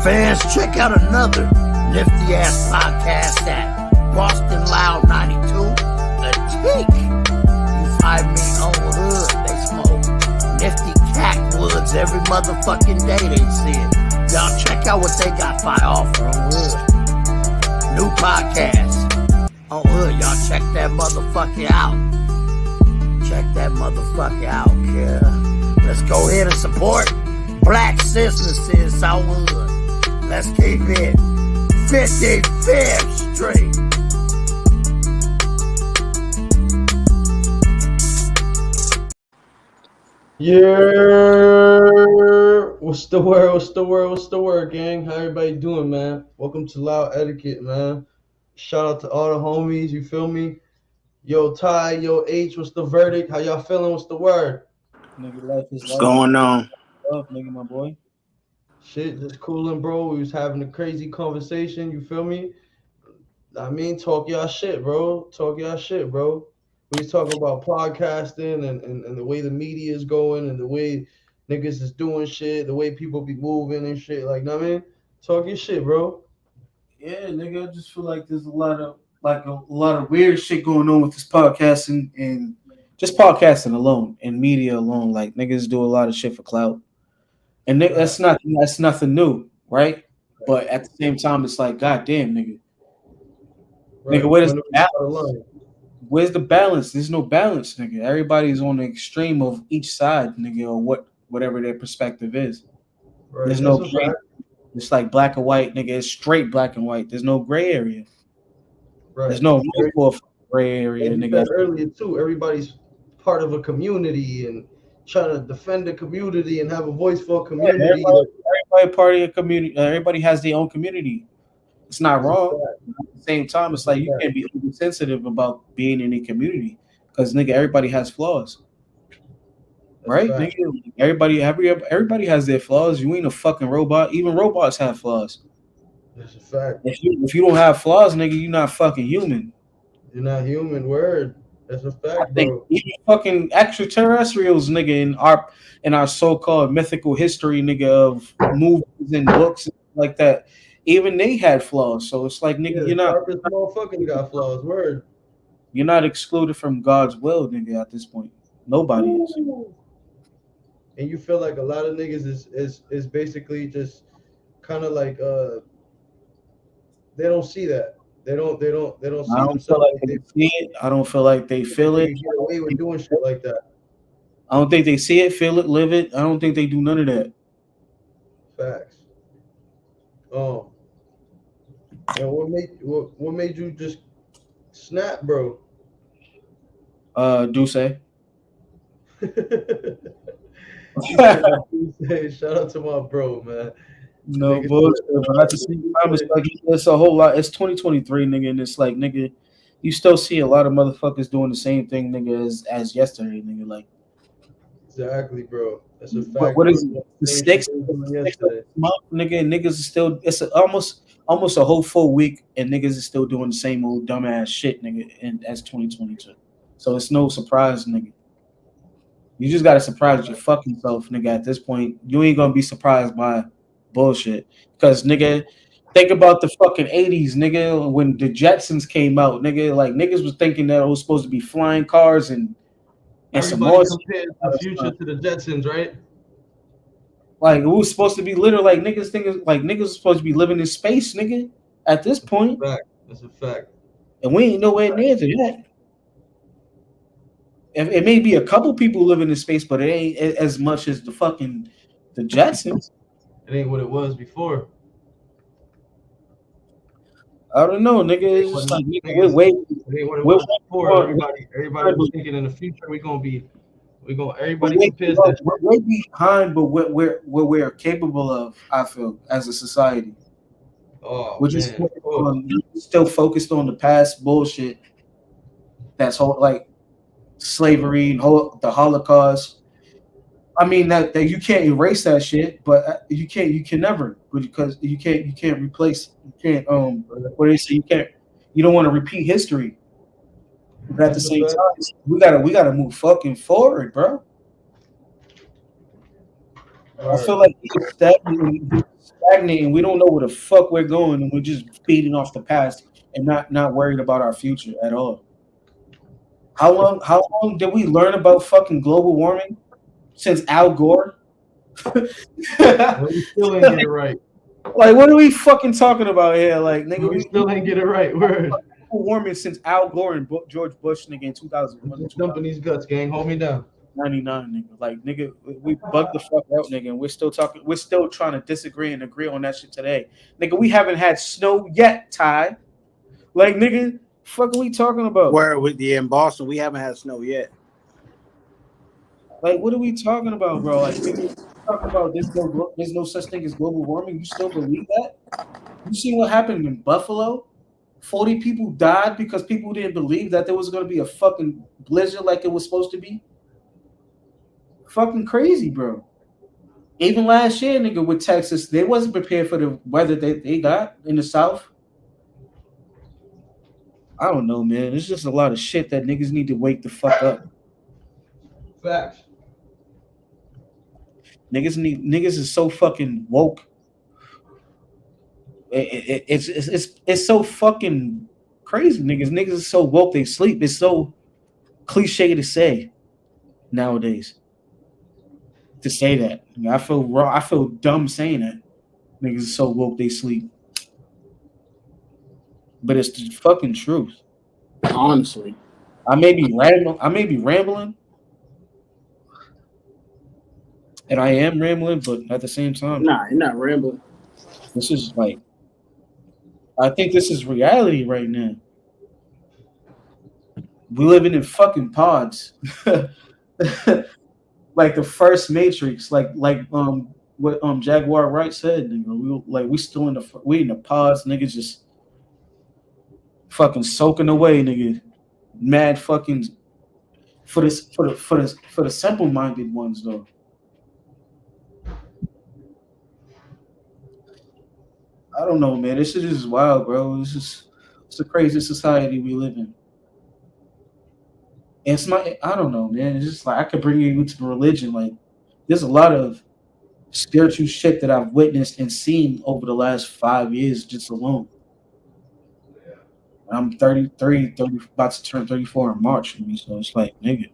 Fans, check out another nifty ass podcast at Boston Loud 92. A Teak. You find me on Hood. They smoke nifty cackwoods every motherfucking day. They see it. Y'all check out what they got for offer on Hood. New podcast on Hood. Y'all check that motherfucker out. Check that motherfucker out, kid. Let's go ahead and support black businesses on Hood. Let's keep it 55th Street. Yeah, what's the word? What's the word? What's the word, gang? How everybody doing, man? Welcome to Loud Etiquette, man. Shout out to all the homies, you feel me? Yo, Ty, yo, H, what's the verdict? How y'all feeling? What's the word? Nigga, life is What's going on? Up, nigga, my boy. Shit, just cooling, bro. We was having a crazy conversation, you feel me? I mean, talk y'all shit, bro. Talk y'all shit, bro. We was talking about podcasting and the way the media is going and the way niggas is doing shit, the way people be moving and shit. Like, know what I mean? Talk your shit, bro. Yeah, nigga, I just feel like there's a lot of weird shit going on with this podcasting and just podcasting alone and media alone. Like, niggas do a lot of shit for clout. And that's nothing new, right? But at the same time, it's like, goddamn, nigga. Right. Nigga, where's the balance? There's no balance, nigga. Everybody's on the extreme of each side, nigga, or whatever their perspective is. Right. There's no gray. It's like black and white, nigga. It's straight black and white. There's no gray area. Right. There's no room for gray area, and nigga. Earlier too, everybody's part of a community and trying to defend the community and have a voice for a community. Everybody part of a community. Everybody has their own community. It's not wrong. At the same time, it's like you can't be sensitive about being in a community because nigga, everybody has flaws, right? Nigga, everybody has their flaws. You ain't a fucking robot. Even robots have flaws. That's a fact. If you don't have flaws, nigga, you're not fucking human. You're not human. Word. That's a fact, I think bro. even fucking extraterrestrials, nigga, in our so-called mythical history, nigga, of movies and books and like that, even they had flaws. So it's like, nigga, you're not motherfucking got flaws. Word. You're not excluded from God's will, nigga. At this point, nobody is. And you feel like a lot of niggas is basically just kind of like they don't see that. They don't see I don't feel like they see it. I don't feel like they feel it. Get away with doing shit like that. I don't think they see it, feel it, live it. I don't think they do none of that. Facts. And what made you just snap, bro? Duce. Shout out to my bro, man. No bullshit, but at the same time, it's like it's a whole lot. It's 2023, nigga, and it's like, nigga, you still see a lot of motherfuckers doing the same thing, nigga, as yesterday, nigga. Like, exactly, bro. That's a fact. What is it? The sixth month, nigga, and niggas is still. It's almost a whole full week, and niggas is still doing the same old dumbass shit, nigga, as 2022. So it's no surprise, nigga. You just gotta surprise your fucking self, nigga. At this point, you ain't gonna be surprised by bullshit. Because, nigga, think about the fucking 80s, nigga, when the Jetsons came out, nigga. Like, niggas was thinking that it was supposed to be flying cars and some more. Compared the future to the Jetsons, right? Like, it was supposed to be literally like niggas thinking like niggas was supposed to be living in space, nigga. At this point, that's a fact. And we ain't nowhere near to that. It may be a couple people living in space, but it ain't as much as the Jetsons. It ain't what it was before. I don't know, nigga. It's just like it ain't what it was before. Everybody was thinking in the future everybody compares that. We're way behind, but what we're capable of, I feel, as a society. We're just still focused on the past bullshit. That's like slavery and the Holocaust. I mean that you can't erase that shit, but you can never, because you can't replace, what do they say, you don't want to repeat history. But at the same time, we gotta move fucking forward, bro. I feel like we're stagnating. We don't know where the fuck we're going, and we're just feeding off the past and not worried about our future at all. How long did we learn about fucking global warming? Since Al Gore? We still ain't get it right. Like, what are we fucking talking about here? Like, nigga, We still ain't get it right. Word. global warming since Al Gore and George Bush, nigga, in 2001, Just dumping these guts, gang. Hold me down. 99, nigga. Like, nigga, we bugged the fuck out, nigga, and we're still talking. We're still trying to disagree and agree on that shit today, nigga. We haven't had snow yet, Ty. Like, nigga, fuck are we talking about? Where in Boston, we haven't had snow yet. Like, what are we talking about, bro? Like, nigga, talking about there's no such thing as global warming. You still believe that? You see what happened in Buffalo? 40 people died because people didn't believe that there was going to be a fucking blizzard like it was supposed to be. Fucking crazy, bro. Even last year, nigga, with Texas, they wasn't prepared for the weather they got in the South. I don't know, man. There's just a lot of shit that niggas need to wake the fuck up. Facts. Niggas is so fucking woke. It's so fucking crazy, niggas. Niggas is so woke they sleep. It's so cliche to say nowadays. To say that, I feel wrong. I feel dumb saying that. Niggas is so woke they sleep, but it's the fucking truth. Honestly, I may be rambling, and I am rambling, but at the same time, nah, you're not rambling. this is like, I think this is reality right now. We living in fucking pods, like the first Matrix, like what Jaguar Wright said. Nigga, we in the pods, niggas just fucking soaking away, nigga. Mad fucking for the simple minded ones though. I don't know, man. This shit is wild, bro. It's a crazy society we live in. And I don't know, man. It's just like I could bring you to religion. Like, there's a lot of spiritual shit that I've witnessed and seen over the last 5 years just alone. I'm 33, about to turn 34 in March for me, so it's like, nigga.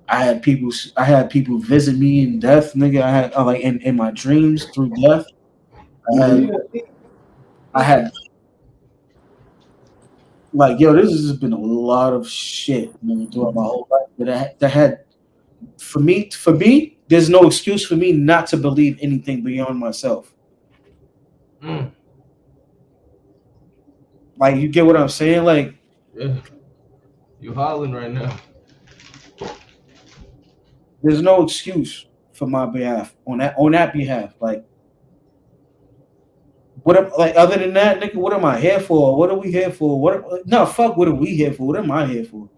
I had people visit me in death, nigga. I had like in my dreams through death. I had like, yo, this has been a lot of shit, man, throughout my whole life. That had for me, there's no excuse for me not to believe anything beyond myself. Like, you get what I'm saying? Like, yeah, you hollering right now. There's no excuse for my behalf on that behalf. Like, other than that, nigga, what am I here for? What are we here for? What are we here for? What am I here for?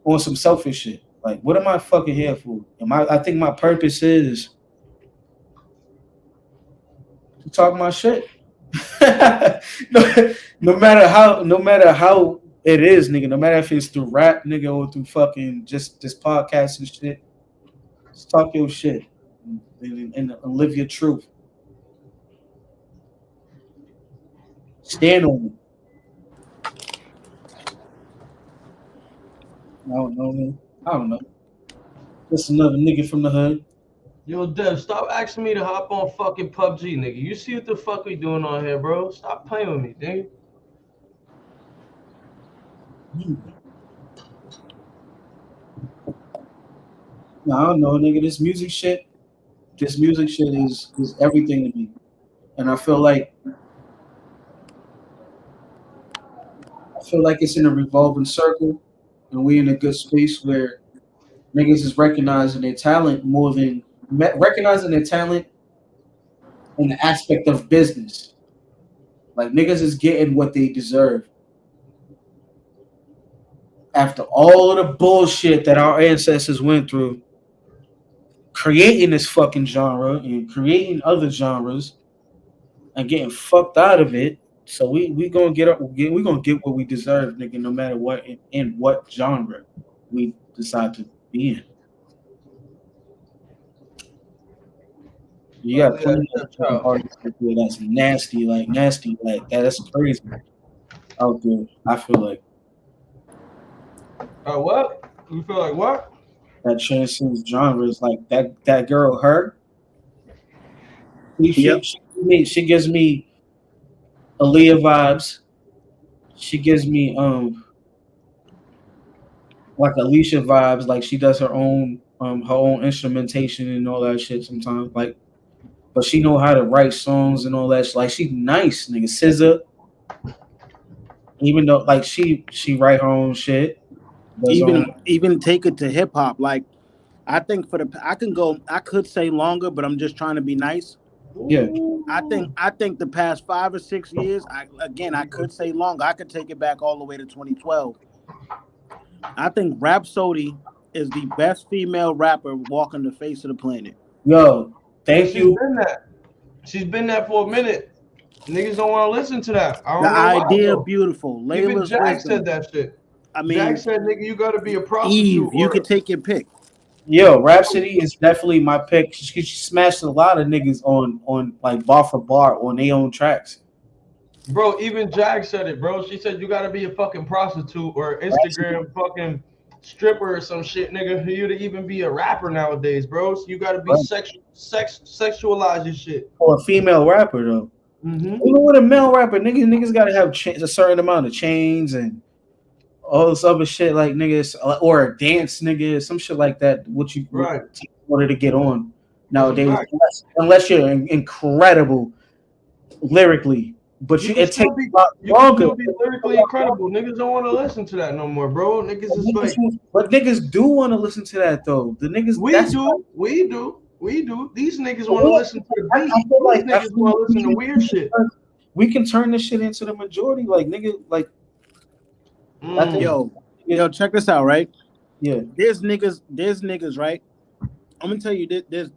On some selfish shit. Like, what am I fucking here for? I think my purpose is to talk my shit. no matter how it is, nigga, no matter if it's through rap, nigga, or through fucking just this podcast and shit, just talk your shit and live your truth. Stand on it. I don't know, man. I don't know. Just another nigga from the hood. Yo, Dev, stop asking me to hop on fucking PUBG, nigga. You see what the fuck we doing on here, bro? Stop playing with me, nigga. No, I don't know, nigga. This music shit is everything to me. And I feel like it's in a revolving circle, and we in a good space where niggas is recognizing their talent more than recognizing their talent in the aspect of business. Like, niggas is getting what they deserve. After all of the bullshit that our ancestors went through, creating this fucking genre and creating other genres and getting fucked out of it. So we gonna get what we deserve, nigga, no matter what in what genre we decide to be in. You got Ugly ass plenty of stepchild. artists out there that's nasty like that. That's crazy out there. I feel like What? You feel like what? that transcends genres. Like that girl, her. Yep. She gives me Aaliyah vibes. She gives me like Alicia vibes. Like she does her own instrumentation and all that shit sometimes. Like, but she know how to write songs and all that. Like she's nice, nigga. SZA, even though like she write her own shit. Does her own, Even take it to hip hop. Like I think I could say longer, but I'm just trying to be nice. yeah. I think the past 5 or 6 years, I could say longer. I could take it back all the way to 2012. I think Rhapsody is the best female rapper walking the face of the planet. Yo, thank She's you. been that. She's been that for a minute. Niggas don't want to listen to that. I The don't know why. idea, Though. beautiful. Even Layla's Jack wisdom. said that shit. I mean, Jack said, "Nigga, you gotta be a prostitute." Eve, you could take your pick. Yo, Rhapsody is definitely my pick. She smashed a lot of niggas on like bar for bar on their own tracks. Bro, even Jack said it, bro. She said you gotta be a fucking prostitute or Instagram fucking stripper or some shit, nigga, for you to even be a rapper nowadays, bro. So you gotta be sexualize your shit. For a female rapper though. Mm-hmm. Even with a male rapper, niggas gotta have a certain amount of chains and all this other shit, like niggas, or a dance nigga, some shit like that. What you Right in order to get on nowadays, right. unless you're incredible lyrically, but You it can takes be, a lot you can longer. still be lyrically incredible. Niggas don't want to listen to that no more, bro. Niggas is like, But niggas do want to listen to that though. The niggas, we do. These niggas want to listen to the beat. I feel like These niggas want to listen to weird shit. We can turn this shit into the majority, like nigga, like. I think, Yo, check this out, right? Yeah. There's niggas, right? I'm gonna tell you, there's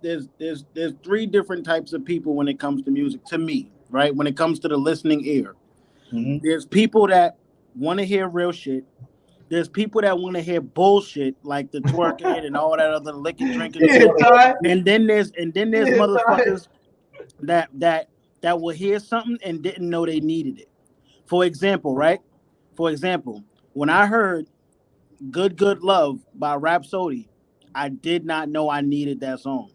3 different types of people when it comes to music. To me, right? When it comes to the listening ear, there's people that want to hear real shit. There's people that want to hear bullshit like the twerking and all that other licking, drinking. And then there's motherfuckers that will hear something and didn't know they needed it. For example, right? When I heard Good Love by Rhapsody, I did not know I needed that song.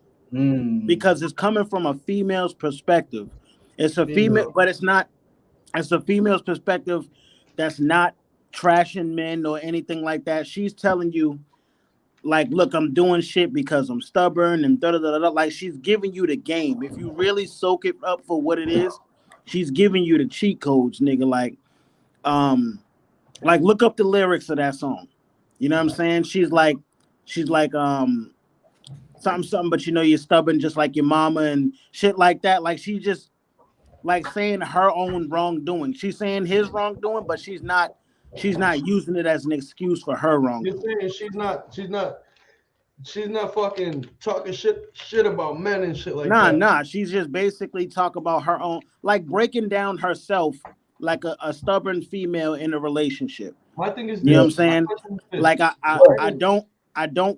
Because it's coming from a female's perspective. It's a female, but it's a female's perspective that's not trashing men or anything like that. She's telling you, like, look, I'm doing shit because I'm stubborn and da-da-da-da. Like, she's giving you the game. If you really soak it up for what it is, she's giving you the cheat codes, nigga. Like look up the lyrics of that song. You know what I'm saying? She's like something, but you know you're stubborn just like your mama and shit like that. Like she's just like saying her own wrongdoing. She's saying his wrongdoing, but she's not using it as an excuse for her wrongdoing. You're saying she's not fucking talking shit about men and shit like that. Nah. She's just basically talk about her own, like breaking down herself like a stubborn female in a relationship. My thing is, you know what I'm saying? Like I don't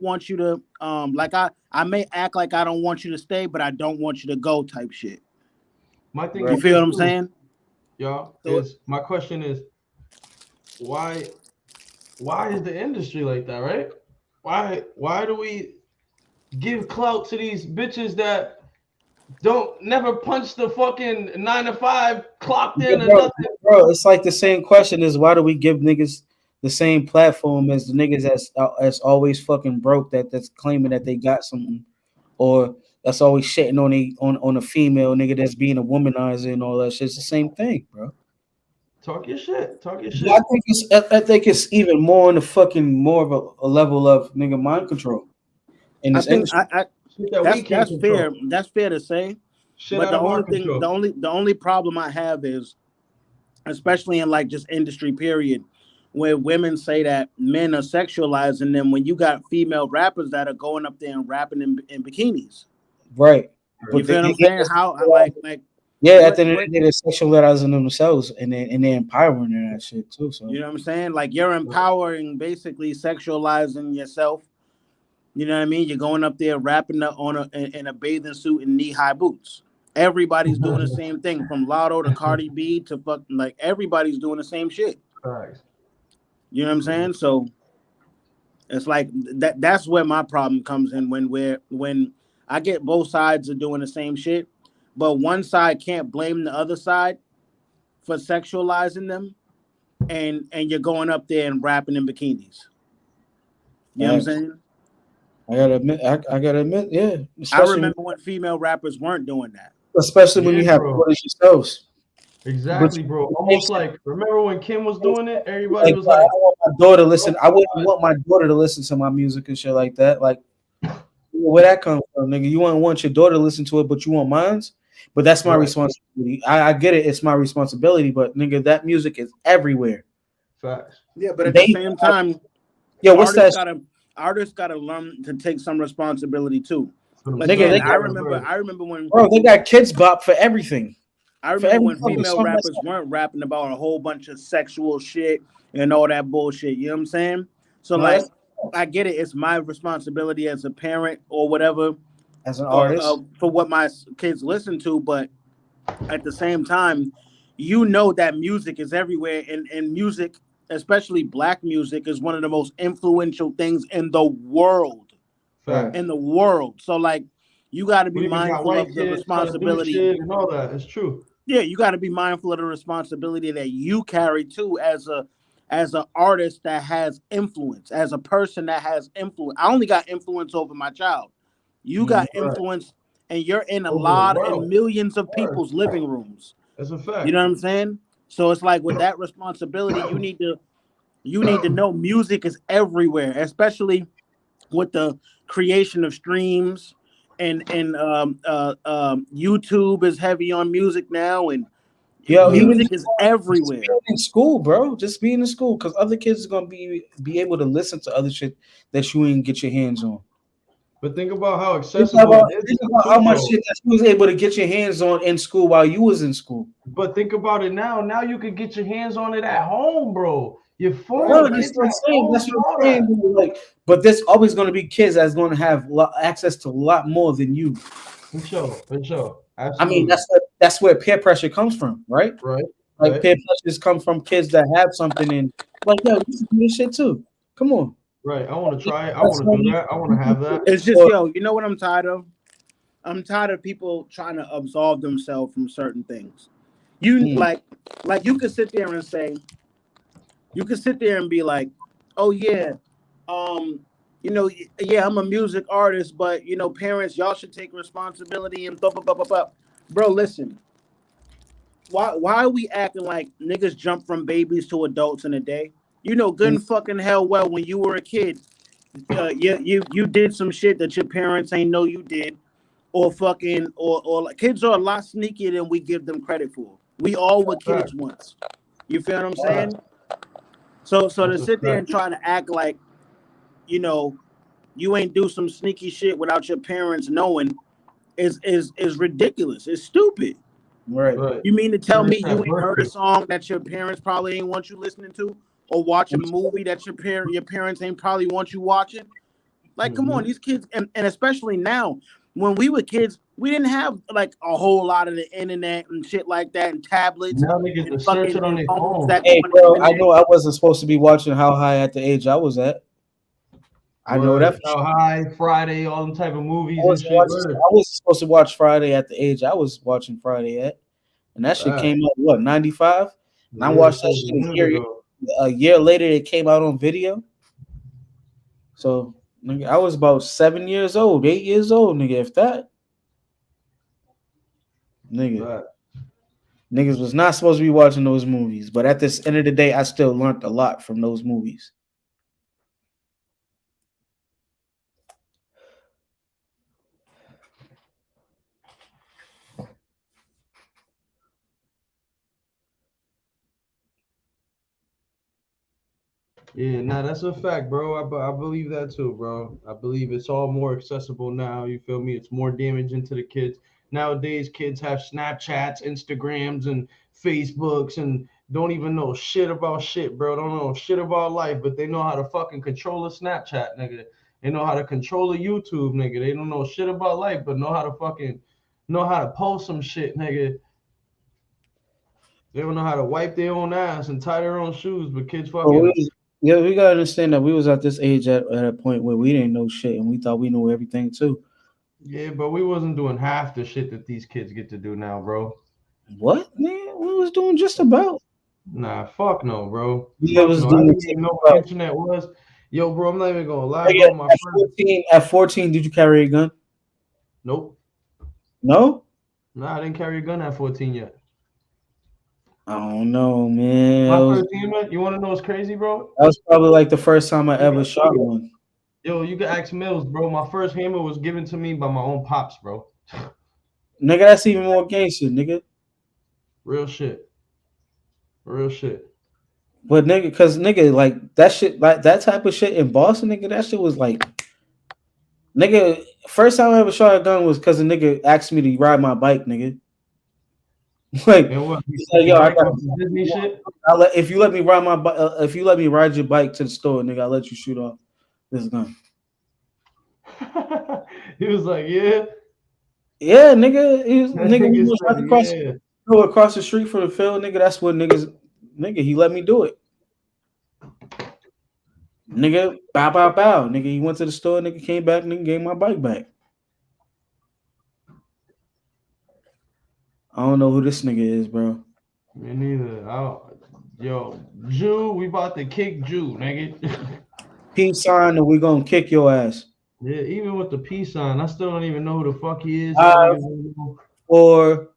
want you to like I may act like I don't want you to stay, but I don't want you to go type shit. My thing, you feel what I'm saying? Y'all, is my question is why is the industry like that, right? Why do we give clout to these bitches that don't never punch the fucking 9 to 5 clocked in or nothing? Bro, it's like the same question is why do we give niggas the same platform as the niggas that's always fucking broke that's claiming that they got something, or that's always shitting on a female nigga that's being a womanizer and all that shit. It's the same thing, bro. Talk your shit. I think it's even more on the fucking more of a level of nigga mind control. And that's fair. That's fair to say. Shit, but the only problem I have is, especially in like just industry period, where women say that men are sexualizing them when you got female rappers that are going up there and rapping in bikinis. Right. You feel what I'm saying? How like yeah, at the end of the day, they're sexualizing themselves and they're empowering that shit too. So you know what I'm saying? Like you're empowering, basically sexualizing yourself You know what I mean? You're going up there rapping in a bathing suit and knee-high boots. Everybody's doing the same thing, from Lotto to Cardi B to fucking, like, everybody's doing the same shit. Facts. You know what I'm saying? So it's like that's where my problem comes in, when I get both sides are doing the same shit, but one side can't blame the other side for sexualizing them, and you're going up there and rapping in bikinis. You know what I'm saying? I gotta admit, yeah. I Especially remember when female rappers weren't doing that. when you have daughters yourselves. Exactly, bro. Almost like, remember when Kim was doing it? Everybody Like, was like, I want my daughter to listen. I wouldn't want my daughter to listen to my music and shit like that. Like, where that comes from, nigga? You wouldn't want your daughter to listen to it, but you want mine's. But that's my responsibility. I get it. It's my responsibility. But nigga, that music is everywhere. facts. Yeah, but at the same time, what's that? Artists gotta learn to take some responsibility too. Nigga, I remember when, bro, they got kids bop for everything. I remember when female rappers weren't rapping about a whole bunch of sexual shit and all that bullshit. You know what I'm saying? So like, I get it. It's my responsibility as a parent or whatever, as an artist, for what my kids listen to. But at the same time, you know that music is everywhere, and music, especially black music, is one of the most influential things in the world. Fact. In the world. So like, you got to be mindful of the responsibility and all that. It's true. Yeah, you got to be mindful of the responsibility that you carry too, as an artist that has influence, as a person that has influence. I only got influence over my child. You got influence, and you're in in millions of people's living rooms. That's a fact. You know what I'm saying? So it's like, with that responsibility, you need to know music is everywhere, especially with the creation of streams. And YouTube is heavy on music now, and music is everywhere. Just in school, bro. Just being in school, because other kids are gonna be able to listen to other shit that you ain't get your hands on. But think about how accessible it is. Think about how much shit that you was able to get your hands on in school while you was in school. But think about it now. Now you can get your hands on it at home, bro. Your phone. No, that's what I'm saying. Like, but there's always going to be kids that's going to have access to a lot more than you. For sure. Absolutely. I mean, that's where peer pressure comes from, right? Right. Like, peer pressures come from kids that have something, and like, yo, you can do this shit too. Come on. Right. I want to try it. I want to do that. I want to have that. It's just, yo, you know what I'm tired of? I'm tired of people trying to absolve themselves from certain things. Like you could sit there and say, you could sit there and be like, oh yeah, yeah, I'm a music artist, but parents, y'all should take responsibility and blah blah blah blah blah. Bro, listen. Why are we acting like niggas jump from babies to adults in a day? You know good and fucking hell well, when you were a kid, you did some shit that your parents ain't know you did, or fucking or like, kids are a lot sneakier than we give them credit for. We all were kids once. You feel what I'm saying? So to sit there and try to act like, you ain't do some sneaky shit without your parents knowing is ridiculous. It's stupid. Right. You mean to tell me you ain't heard a song that your parents probably ain't want you listening to, or watch a movie that your parents ain't probably want you watching? Like, come on, these kids, and especially now, when we were kids, we didn't have like a whole lot of the internet and shit like that, and tablets. Now they get to search it on their phone. Hey, bro, I know I wasn't supposed to be watching How High at the age I was at. I know that. How High, Friday, all them type of movies I was supposed to watch Friday at the age I was watching Friday at, and that shit came out what 95, and I watched that shit a year later. It came out on video. So nigga, I was about 7 years old, 8 years old, nigga. If that, nigga, niggas was not supposed to be watching those movies. But at this end of the day, I still learned a lot from those movies. Yeah, that's a fact, bro. I believe that too, bro. I believe it's all more accessible now. You feel me? It's more damaging to the kids. Nowadays, kids have Snapchats, Instagrams, and Facebooks, and don't even know shit about shit, bro. Don't know shit about life, but they know how to fucking control a Snapchat, nigga. They know how to control a YouTube, nigga. They don't know shit about life, but know how to post some shit, nigga. They don't know how to wipe their own ass and tie their own shoes, but kids fucking. Yeah, we gotta understand that we was at this age at a point where we didn't know shit and we thought we knew everything too. Yeah, but we wasn't doing half the shit that these kids get to do now, bro. What, man? We was doing just about. Nah, fuck no, bro. Yeah, Fuck was no. I doing didn't even know what internet was. Yo, bro, I'm not even gonna lie, yeah, bro. at 14, did you carry a gun? Nope. No? Nah, I didn't carry a gun at 14 yet. I don't know, man. My first game, you want to know what's crazy, bro? That was probably like the first time I ever shot one. Yo, you can ask Mills, bro. My first hammer was given to me by my own pops, bro. Nigga, that's even more gangster, nigga. Real shit. Real shit. But nigga, cause nigga, like that shit, like that type of shit in Boston, nigga, that shit was like, nigga. First time I ever shot a gun was because a nigga asked me to ride my bike, nigga. Like, what, like yo, I got Disney shit. if you let me ride my bike, if you let me ride your bike to the store, nigga, I'll let you shoot off this gun. He was like, yeah. Yeah, nigga. He was right yeah. across the street from the field, nigga. That's what niggas, nigga. He let me do it. Nigga, bow, bow, bow. Nigga, he went to the store, nigga, came back, nigga, gave my bike back. I don't know who this nigga is, bro. Me neither. Yo, Jew, we about to kick Jew, nigga. Peace sign, and we gonna kick your ass. Yeah, even with the peace sign, I still don't even know who the fuck he is. 5, 4,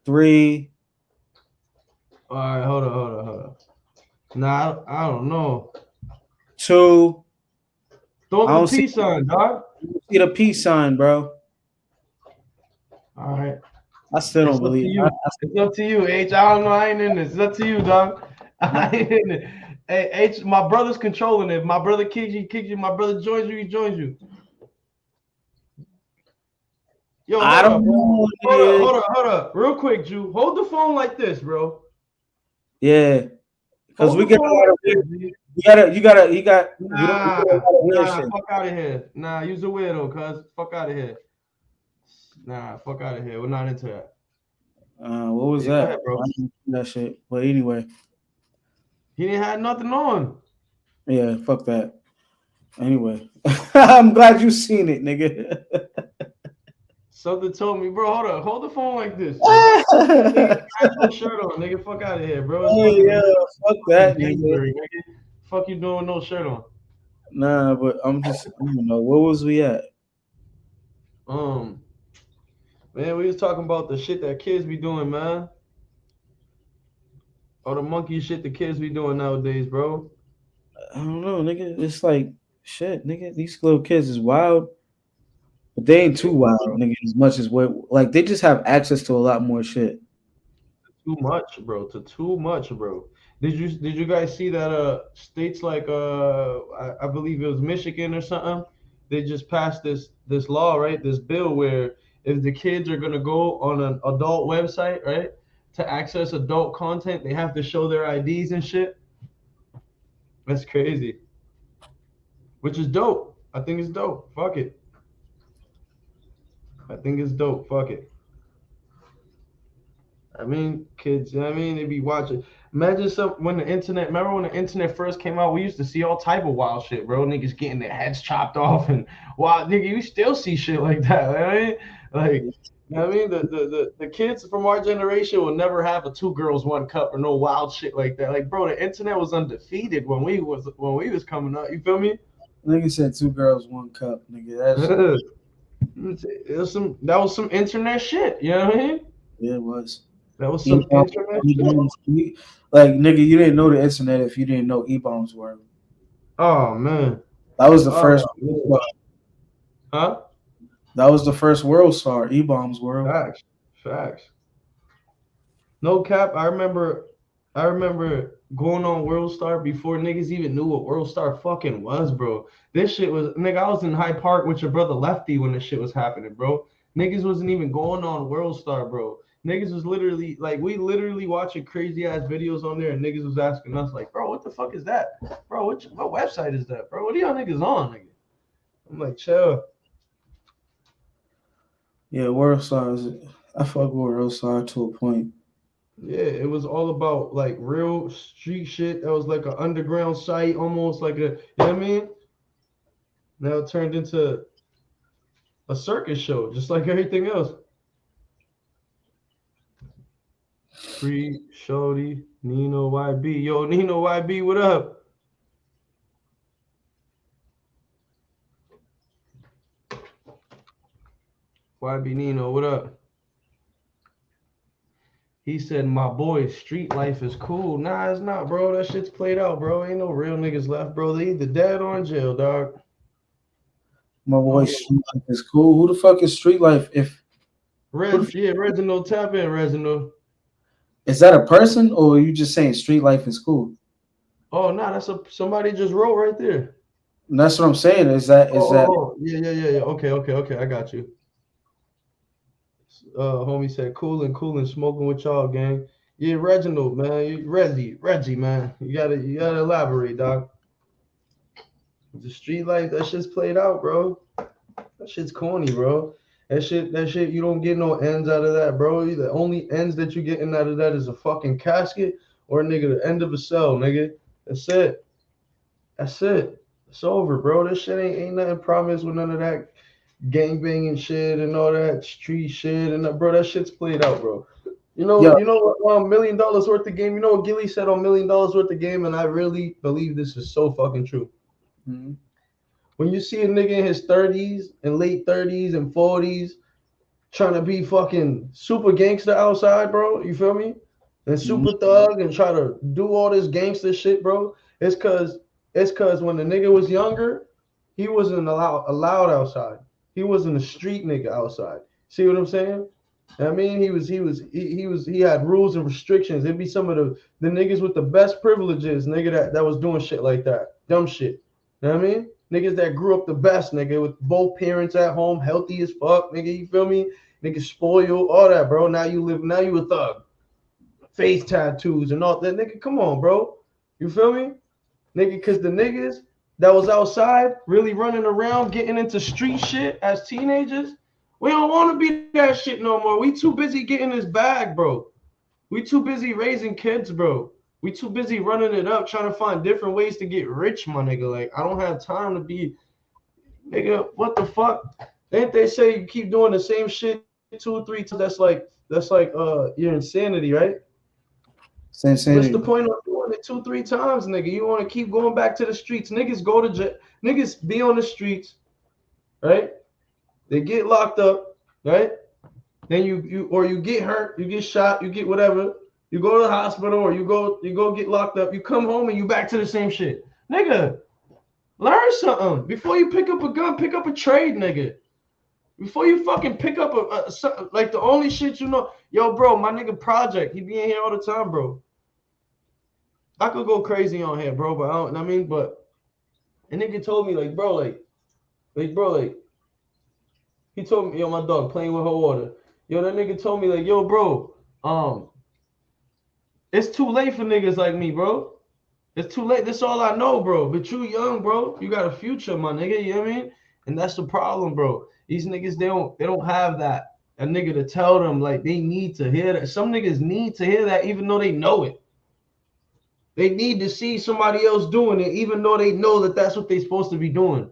3. All right, hold up. Nah, I don't know. 2. Throw the peace sign, dog. See the peace sign, bro. All right. I still don't believe it. It's up to you, H. I don't know. I ain't in this. It's up to you, dog. I ain't in it. Hey, H, my brother's controlling it. If my brother kicks you. My brother joins you, he joins you. Yo, I don't know. Hold up. Real quick, Jew. Hold the phone like this, bro. Yeah. Because we get a lot of Nah, fuck out of here. Nah, you's a weirdo, cuz. Fuck out of here. Nah, fuck out of here. We're not into that. What was that? Ahead, bro. I didn't see that shit. But anyway. He didn't have nothing on. Yeah, fuck that. Anyway. I'm glad you seen it, nigga. Something told me, bro, hold the phone like this. Have no shirt on, nigga. Fuck out of here, bro. Yeah, fuck that, nigga. Fuck you doing no shirt on. Nah, but I don't know. Where was we at? Man, we was talking about the shit that kids be doing, man. All the monkey shit the kids be doing nowadays, bro. I don't know, nigga. It's like shit, nigga. These little kids is wild, but they ain't too wild, nigga. As much as what, like, they just have access to a lot more shit. Too much, bro. Did you guys see that states like I believe it was Michigan or something? They just passed this law, right? This bill where if the kids are gonna go on an adult website, right, to access adult content, they have to show their IDs and shit. That's crazy. Which is dope. I think it's dope. Fuck it. I think it's dope. Fuck it. I mean, kids, you know what I mean? They be watching. Imagine remember when the internet first came out, we used to see all type of wild shit, bro. Niggas getting their heads chopped off and wild, nigga, you still see shit like that. Like, you know what I mean? The kids from our generation will never have a 2 girls 1 cup or no wild shit like that. Like, bro, the internet was undefeated when we was coming up. You feel me? Nigga said 2 girls 1 cup, nigga. That was some internet shit. You know what I mean? Yeah, it was. That was some internet shit. Like, nigga, you didn't know the internet if you didn't know E-bombs were. Oh man, that was the first. Huh? That was the first world star. E-bombs world. Facts. No cap. I remember going on World Star before niggas even knew what World Star fucking was, bro. This shit was, nigga, I was in Hyde Park with your brother Lefty when this shit was happening, bro. Niggas wasn't even going on World Star, bro. Niggas was literally, like, we literally watching crazy ass videos on there, and niggas was asking us, like, bro, what the fuck is that? Bro, what website is that, bro? What are y'all niggas on, nigga? I'm like, chill. Yeah, World Star is. I fuck with World Star to a point. Yeah, it was all about like real street shit. That was like an underground site, almost like a, you know what I mean? Now it turned into a circus show, just like everything else. Free Shorty, Nino YB. Yo, Nino YB, what up? YB Nino, what up? He said, my boy, street life is cool. Nah, it's not, bro. That shit's played out, bro. Ain't no real niggas left, bro. They either dead or in jail, dog. My boy, Street Life is cool. Who the fuck is Street Life? Reginald, tap in, Reginald. Is that a person or are you just saying Street Life is cool? Oh, nah, that's somebody just wrote right there. And that's what I'm saying. Is that Yeah. Okay. I got you. Homie said, cool and smoking with y'all, gang. Yeah, Reginald, man. Reggie, man. You gotta elaborate, dog. The street life, that shit's played out, bro. That shit's corny, bro. That shit, you don't get no ends out of that, bro. The only ends that you getting out of that is a fucking casket or nigga, the end of a cell, nigga. That's it. It's over, bro. This shit ain't nothing promised with none of that gangbanging shit and all that street shit and that, bro. That shit's played out, bro. You know what, $1 million worth of game. You know what Gilly said on $1 million worth of game, and I really believe this is so fucking true. Mm-hmm. When you see a nigga in his 30s and late 30s and 40s trying to be fucking super gangster outside, bro, you feel me? And super thug and try to do all this gangster shit, bro. It's cause when the nigga was younger, he wasn't allowed outside. He wasn't a street nigga outside. See what I'm saying? I mean, he had rules and restrictions. It'd be some of the niggas with the best privileges, nigga, that was doing shit like that. Dumb shit. You know what I mean? Niggas that grew up the best, nigga, with both parents at home, healthy as fuck, nigga, you feel me? Nigga spoiled, all that, bro. Now you a thug. Face tattoos and all that, nigga, come on, bro. You feel me? Nigga, because the niggas that was outside really running around getting into street shit as teenagers, we don't want to be that shit no more. We too busy getting this bag, bro. We too busy raising kids, bro. We too busy running it up, trying to find different ways to get rich, my nigga. Like, I don't have time to be, nigga, what the fuck? Didn't they say you keep doing the same shit 2 or 3 times? That's like your insanity, right? What's the point of doing it 2, 3 times, nigga? You want to keep going back to the streets. Niggas go to jail. Niggas be on the streets, right? They get locked up, right? Then you get hurt, you get shot, you get whatever. You go to the hospital or you go get locked up. You come home and you back to the same shit. Nigga, learn something. Before you pick up a gun, pick up a trade, nigga. Before you fucking pick up like the only shit you know. Yo, bro, my nigga Project, he be in here all the time, bro. I could go crazy on here, bro, but a nigga told me, like, bro, he told me, yo, my dog playing with her water. Yo, that nigga told me, like, yo, bro, it's too late for niggas like me, bro. It's too late. That's all I know, bro. But you young, bro. You got a future, my nigga. You know what I mean? And that's the problem, bro. These niggas, they don't have that. A nigga to tell them, like, they need to hear that. Some niggas need to hear that even though they know it. They need to see somebody else doing it even though they know that that's what they're supposed to be doing.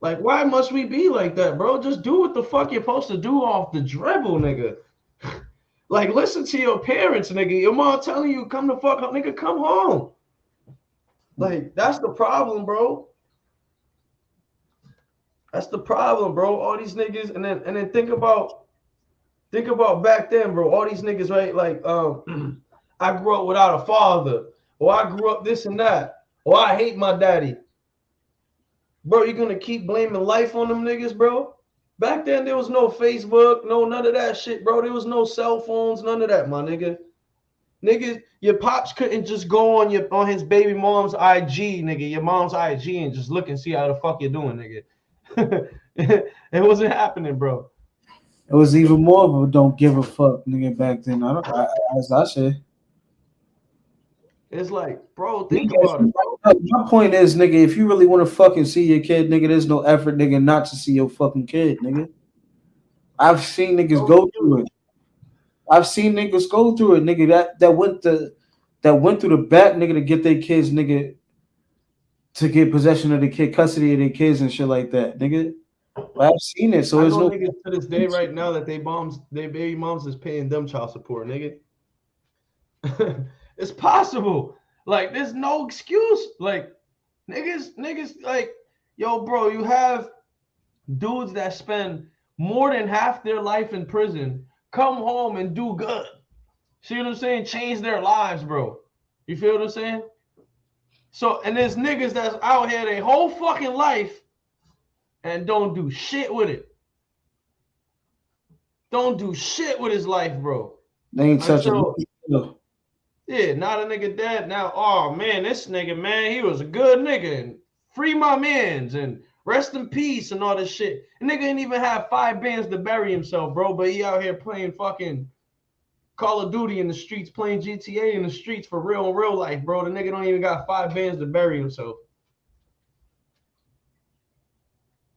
Like, why must we be like that, bro? Just do what the fuck you're supposed to do off the dribble, nigga. Like, listen to your parents, nigga. Your mom telling you, come the fuck up, nigga, come home. Like, that's the problem, bro. That's the problem, bro. All these niggas, and then think about back then, bro. All these niggas, right? Like, I grew up without a father, or I grew up this and that, or I hate my daddy. Bro, you're gonna keep blaming life on them niggas, bro? Back then, there was no Facebook, none of that shit, bro. There was no cell phones, none of that, my nigga. Niggas, your pops couldn't just go on his baby mom's IG, nigga, your mom's IG, and just look and see how the fuck you're doing, nigga. It wasn't happening, bro. It was even more of a don't give a fuck, nigga, back then. As I said. It's like, bro, think about it, bro. My point is, nigga, if you really want to fucking see your kid, nigga, there's no effort, nigga, not to see your fucking kid, nigga. I've seen niggas go through it. I've seen niggas go through it, nigga. That went through the back, nigga, to get their kids, nigga, to get possession of the kid, custody of their kids and shit like that, nigga. But I've seen it, so I there's know no niggas to this day right now that they baby moms is paying them child support, nigga. It's possible. Like, there's no excuse. Like, niggas, like, yo, bro, you have dudes that spend more than half their life in prison, come home and do good. See what I'm saying? Change their lives, bro. You feel what I'm saying? So, and there's niggas that's out here their whole fucking life and don't do shit with it. Don't do shit with his life, bro. They ain't such Until, a yeah, not a nigga dead now. Oh man, this nigga, man, he was a good nigga and free my mans and rest in peace and all this shit. The nigga didn't even have 5 bands to bury himself, bro. But he out here playing fucking Call of Duty in the streets, playing GTA in the streets for real life, bro. The nigga don't even got 5 bands to bury himself.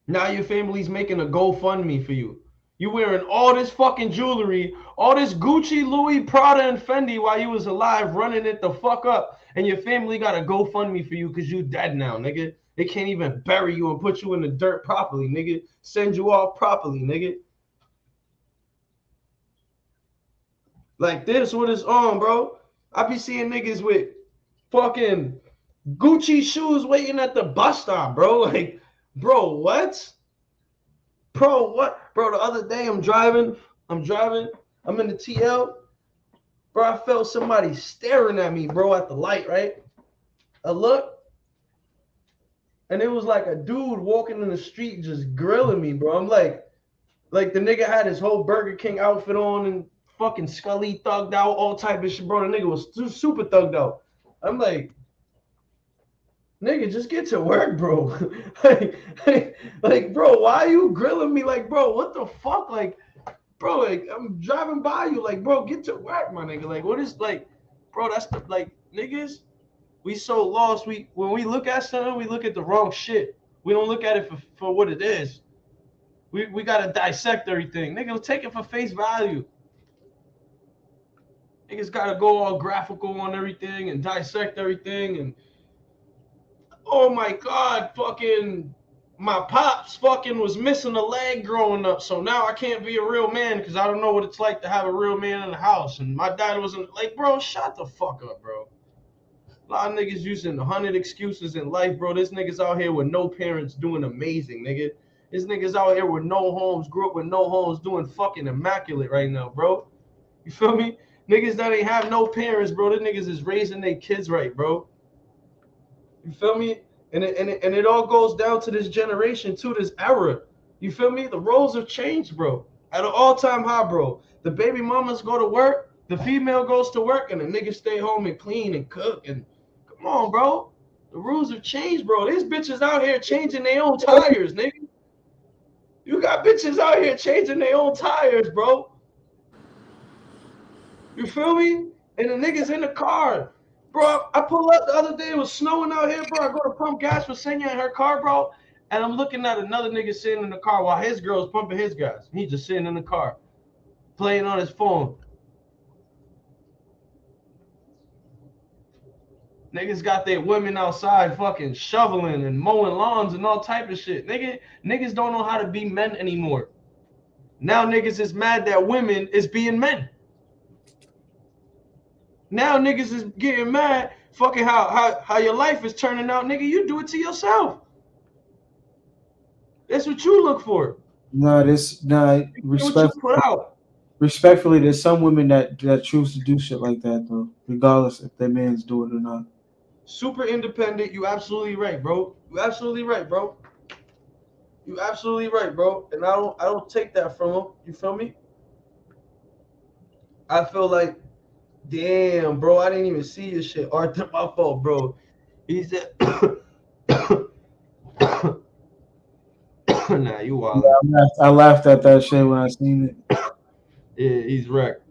Now your family's making a GoFundMe for you. You wearing all this fucking jewelry, all this Gucci, Louis, Prada, and Fendi while you was alive, running it the fuck up, and your family got a GoFundMe for you because you dead now, nigga. They can't even bury you and put you in the dirt properly, nigga. Send you off properly, nigga. Like this, what is on, bro? I be seeing niggas with fucking Gucci shoes waiting at the bus stop, bro. Like, bro, what? Bro, what? Bro, the other day I'm driving, I'm in the TL. Bro, I felt somebody staring at me, bro, at the light, right? I look, and it was like a dude walking in the street just grilling me, bro. I'm like the nigga had his whole Burger King outfit on and fucking Scully thugged out, all type of shit, bro. The nigga was super thugged out. I'm like, nigga, just get to work, bro. like, bro, why are you grilling me? Like, bro, what the fuck? Like, bro, like, I'm driving by you. Like, bro, get to work, my nigga. Like, what is, like, bro, that's the, like, niggas, we so lost. When we look at something, we look at the wrong shit. We don't look at it for what it is. We got to dissect everything. Nigga, take it for face value. Niggas got to go all graphical on everything and dissect everything and oh my God, fucking my pops fucking was missing a leg growing up, so now I can't be a real man because I don't know what it's like to have a real man in the house. And my dad wasn't like, bro, shut the fuck up, bro. A lot of niggas using 100 excuses in life, bro. This niggas out here with no parents doing amazing, nigga. This niggas out here with no homes, grew up with no homes, doing fucking immaculate right now, bro. You feel me? Niggas that ain't have no parents, bro. This niggas is raising their kids right, bro. You feel me? And it all goes down to this generation, to this era. You feel me? The roles have changed, bro. At an all-time high, bro. The baby mamas go to work, the female goes to work, and the niggas stay home and clean and cook. And come on, bro. The rules have changed, bro. These bitches out here changing their own tires, nigga. You got bitches out here changing their own tires, bro. You feel me? And the niggas in the car. Bro, I pull up the other day, it was snowing out here, bro. I go to pump gas for Senya in her car, bro. And I'm looking at another nigga sitting in the car while his girl's pumping his gas. He just sitting in the car, playing on his phone. Niggas got their women outside fucking shoveling and mowing lawns and all type of shit. Niggas don't know how to be men anymore. Now niggas is mad that women is being men. Now niggas is getting mad fucking how your life is turning out. Nigga, you do it to yourself. That's what you look for. Respectfully, there's some women that choose to do shit like that though, regardless if their man's doing it or not. Super independent. You absolutely right, bro. You absolutely right, bro. You absolutely right, bro. And I don't take that from him. You feel me? I feel like, damn, bro, I didn't even see your shit. Arthur, my fault, bro. He said, nah, you wild. I laughed at that shit when I seen it. Yeah, he's wrecked.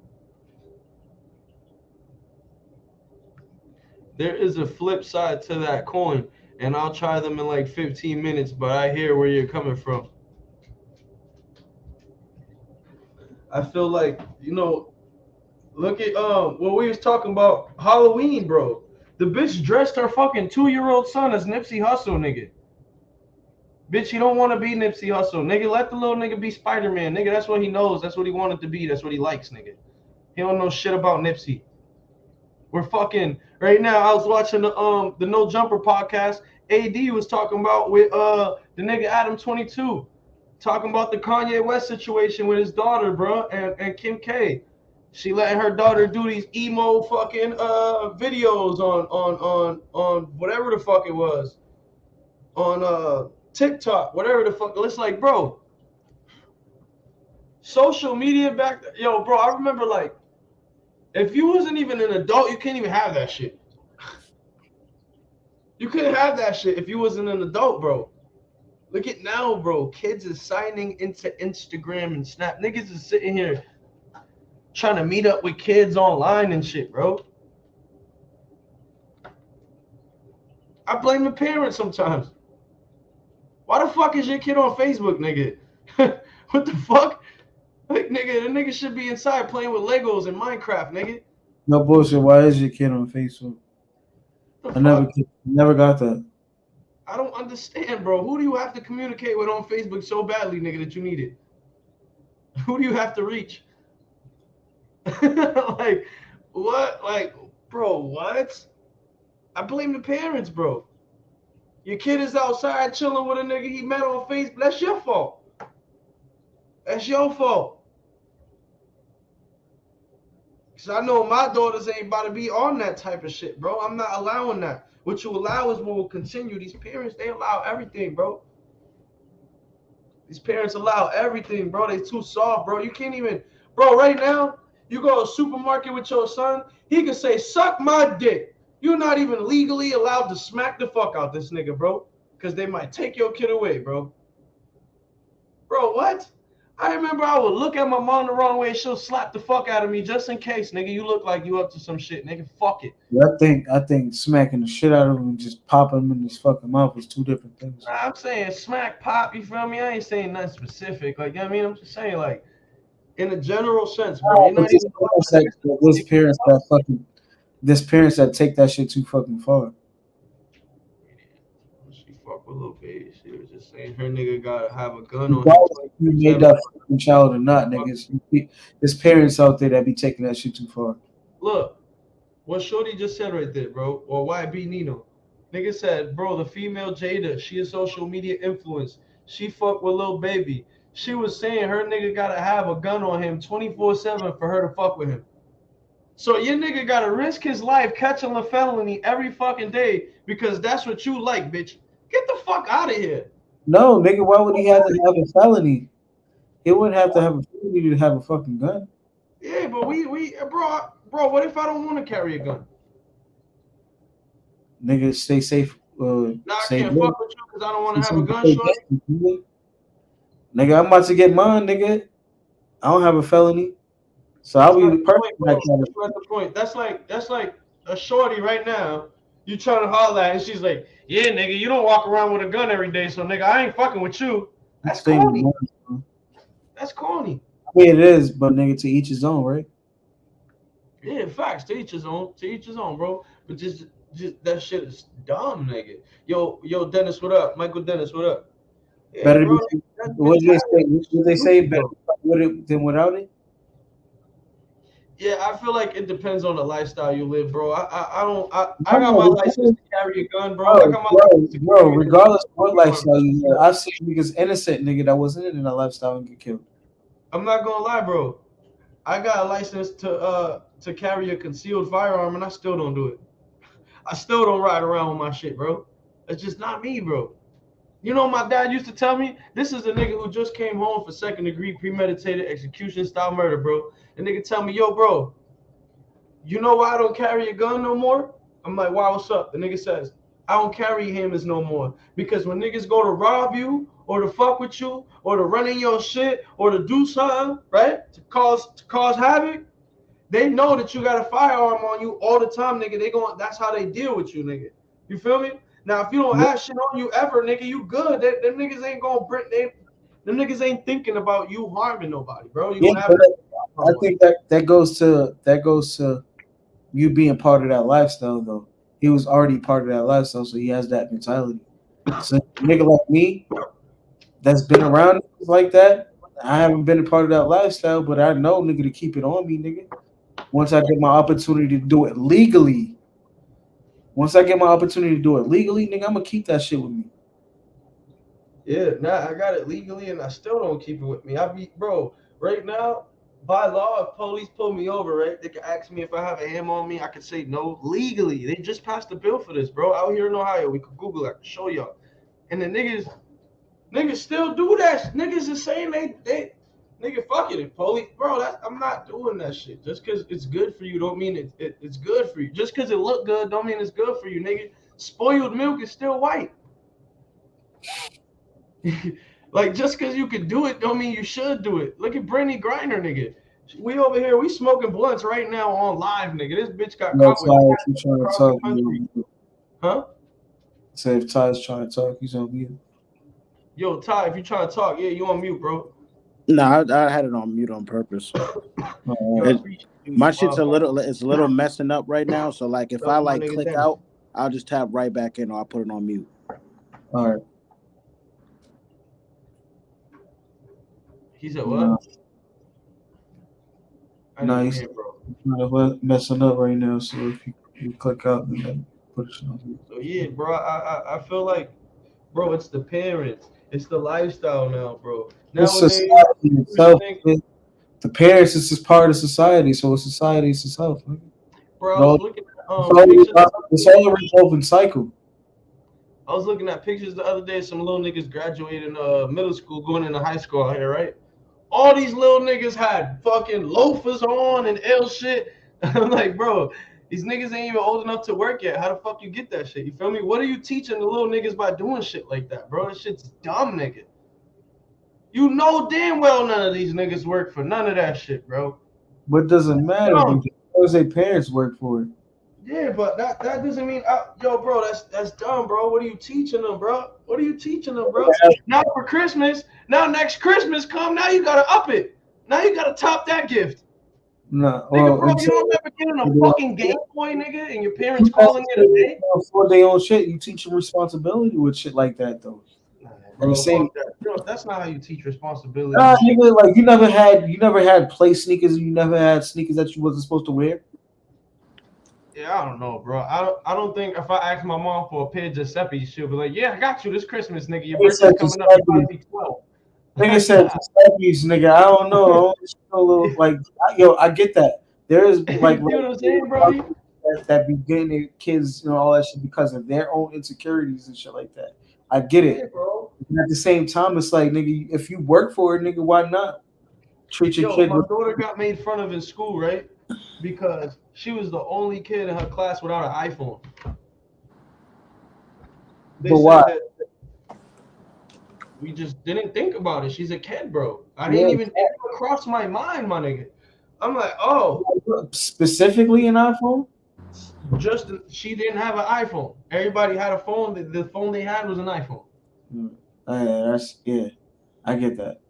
there is a flip side to that coin, and I'll try them in like 15 minutes. But I hear where you're coming from. I feel like look at what we was talking about Halloween, bro. The bitch dressed her fucking 2-year-old son as Nipsey Hussle, nigga. Bitch, you don't want to be Nipsey Hussle, nigga. Let the little nigga be Spider-Man, nigga. That's what he knows. That's what he wanted to be. That's what he likes, nigga. He don't know shit about Nipsey. We're fucking right now. I was watching the No Jumper podcast. AD was talking about with the nigga Adam 22, talking about the Kanye West situation with his daughter, bro, and Kim K. She letting her daughter do these emo fucking videos on whatever the fuck it was, on TikTok, whatever the fuck. It's like, bro, social media bro. I remember like, if you wasn't even an adult, you can't even have that shit. You couldn't have that shit if you wasn't an adult, bro. Look at now, bro. Kids is signing into Instagram and Snap. Niggas is sitting here trying to meet up with kids online and shit, bro. I blame the parents sometimes. Why the fuck is your kid on Facebook, nigga? What the fuck? Like, nigga, the nigga should be inside playing with Legos and Minecraft, nigga. No bullshit. Why is your kid on Facebook? I never got that. I don't understand, bro. Who do you have to communicate with on Facebook so badly, nigga, that you need it? Who do you have to reach? Like, what? Like, bro, what? I blame the parents, bro. Your kid is outside chilling with a nigga he met on Facebook. That's your fault. That's your fault. Because I know my daughters ain't about to be on that type of shit, bro. I'm not allowing that. What you allow is what will continue. These parents, they allow everything, bro. These parents allow everything, bro. They too soft, bro. You can't even, bro, right now, you go to a supermarket with your son, he can say, suck my dick. You're not even legally allowed to smack the fuck out this nigga, bro. Because they might take your kid away, bro. Bro, what? I remember I would look at my mom the wrong way. She'll slap the fuck out of me just in case, nigga. You look like you up to some shit, nigga. Fuck it. I think smacking the shit out of him and just popping him in his fucking mouth was two different things. Nah, I'm saying smack, pop. You feel me? I ain't saying nothing specific. Like, you know what I mean? I'm just saying, like, in a general sense, bro. You're not even there's parents that take that shit too fucking far. She fuck with little baby. She was just saying her nigga gotta have a gun on him. You made that fucking child or not, niggas. There's parents out there that be taking that shit too far. Look, what Shorty just said right there, bro, or YB Nino. Nigga said, bro, the female Jada, she a social media influence. She fuck with Lil Baby. She was saying her nigga gotta have a gun on him 24/7 for her to fuck with him. So your nigga gotta risk his life catching a felony every fucking day because that's what you like, bitch. Get the fuck out of here. No, nigga, why would he have to have a felony? He wouldn't have to have a felony to have a fucking gun. Yeah, but bro, what if I don't want to carry a gun? Nigga, stay safe. I can't fuck with you because I don't want to have a gun, shorty. Nigga, I'm about to get mine, nigga. I don't have a felony. So I'll be perfect. That's the point. That's like a shorty right now. You trying to holler at, and she's like, "Yeah, nigga, you don't walk around with a gun every day, so nigga, I ain't fucking with you." That's corny. That's corny. I mean, it is, but nigga, to each his own, right? Yeah, facts. To each his own. To each his own, bro. But just that shit is dumb, nigga. Yo, Dennis, what up? Michael Dennis, what up? Yeah, better. Bro, what did they say? Better with it than without it. Yeah, I feel like it depends on the lifestyle you live, bro. I got my license to carry a gun, bro. I got my license to carry regardless of what lifestyle you live, I've seen niggas innocent nigga that wasn't in that lifestyle and get killed. I'm not gonna lie, bro. I got a license to carry a concealed firearm, and I still don't do it. I still don't ride around with my shit, bro. It's just not me, bro. You know, my dad used to tell me, this is a nigga who just came home for second-degree premeditated execution-style murder, bro. And nigga tell me, yo, bro, you know why I don't carry a gun no more? I'm like, why, what's up? The nigga says, I don't carry hammers no more. Because when niggas go to rob you or to fuck with you or to run in your shit or to do something, right, to cause havoc, They know that you got a firearm on you all the time, nigga. That's how they deal with you, nigga. You feel me? Now, if you don't have shit on you ever, nigga, you good. Them niggas ain't gonna bring them niggas ain't thinking about you harming nobody, bro. You gonna have I think that goes to you being part of that lifestyle though. He was already part of that lifestyle, so he has that mentality. So nigga like me that's been around like that, I haven't been a part of that lifestyle, but I know nigga to keep it on me, nigga. Once I get my opportunity to do it legally, nigga, I'm gonna keep that shit with me. Yeah, now I got it legally and I still don't keep it with me. Bro, right now, by law, if police pull me over, right, they can ask me if I have a ham on me. I could say no legally. They just passed a bill for this, bro. Out here in Ohio, we could Google it. I can show y'all. And the niggas still do that. Niggas is saying nigga, fuck it. If police, bro, I'm not doing that shit. Just because it's good for you don't mean it's good for you. Just because it look good don't mean it's good for you, nigga. Spoiled milk is still white. Like, just because you can do it don't mean you should do it. Look at Brittany Griner, nigga. We over here, we smoking blunts right now on live, nigga. This bitch got caught with If trying to talk, huh? Say if Ty's trying to talk, he's on mute. Yo, Ty, if you trying to talk, yeah, you on mute, bro. No, I had it on mute on purpose. My shit's a little messing up right now. So like, if I like click out, I'll just tap right back in, or I'll put it on mute. All right. He said what? No, he's messing up right now. So if you click out, then put it on mute. So yeah, bro, I feel like, bro, it's the parents, it's the lifestyle now, bro. Nowadays, the parents is just part of society, so society is itself. Bro, I was looking at it's all a revolving cycle. I was looking at pictures the other day. Some little niggas graduating middle school, going into high school out here, right? All these little niggas had fucking loafers on and L shit. I'm like, bro, these niggas ain't even old enough to work yet. How the fuck you get that shit? You feel me? What are you teaching the little niggas by doing shit like that, bro? That shit's dumb, nigga. You know damn well none of these niggas work for none of that shit, bro. But it doesn't matter because their parents work for it. Yeah, but that doesn't mean, yo, bro, that's dumb, bro. What are you teaching them, bro? What are you teaching them, bro? Now for Christmas, now next Christmas come, now you gotta up it. Now you gotta top that gift. No, nigga, bro, you don't ever get in a fucking Game Boy, nigga, and your parents calling it a day? For their own shit, you teach them responsibility with shit like that, though. Bro, that's not how you teach responsibility. Nah, nigga, like you never had play sneakers, and you never had sneakers that you wasn't supposed to wear. Yeah, I don't know, bro. I don't think if I ask my mom for a pair of Giuseppe, she'll be like, "Yeah, I got you this Christmas, nigga. Your birthday's coming up. You're about to be 12." Nigga said Giuseppe's, nigga. I don't know. I don't like, I get that. There is like, you know what I'm saying, bro? That be getting their kids, all that shit because of their own insecurities and shit like that. I get it, yeah, bro. And at the same time, it's like, nigga, if you work for it, nigga, why not treat your kid? My daughter got made fun of in school, right? Because she was the only kid in her class without an iPhone. But why? We just didn't think about it. She's a kid, bro. I didn't even cross my mind, my nigga. I'm like, oh. Specifically an iPhone? Just she didn't have an iPhone. Everybody had a phone. The phone they had was an iPhone. I get that.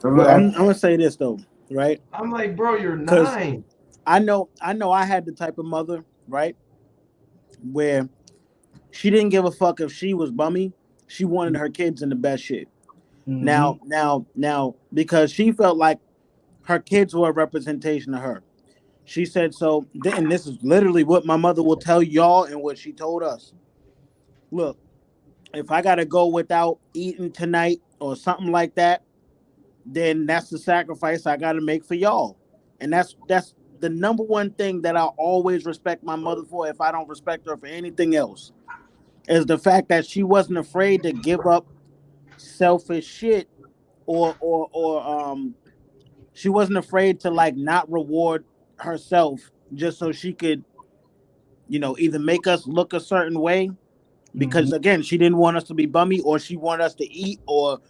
Well, I'm gonna say this though, right? I'm like, bro, you're 9. I know I had the type of mother, right, where she didn't give a fuck if she was bummy. She wanted her kids in the best shit. Mm-hmm. Now, because she felt like her kids were a representation of her. She said so, and this is literally what my mother will tell y'all and what she told us. Look, if I gotta go without eating tonight or something like that, then that's the sacrifice I gotta make for y'all. And that's the number one thing that I always respect my mother for, if I don't respect her for anything else, is the fact that she wasn't afraid to give up selfish shit or she wasn't afraid to like not reward herself just so she could, either make us look a certain way because again, she didn't want us to be bummy or she wanted us to eat or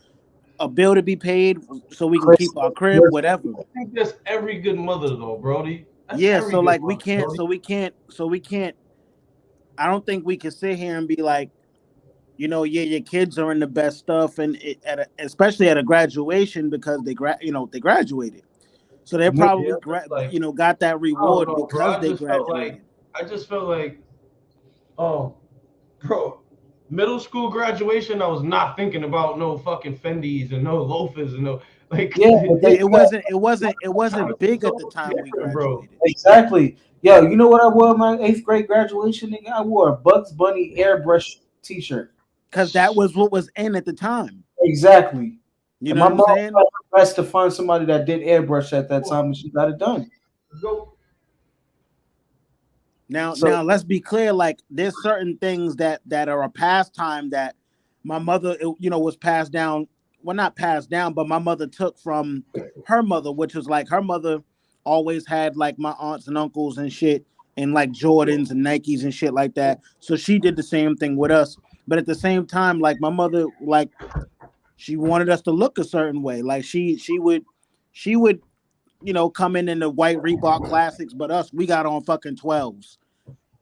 a bill to be paid so we can keep our crib, whatever. I think that's every good mother though, Brody. That's Yeah, every so good like mother, Brody. we can't. I don't think we can sit here and be like, yeah, your kids are in the best stuff, and especially at a graduation because they graduated, so they Yeah, probably like got that I don't reward know, bro. because they graduated. I just felt like, oh, bro, middle school graduation. I was not thinking about no fucking Fendi's and no loafers and no like. Yeah, but Yeah, they, it wasn't big at the So time we different, bro. graduated exactly. Yo, you know what I wore my 8th grade graduation, nigga? I wore a Bugs Bunny airbrush T-shirt. because that was what was in at the time. Exactly. You And know my what I'm mom saying? tried her best to find somebody that did airbrush at that time, and she got it done. Go. So Now let's be clear. Like, there's certain things that are a pastime that my mother, was passed down. Well, not passed down, but my mother took from her mother, which was like her mother always had like my aunts and uncles and shit, and like Jordans and Nikes and shit like that. So she did the same thing with us. But at the same time, like my mother, like she wanted us to look a certain way. Like she would come in the white Reebok classics, but us, we got on fucking 12s.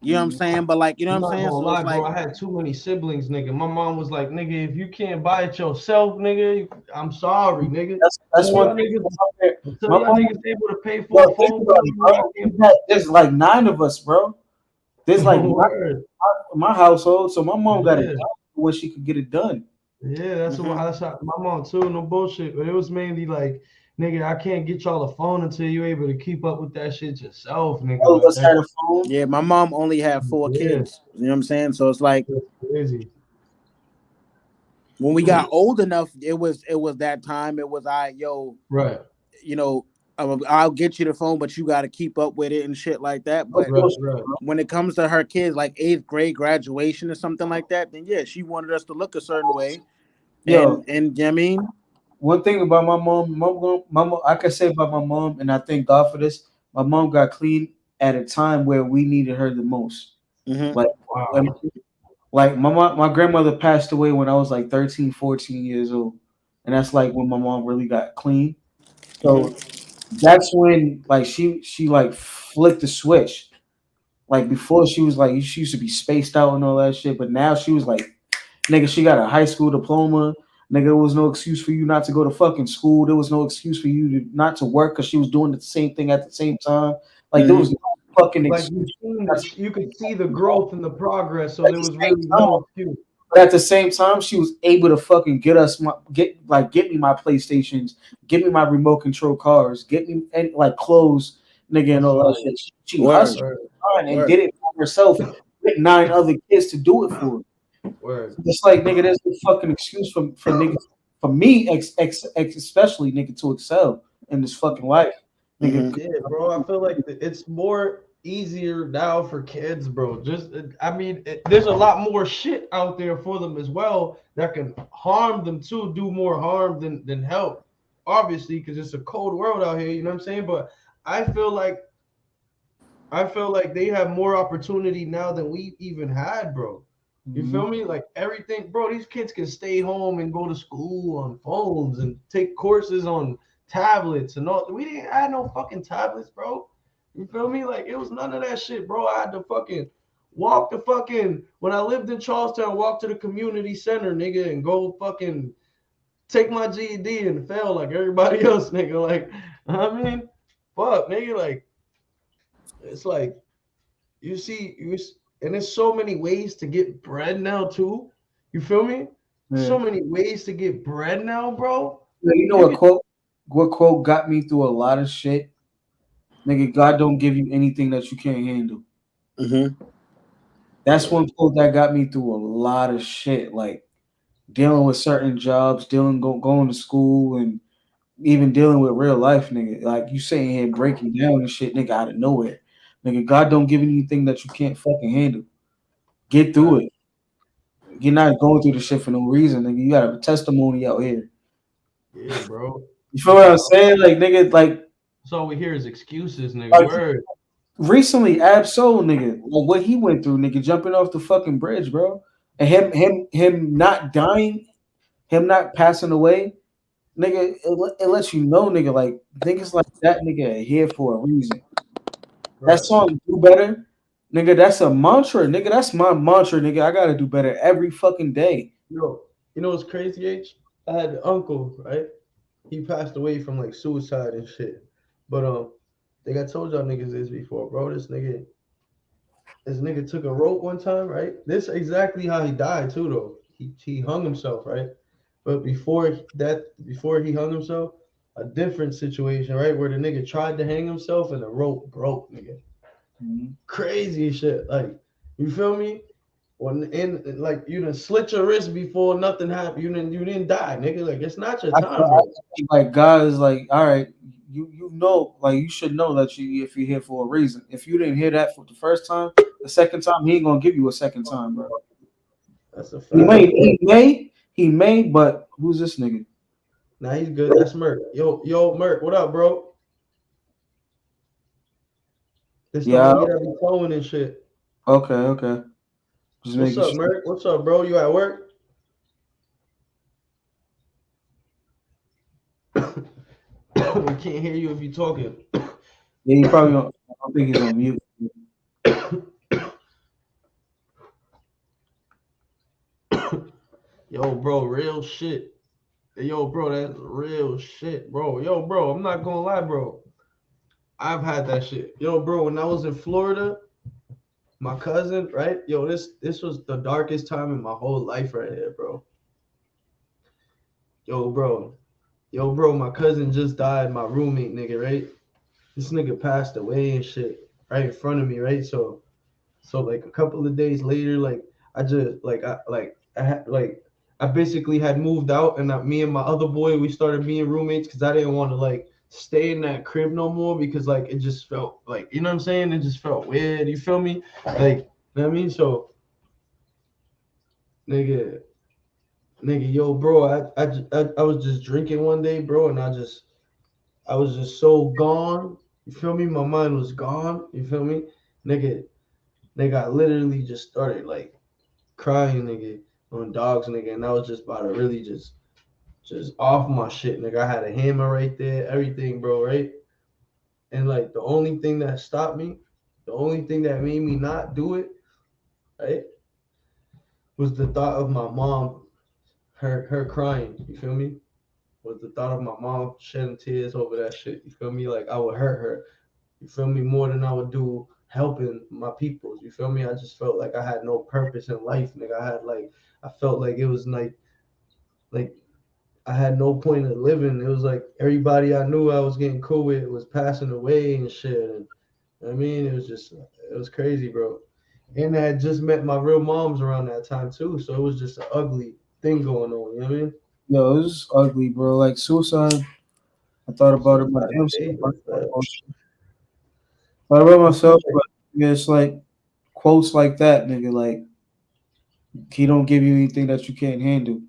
You know what I'm saying? But like, you know I'm what I'm not saying? gonna So it's lie, bro. like, I had too many siblings, nigga. My mom was like, nigga, if you can't buy it yourself, nigga, I'm sorry, nigga. that's Until one y'all thing. niggas, My mom, able to pay for yo, a think phone about bill, it, you know, I bro. can't. There's like 9 of us, bro. There's like 9 Word. in my household, so my mom got it Yeah. done when she could get it done. Yeah, that's what that's how, my mom too. No bullshit, but it was mainly like, nigga, I can't get y'all a phone until you're able to keep up with that shit yourself, nigga. All of Like us had that. a phone. yeah, my mom only had 4 Yeah, kids. You know what I'm saying? So it's like that's crazy. when we got old enough, it was that time. It was Right, you know, I'll get you the phone, but you got to keep up with it and shit like that. But right. when it comes to her kids, like 8th grade graduation or something like that, then yeah, she wanted us to look a certain way. Yo, And you know what I mean, one thing about my mom, I can say about my mom, and I thank God for this. My mom got clean at a time where we needed her the most. mm-hmm. Like, when, Wow. like my grandmother passed away when I was like 13, 14 years old, and that's like when my mom really got clean. So that's when like she like flipped the switch. Like before, she was like she used to be spaced out and all that shit, but now she was like, nigga, she got a high school diploma. Nigga, there was no excuse for you not to go to fucking school. There was no excuse for you to not to work because she was doing the same thing at the same time. Like there was no fucking Like excuse. you could see the growth and the progress, so At there the was same really time, no excuse. but at the same time, she was able to fucking get me my PlayStations, get me my remote control cars, get me and like clothes, nigga, and all that shit. She Word, hustled hard and did it for herself with 9 other kids to do it for her. Word. It's like nigga, there's no fucking excuse for niggas, for me, especially nigga, to excel in this fucking life, nigga. Mm-hmm. Yeah, bro. I feel like it's more easier now for kids, bro. Just, I mean, there's a lot more shit out there for them as well that can harm them too, do more harm than help. Obviously, because it's a cold world out here. You know what I'm saying? But I feel like they have more opportunity now than we even had, bro. You feel me? Like everything, bro. These kids can stay home and go to school on phones and take courses on tablets and all. We didn't have no fucking tablets, bro. You feel me? Like it was none of that shit, bro. I had to fucking walk the fucking when I lived in Charlestown, walk to the community center, nigga, and go fucking take my GED and fail like everybody else, nigga. Like, I mean, fuck, nigga, like it's like you see, and there's so many ways to get bread now too. You feel me? Yeah. So many ways to get bread now, bro. You know what quote got me through a lot of shit? Nigga, God don't give you anything that you can't handle. Mm-hmm. That's one quote that got me through a lot of shit, like dealing with certain jobs, going to school, and even dealing with real life, nigga. Like you saying here breaking down and shit, nigga, out of nowhere. Nigga, God don't give you anything that you can't fucking handle. Get through it. You're not going through the shit for no reason, nigga. You got a testimony out here. Yeah, bro. You feel what I'm saying? Like, nigga, like That's all we hear is excuses, nigga. Like, Word. recently, Absol, nigga, like what he went through, nigga, jumping off the fucking bridge, bro. And him not dying, him not passing away, nigga, it lets you know, nigga, like niggas like that nigga are here for a reason. That Right. song "Do Better," nigga, that's a mantra, nigga. That's my mantra, nigga. I gotta do better every fucking day. Yo, you know what's crazy, H? I had an uncle, right? He passed away from like suicide and shit. But think I told y'all niggas this before, bro. This nigga took a rope one time, right? This exactly how he died too, though. He hung himself, right? But before he hung himself, a different situation, right? Where the nigga tried to hang himself and the rope broke, nigga. Mm-hmm. Crazy shit. Like, you feel me? When in like you done slit your wrist before nothing happened. You didn't die, nigga. Like it's not your time, bro. Like God is like, all right, you know, like you should know that if you're here for a reason. If you didn't hear that for the first time, the second time he ain't gonna give you a second time, bro. That's a He fact. may, he may, but who's this nigga? Nah, he's good. That's Merc. Yo, Merc, what up, bro? This the Yeah, homie that be flowing and shit. okay. Just What's making up, sure. Merc? What's up, bro? You at work? We can't hear you if you talking. Yeah, he probably don't. I don't think he's on mute. Yo, bro, real shit. Yo, bro, that's real shit, bro. Yo, bro, I'm not gonna lie, bro. I've had that shit. Yo, bro, when I was in Florida, my cousin, right? Yo, this was the darkest time in my whole life right here, bro. Yo, bro. Yo, bro, my cousin just died, my roommate, nigga, right? This nigga passed away and shit right in front of me, right? So like a couple of days later, like I just I had like I basically had moved out, and me and my other boy we started being roommates because I didn't want to like stay in that crib no more because like it just felt like you know what I'm saying. It just felt weird. You feel me? Like you know what I mean. So nigga, yo, bro, I was just drinking one day, bro, and I was just so gone. You feel me? My mind was gone. You feel me? Nigga, I literally just started like crying, nigga, on dogs, nigga, and I was just about to really just off my shit, nigga. I had a hammer right there, everything, bro, right? And like the only thing that stopped me, the only thing that made me not do it, right, was the thought of my mom, her crying. You feel me? Was the thought of my mom shedding tears over that shit. You feel me? Like I would hurt her. You feel me? More than I would do helping my peoples. You feel me? I just felt like I had no purpose in life, nigga. I felt like it was like I had no point of living. It was like everybody I knew I was getting cool with was passing away and shit. And I mean, it was crazy, bro. And I had just met my real moms around that time too, so it was just an ugly thing going on. You know what I mean? Yo, this is ugly, bro. Like suicide. I thought about it, but Suicide damn, is dangerous, man. thought about I feel myself, like but yeah, it's like quotes like that, nigga. Like he don't give you anything that you can't handle,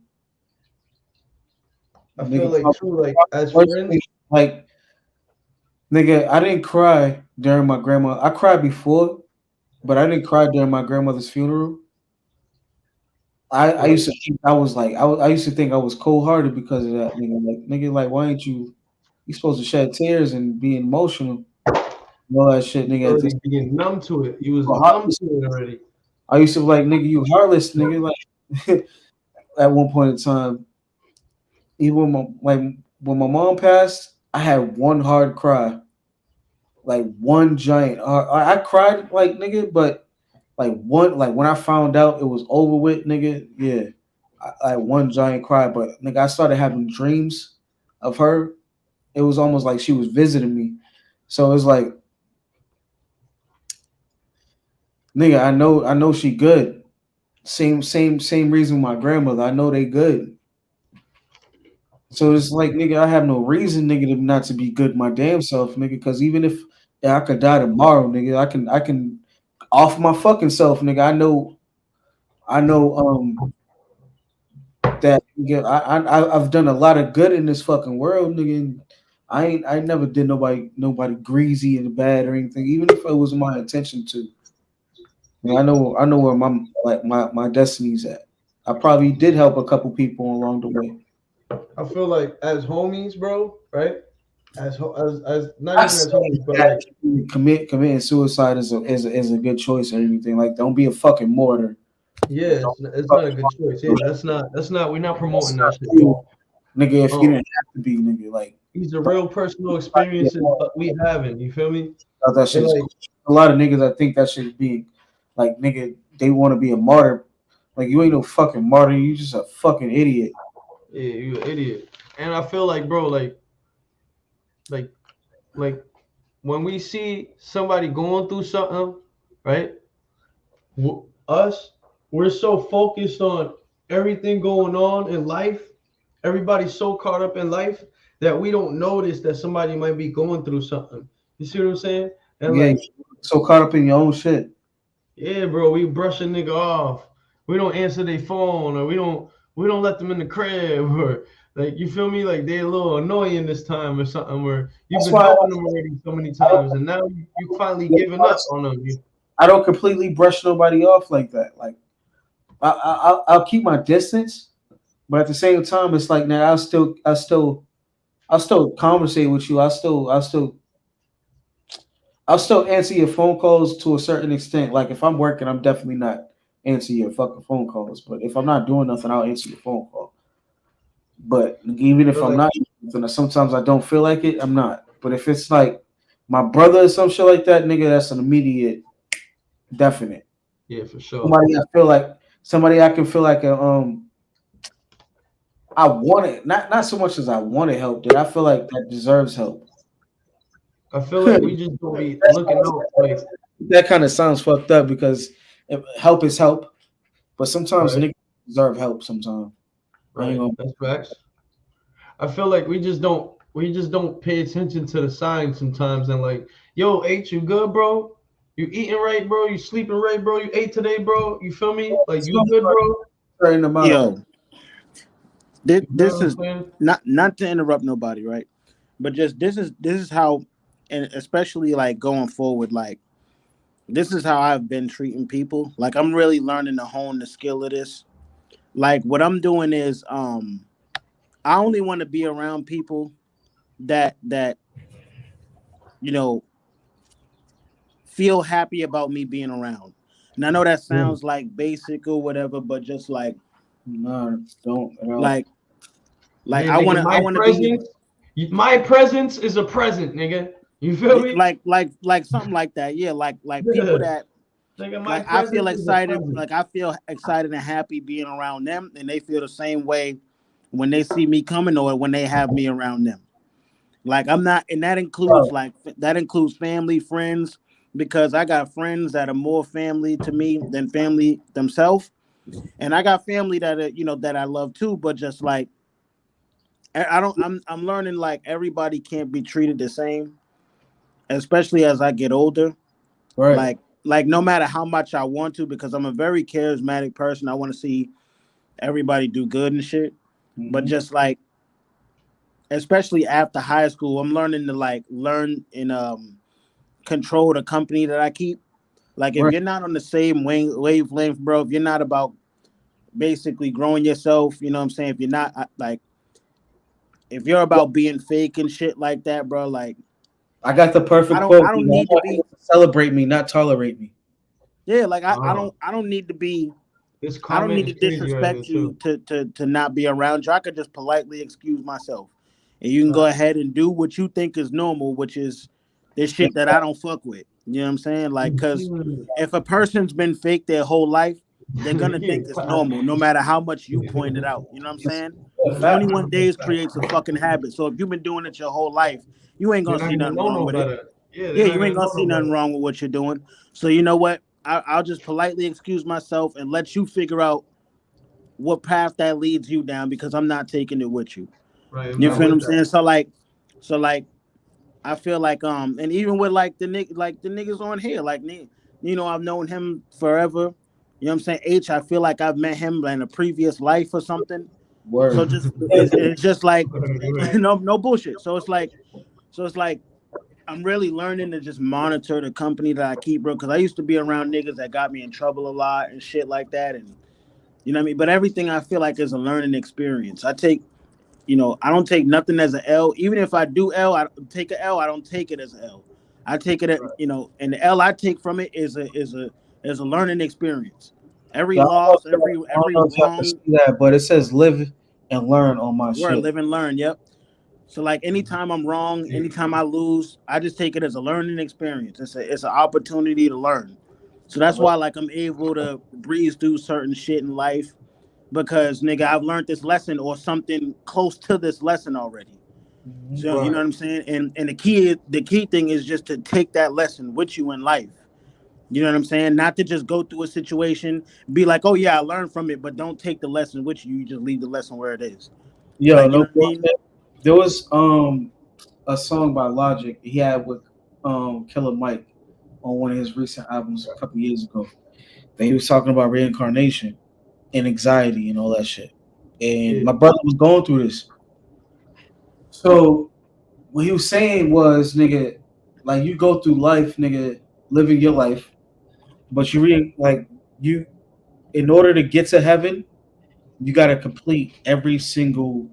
I feel nigga. like too, like as Worst friends. thing, like nigga, I didn't cry during my grandma. I cried before, but I didn't cry during my grandmother's funeral. I Right. used to think I was like I used to think I was cold hearted because of that, nigga. Like nigga, like why ain't you supposed to shed tears and be emotional and all that shit, nigga. At this, Already being numb to it. You was numb to it already. I used to be like, nigga, you heartless, nigga. Like at one point in time, even when my mom passed, I had one hard cry, like one giant. I cried like nigga, but like when I found out it was over with, nigga. Yeah, I had one giant cry, but nigga, I started having dreams of her. It was almost like she was visiting me. So it's like, nigga, I know she good. Same reason my grandmother. I know they good. So it's like, nigga, I have no reason, nigga, to not to be good my damn self, nigga. Because even if I could die tomorrow, nigga, I can off my fucking self, nigga. I know that nigga, I've done a lot of good in this fucking world, nigga. And I never did nobody greasy and bad or anything, even if it was my intention to. Yeah, I know where my destiny's at. I probably did help a couple people along the way. I feel like as homies, bro, right? As not I even as say homies, but that like committing suicide is a good choice or anything. Like, don't be a fucking martyr. yeah, Don't be it's a not a fucking good choice. Yeah, that's not we're not That's promoting not that shit at cool. all. Nigga, if you Um, didn't have to be, nigga, like, these are don't real personal be a experiences martyr. we having. You feel me? That shit And is like, cool. A lot of niggas, I think that should be like, nigga, they want to be a martyr. Like, you ain't no fucking martyr. You just a fucking idiot. yeah, you an idiot. And I feel like, bro, like, like when we see somebody going through something, right? Us, we're so focused on everything going on in life. Everybody's so caught up in life that we don't notice that somebody might be going through something. You see what I'm saying? And Yeah, you like, so caught up in your own shit. yeah, bro, we brush a nigga off. We don't answer their phone, or we don't let them in the crib, or like, you feel me? Like, they a little annoying this time or something. Where you've That's been why helping them already so many I don't, times, and now you finally giving up on them. I don't completely brush nobody off like that. Like, I'll keep my distance, but at the same time, it's like, now I'll still conversate with you. I'll still answer your phone calls to a certain extent. Like, if I'm working, I'm definitely not answering your fucking phone calls. But if I'm not doing nothing, I'll answer your phone call. But even if But I'm like, not, sometimes I don't feel like it, I'm not. But if it's like my brother or some shit like that, nigga, that's an immediate definite. yeah, for sure. Somebody I feel like somebody I can feel like I want it, not so much as I want to help, that I feel like that deserves help. I feel like we just don't be looking out. Like, That kind of sounds fucked up because help is help, but sometimes right, niggas deserve help. Sometimes I ain't right. gonna. That's facts. I feel like we just don't pay attention to the signs sometimes, and like, yo, H, you good, bro? You eating right, bro? You sleeping right, bro? You ate today, bro? You feel me? Like, you good, bro? Straighten them out. Yo, You know this what I'm is saying? not to interrupt nobody, right? But just this is how, and especially like going forward, like this is how I've been treating people. Like I'm really learning to hone the skill of this. Like what I'm doing is, I only want to be around people that you know feel happy about me being around. And I know that Mm. sounds like basic or whatever, but just No, don't at all. like Yeah, I nigga, want to be my presence is a present, nigga. You feel me? like something like that. Yeah, like people Yeah. that Nigga, my like I feel presence is a excited, present. like I feel excited and happy being around them, and they feel the same way when they see me coming or when they have me around them. Like I'm not, and that includes family, friends, because I got friends that are more family to me than family themselves, and I got family that are, that I love too. But just like I don't, I'm learning like everybody can't be treated the same, especially as I get older. Right. Like no matter how much I want to, because I'm a very charismatic person. I want to see everybody do good and shit. But Mm-hmm. just like, especially after high school, I'm learning to like learn and control the company that I keep. Like if Right. you're not on the same wavelength, bro, if you're not about basically growing yourself, you know what I'm saying? If you're not like, if you're about being fake and shit like that, bro, like I got the perfect quote. I don't You know, need to be. celebrate me, not tolerate me. Yeah, like Oh, I don't need to be. this I don't comment need is to crazy right here disrespect you too. to not be around you. I could just politely excuse myself, and you can go Facts. ahead and do what you think is normal, which is this shit that I don't fuck with. You know what I'm saying? Like, cause if a person's been fake their whole life, they're gonna Yeah, think it's normal, no matter how much you point it out. You know what I'm saying? 21 days creates a fucking habit. So if you've been doing it your whole life, you ain't they're gonna not see gonna nothing know wrong no with it. better. Yeah, they're Yeah, not you ain't gonna gonna know see no nothing better. wrong with what you're doing. So you know what? I'll just politely excuse myself and let you figure out what path that leads you down because I'm not taking it with you. Right, I'm You not feel what with I'm that. saying? So like I feel like and even with like the niggas on here, like I've known him forever. You know what I'm saying? H, I feel like I've met him in a previous life or something. So Word. just it's just like no bullshit. So it's like I'm really learning to just monitor the company that I keep, bro. Because I used to be around niggas that got me in trouble a lot and shit like that, and you know what I mean. But everything I feel like is a learning experience. I don't take nothing as an L. Even if I do L, I take a L. I don't take it as an L. I take it at and the L I take from it is a learning experience. Every Yeah, loss, I don't every know if y'all can wrong see that, but it says live and learn on my word, shit. live and learn. Yep. So like anytime I'm wrong, anytime I lose, I just take it as a learning experience. It's an opportunity to learn. So that's why like I'm able to breeze through certain shit in life because nigga, I've learned this lesson or something close to this lesson already. So you know what I'm saying? And the key thing is just to take that lesson with you in life. You know what I'm saying? Not to just go through a situation, be like, oh yeah, I learned from it, but don't take the lesson with you. You just leave the lesson where it is. Yo, Like, you no know what I mean? bullshit. There was a song by Logic he had with Killer Mike on one of his recent albums a couple years ago. That he was talking about reincarnation and anxiety and all that shit. And my brother was going through this. So what he was saying was, nigga, like you go through life, nigga, living your life, but you in order to get to heaven, you gotta complete every single,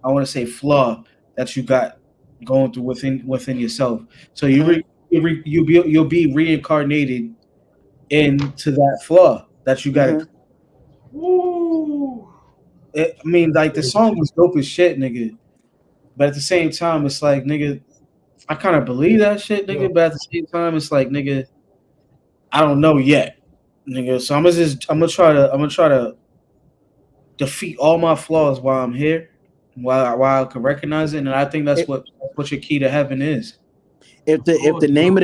I want to say, flaw that you got going through within yourself. So you'll be reincarnated into that flaw that you got. Woo. I mean, like the song was dope as shit, nigga. But at the same time, it's like, nigga, I kind of believe that shit, nigga. But at the same time, it's like, nigga, I don't know yet, nigga. So I'm gonna try to defeat all my flaws while I'm here, while I can recognize it, and I think that's what your key to heaven is. If the name of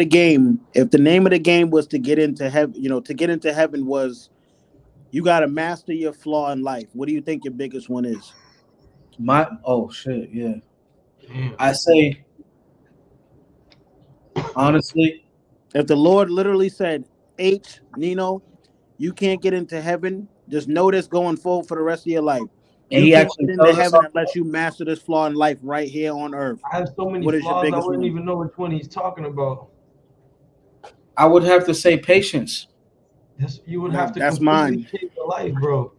the game was to get into heaven, to get into heaven was you got to master your flaw in life. What do you think your biggest one is? Oh shit, yeah. I say honestly, if the Lord literally said, H, Nino, you can't get into heaven, just know this going forward for the rest of your life. and You he can't actually get into tells us heaven something. unless you master this flaw in life right here on earth. I have so many What is your flaws, I biggest wouldn't one? even know which one he's talking about. I would have to say patience. You would have to That's completely mine. change your life, bro.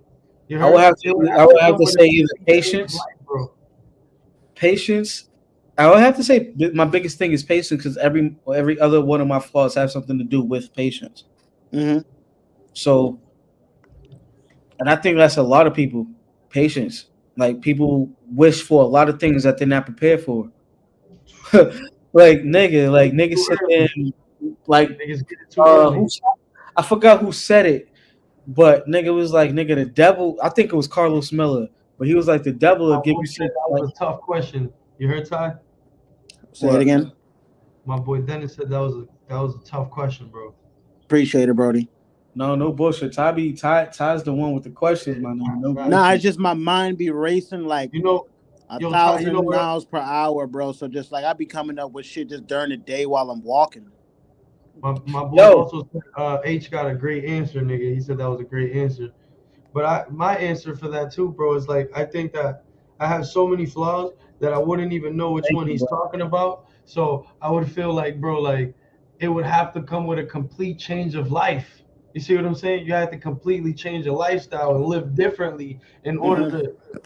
You I would heard? have It would to. I would have come to with a say either complete change of patience. life, bro. Patience. I would have to say my biggest thing is patience because every other one of my flaws have something to do with patience. Mm-hmm. So, and I think that's a lot of people patience. Like people wish for a lot of things that they're not prepared for. like nigga sit there and like Niggas get it too early. I forgot who said it, but nigga was like, nigga, the devil. I think it was Carlos Miller, but he was like, the devil will give you shit. That was a tough question. You heard, Ty? Say it again. My boy Dennis said that was a tough question, bro. Appreciate it, Brody. No bullshit. Ty's the one with the questions, man. No Nah, it's just my mind be racing like Ty, 1,000 miles per hour, bro. So just like I be coming up with shit just during the day while I'm walking. my boy also said H got a great answer, nigga. He said that was a great answer. But my answer for that too, bro, is like I think that I have so many flaws that I wouldn't even know which one he's talking about. So I would feel like, bro, like it would have to come with a complete change of life. You see what I'm saying? You have to completely change your lifestyle and live differently in order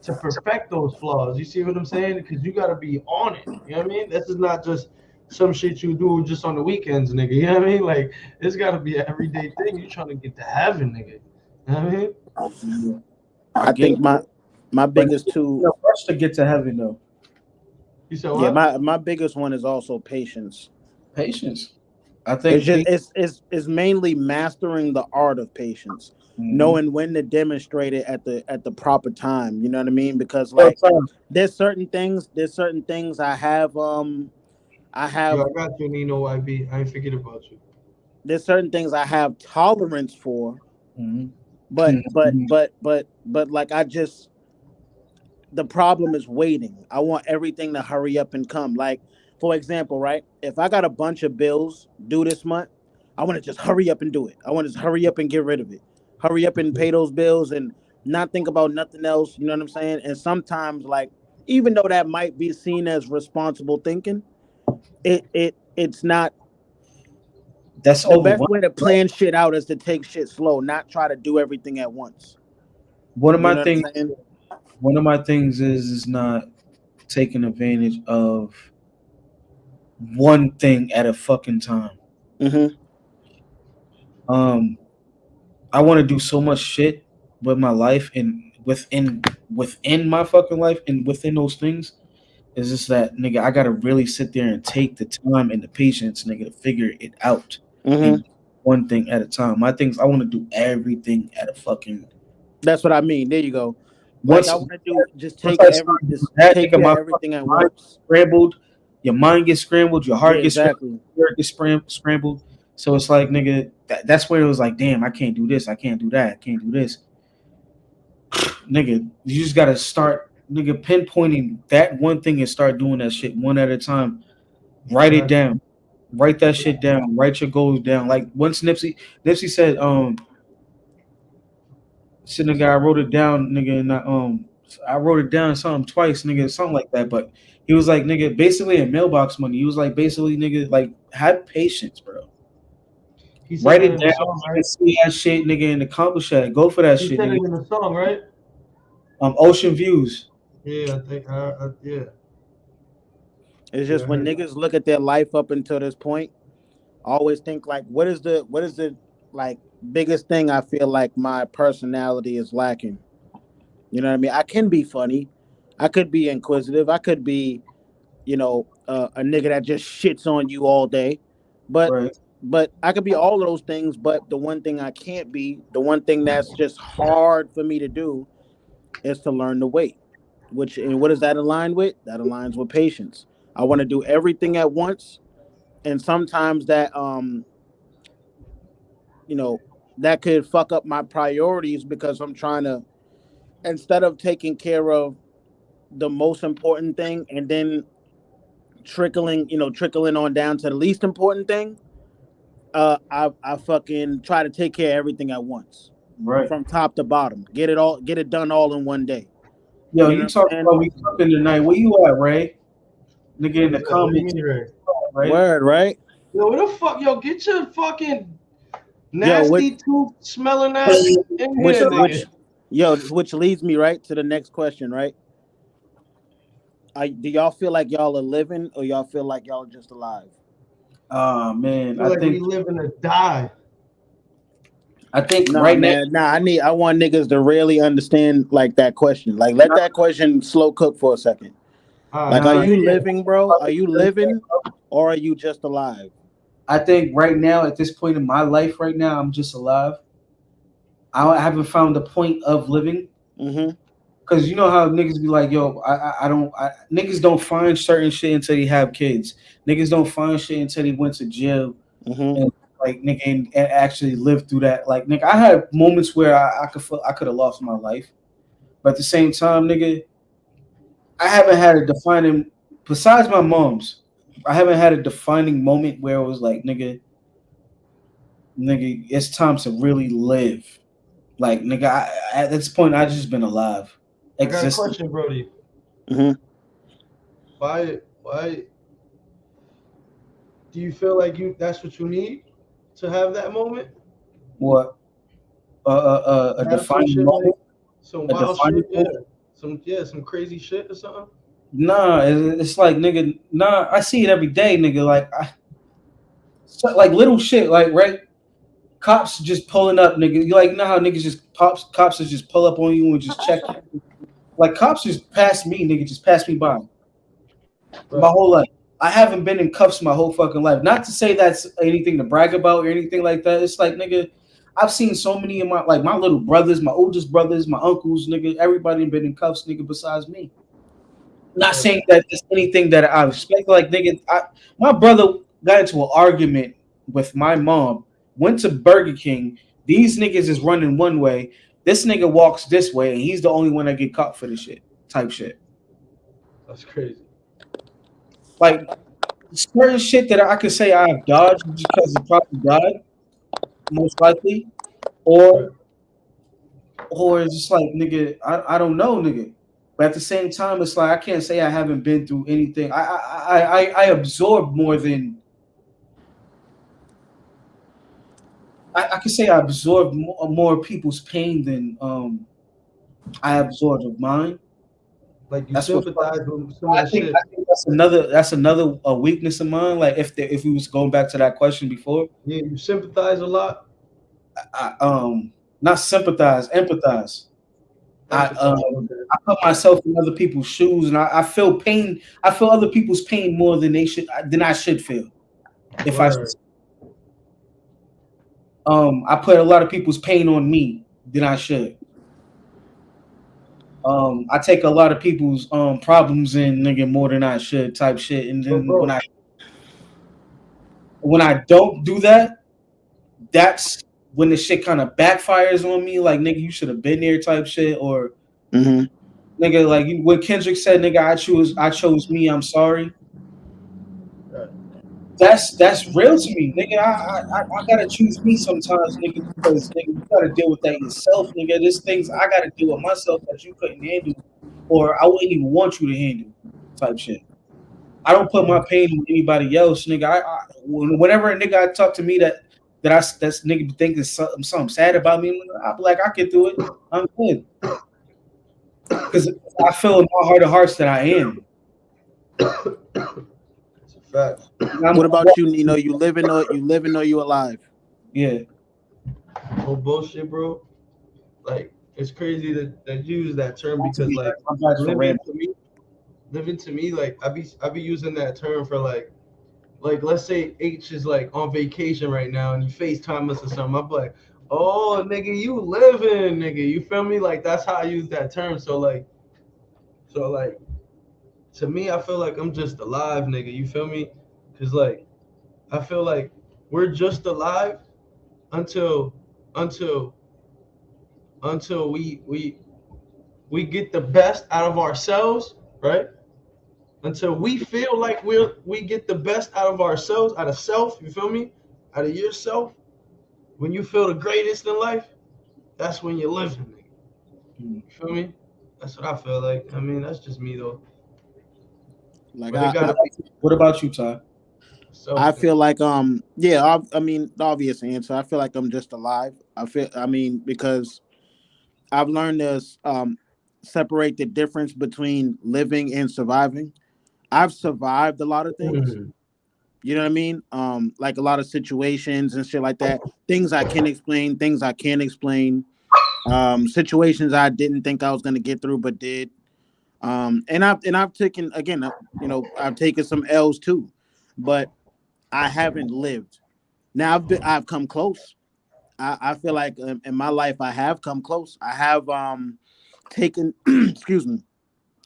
to perfect those flaws. You see what I'm saying? Because you got to be on it. You know what I mean? This is not just some shit you do just on the weekends, nigga. You know what I mean? Like it's got to be an everyday thing. You trying to get to heaven, nigga. You know what I mean? I think my biggest two. Rush to get to heaven though. You said what? Yeah, my biggest one is also patience. Patience. I think it's mainly mastering the art of patience, knowing when to demonstrate it at the proper time. You know what I mean? Because like there's certain things I have. Yo, I got you, Nino YB. I ain't forget about you. There's certain things I have tolerance for, but like the problem is waiting. I want everything to hurry up and come. Like, for example, right? If I got a bunch of bills due this month, I want to just hurry up and do it. I want to just hurry up and get rid of it. Hurry up and pay those bills and not think about nothing else. You know what I'm saying? And sometimes, like, even though that might be seen as responsible thinking, it's not. That's the best way to plan shit out is to take shit slow, not try to do everything at once. One of my things. One of my things is not taking advantage of one thing at a fucking time. Mm-hmm. Um, I want to do so much shit with my life and within my fucking life and within those things. Is just that nigga, I gotta really sit there and take the time and the patience, nigga, to figure it out Mm-hmm. and one thing at a time. My things, I want to do everything at a fucking That's what I mean. There you go. Like once I want to do, just once take I every, start doing just that, take nigga, care my of everything fucking at mind gets once. scrambled, your mind gets scrambled, your Yeah, heart gets scrambled, exactly. your spirit gets scrambled. So it's like, nigga, that's where it was like, damn, I can't do this, I can't do that, I can't do this. Nigga, you just gotta start, nigga, pinpointing that one thing and start doing that shit one at a time. Write it down. Write that shit down. Write your goals down. Like once Nipsey said, shit, nigga, I wrote it down, nigga, and I wrote it down something twice, nigga, something like that. But he was like, nigga, basically in mailbox money. He was like, basically, nigga, like have patience, bro. He said Write it it in down, the song, nigga, right? see that shit, nigga, and accomplish that. Go for that He shit, said nigga. it in the song, right? Ocean views. Yeah, I think. Yeah, It's yeah. I just when heard that. niggas look at their life up until this point, I always think like, what is the like biggest thing I feel like my personality is lacking? You know what I mean? I can be funny, I could be inquisitive, I could be, a nigga that just shits on you all day, but Right. I could be all of those things. But the one thing I can't be, the one thing that's just hard for me to do, is to learn to wait. Which, and what does that align with? That aligns with patience. I want to do everything at once, and sometimes you know that could fuck up my priorities because I'm trying to, instead of taking care of the most important thing and then trickling on down to the least important thing. I fucking try to take care of everything at once, Right. from top to bottom. Get it done all in one day. Yo, You you know talking what I'm saying? about we talking tonight. Where you at, Ray? Nigga in What's the that? What do you comments, mean, Ray? right? Word, right? Yo, what the fuck? Yo, get your fucking Yo, nasty tooth smelling ass in which here, which nigga. which leads me right to the next question, right? Do y'all feel like y'all are living, or y'all feel like y'all are just alive? Oh I man, feel like we live and die. I think Nah, right now, man. Nah, I want niggas to really understand like that question. Like, let that question slow cook for a second. Like, are nah, you Yeah. living, bro? Are you living, or are you just alive? I think right now at this point in my life, right now, I'm just alive. I haven't found the point of living Mm-hmm. because you know how niggas be like, yo, niggas don't find certain shit until they have kids. Niggas don't find shit until they went to jail Mm-hmm. and like nigga and actually lived through that. Like nigga, I had moments where I could have lost my life, but at the same time, nigga, I haven't had a defining besides my mom's. I haven't had a defining moment where it was like, nigga, it's time to really live. Like, nigga, at this point, I just been alive, I got a existing. question, Brody. Mm-hmm. Why do you feel like that's what you need to have that moment? What a Have some defining shit like moment? some A wild defining shit, yeah. moment? Some crazy shit or something. Nah, it's like, nigga, nah. I see it every day, nigga. Like, like little shit, like right. Cops just pulling up, nigga. You like know how niggas just cops just pull up on you and just check you. Like cops just pass me, nigga, just pass me by. My Right. whole life. I haven't been in cuffs my whole fucking life. Not to say that's anything to brag about or anything like that. It's like, nigga, I've seen so many of my little brothers, my oldest brothers, my uncles, nigga, everybody been in cuffs, nigga, besides me. Not Right. saying that there's anything that I respect. Like, nigga, my brother got into an argument with my mom, went to Burger King. These niggas is running one way. This nigga walks this way, and he's the only one that get caught for the shit. Type shit. That's crazy. Like certain shit that I could say I've dodged just because it probably died, most likely, Right. or it's just like nigga, I don't know, nigga. But at the same time, it's like I can't say I haven't been through anything. I absorb more than I could say I absorb more people's pain than I absorbed of mine. Like you That's what sympathize with some of I the think. shit. I think that's another weakness of mine. Like if we was going back to that question before, Yeah, you sympathize a lot. not sympathize, empathize. I Empathize. Okay. I put myself in other people's shoes, and I feel pain. I feel other people's pain more than I should feel. If I Word. I put a lot of people's pain on me than I should. I take a lot of people's problems in nigga more than I should type shit, and But then bro, when I don't do that, that's when the shit kind of backfires on me. Like nigga, you should have been there type shit, or Mm-hmm. nigga, like when Kendrick said, nigga, I chose me. I'm sorry. That's real to me, nigga. I gotta choose me sometimes, nigga, because nigga, you gotta deal with that yourself, nigga. There's things I gotta deal with myself that you couldn't handle, or I wouldn't even want you to handle, type shit. I don't put my pain on anybody else, nigga. Whenever a nigga I talk to me that's nigga thinking something sad about me, I be like, I get through it. I'm good, because I feel in my heart of hearts that I am. it's a fact. What about you, Nino? You living or you alive? Yeah. No bullshit, bro. Like it's crazy that you use that term Not to because be like I'm back for living random. living to me, like I be using that term for like let's say H is like on vacation right now and you FaceTime us or something. I'm like, oh nigga, you living, nigga. You feel me? Like that's how I use that term. So like to me, I feel like I'm just alive, nigga. You feel me? Cause like I feel like we're just alive until until until we get the best out of ourselves, right? Until we feel like we get the best out of ourselves, out of self, you feel me? Out of yourself. When you feel the greatest in life, that's when you're living, nigga. You feel me? That's what I feel like. I mean, that's just me though. Like But it gotta be What about you, Ty? I self feel thing. like I mean the obvious answer. I feel like I'm just alive. I mean because I've learned to separate the difference between living and surviving. I've survived a lot of things. Mhm. You know what I mean? Like a lot of situations and shit like that. Things I can explain, things I can't explain. Situations I didn't think I was gonna get through, but did. And I've taken again, I've taken some L's too, but I haven't lived. Now I've come close. I feel like in my life I have come close. I have taken excuse me.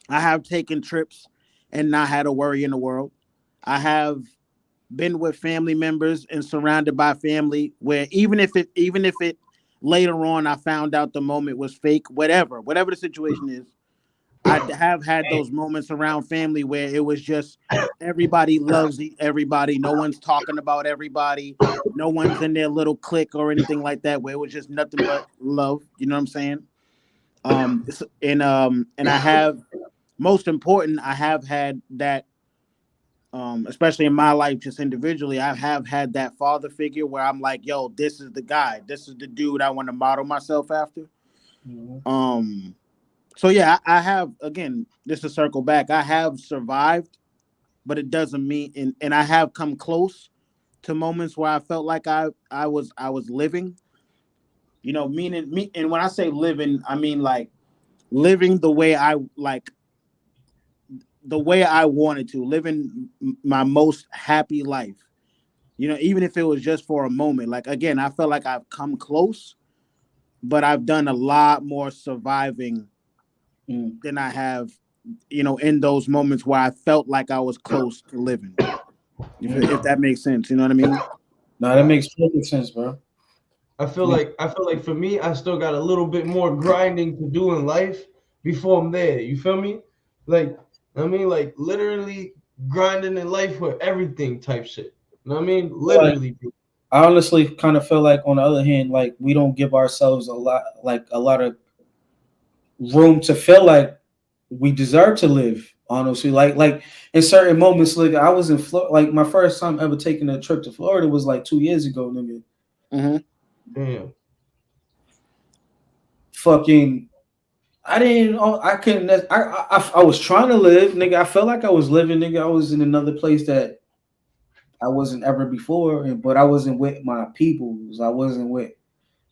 I have taken trips and not had a worry in the world. I have been with family members and surrounded by family where even if it later on I found out the moment was fake, whatever the situation is, I have had those moments around family where it was just everybody loves everybody. No one's talking about everybody. No one's in their little clique or anything like that. Where it was just nothing but love. You know what I'm saying? And I have most important. I have had that. Especially in my life, just individually, I have had that father figure where I'm like, yo, this is the guy. This is the dude I want to model myself after. Mhm. So yeah, I have again, just to circle back, I have survived, but it doesn't mean and I have come close to moments where I felt like I was living, meaning me and when I say living, I mean like living the way I wanted to, living my most happy life. Even if it was just for a moment. Like again, I felt like I've come close, but I've done a lot more surviving Mm. than I have in those moments where I felt like I was close to living. If that makes sense, you know what I mean? No, that makes perfect sense, bro. I feel like for me, I still got a little bit more grinding to do in life before I'm there. You feel me? Like I mean, like literally grinding in life with everything type shit. You know what I mean? Like, Literally, bro. I honestly kind of feel like, on the other hand, like we don't give ourselves a lot of room to feel like we deserve to live. Honestly, like in certain moments, like I was in Florida. Like my first time ever taking a trip to Florida was like 2 years ago, nigga. Mm-hmm. Damn. Fucking I didn't. I couldn't. I was trying to live, nigga. I felt like I was living, nigga. I was in another place that I wasn't ever before, but I wasn't with my peoples. I wasn't with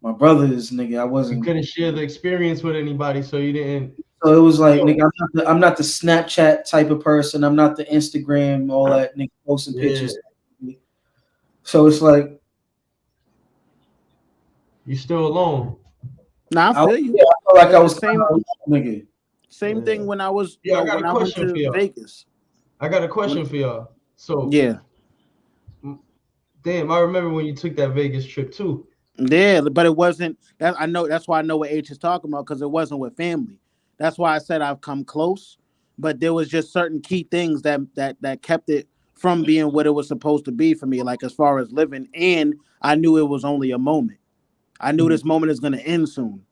my brothers, nigga. I You wasn't. couldn't share the experience with anybody, so you didn't. So it was like, Yo, nigga, I'm not the Snapchat type of person. I'm not the Instagram, all that, nigga, posting yeah, pictures. So it's like, you still alone. Now I feel you. I felt like I The was kind same of nigga. same thing when I was, Yeah, I got when a I went question for to y'all. Vegas. I got a question for y'all. So, Yeah. damn, I remember when you took that Vegas trip too. Yeah, but it wasn't that I know that's why I know what H is talking about, because it wasn't with family. That's why I said I've come close, but there was just certain key things that kept it from being what it was supposed to be for me, like as far as living, and I knew it was only a moment. I knew this moment is gonna end soon.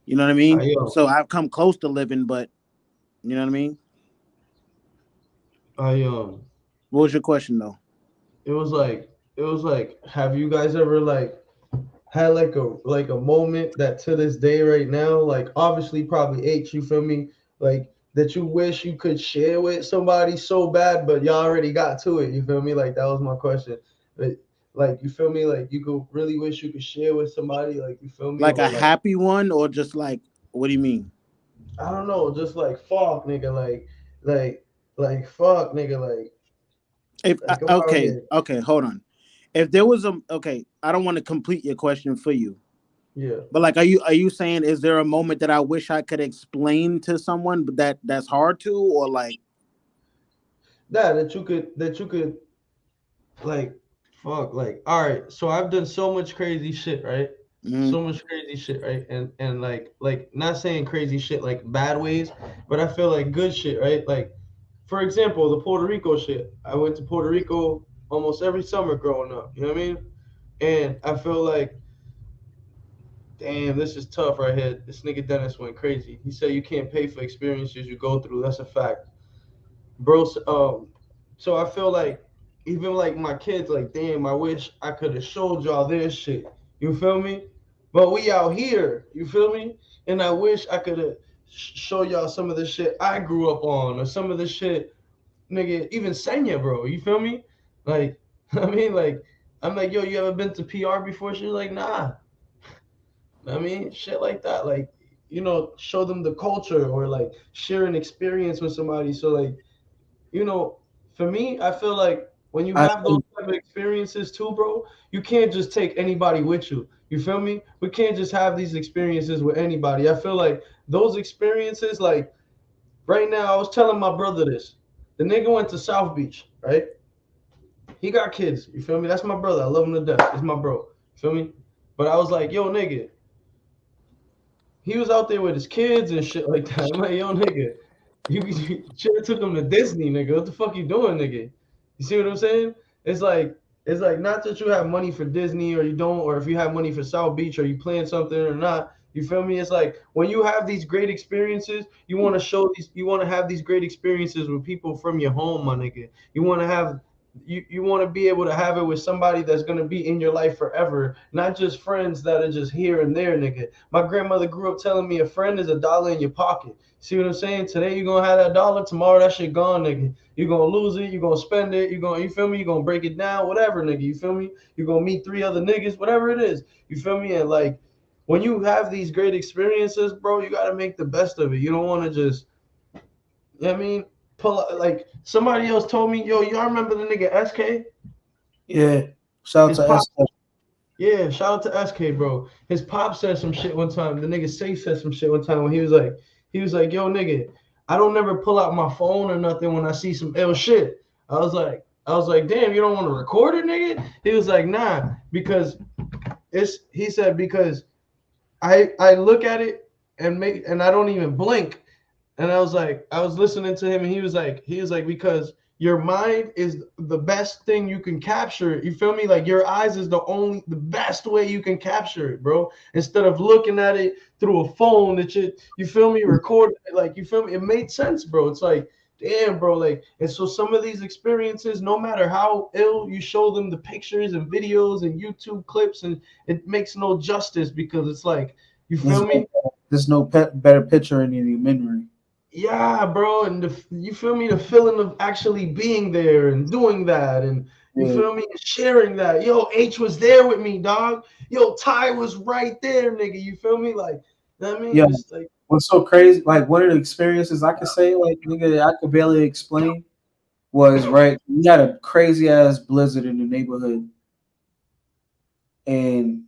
You know what I mean? Yo, So I've come close to living, but you know what I mean? I What was your question though? it was like, have you guys ever like had like a moment that to this day right now, like obviously probably H, you feel me? Like that you wish you could share with somebody so bad, but y'all already got to it, you feel me? Like that was my question. But like you feel me? Like you could really wish you could share with somebody, like you feel me? Like a Or like happy one, or just like what do you mean? I don't know, just like fuck nigga, like like fuck nigga, If like come out okay, here. okay, hold on. If there was a okay, I don't want to complete your question for you, Yeah. but like, are you saying is there a moment that I wish I could explain to someone, but that's hard to, or like, That you could like fuck like all right, so I've done so much crazy shit, right? mm, So much crazy shit, right? And like not saying crazy shit like bad ways, but I feel like good shit, right? Like for example, the Puerto Rico shit. I went to Puerto Rico almost every summer growing up, you know what I mean? And I feel like damn, this is tough right here. This nigga Dennis went crazy. He said you can't pay for experiences you go through. That's a fact, bro. So I feel like even like my kids, like damn, I wish I could have showed y'all this shit. You feel me? But we out here. You feel me? And I wish I could have show y'all some of the shit I grew up on, or some of the shit, nigga. Even Senya, bro. You feel me? Like, I mean, like, I'm like, yo, you ever been to PR before? She's like, nah. I mean, shit like that. Like, show them the culture or like share an experience with somebody. So like you know, for me, I feel like when you I have those type of experiences too, bro, you can't just take anybody with you. You feel me? We can't just have these experiences with anybody. I feel like those experiences, like right now, I was telling my brother this. The nigga went to South Beach, right? He got kids. You feel me? That's my brother. I love him to death. It's my bro. You feel me? But I was like, yo, nigga, he was out there with his kids and shit like that. I'm like, yo, nigga, you should have took him to Disney, nigga. What the fuck you doing, nigga? You see what I'm saying? It's like not that you have money for Disney or you don't, or if you have money for South Beach or you plan something or not. You feel me? It's like when you have these great experiences, you want to show these, you want to have these great experiences with people from your home, my nigga. You want to have you want to be able to have it with somebody that's going to be in your life forever, not just friends that are just here and there, nigga. My grandmother grew up telling me a friend is a dollar in your pocket. See what I'm saying? Today you're going to have that dollar, tomorrow that shit gone, nigga. You're going to lose it, you're going to spend it, you feel me? You're going to break it down, whatever, nigga. You feel me? You're going to meet 3 other niggas, whatever it is. You feel me? And like when you have these great experiences, bro, you got to make the best of it. You don't want to just, you know what I mean? Pull out, like somebody else told me, yo, y'all remember the nigga SK? yeah. Shout His out to pop, S. yeah, shout out to SK, bro. His pop said some shit one time. The nigga Safe said some shit one time when he was like, yo, nigga, I don't never pull out my phone or nothing when I see some ill shit. I was like, damn, you don't want to record it, nigga? He was like, nah, because he said because I look at it and I don't even blink. And I was listening to him, and he was like, because your mind is the best thing you can capture. You feel me? Like your eyes is the best way you can capture it, bro. Instead of looking at it through a phone that you feel me, record it, like you feel me. It made sense, bro. It's like, damn, bro. Like, and so some of these experiences, no matter how ill you show them the pictures and videos and YouTube clips, and it makes no justice because it's like, you feel me? there's no better picture in any memory. Yeah, bro, and you feel me? The feeling of actually being there and doing that, and you feel me? Sharing that. Yo, H was there with me, dog. Yo, Ty was right there, nigga. You feel me? Like, you know what I mean? Yeah. Just like, What's so crazy? Like one of the experiences I could say, like nigga, I could barely explain was right. We had a crazy ass blizzard in the neighborhood, and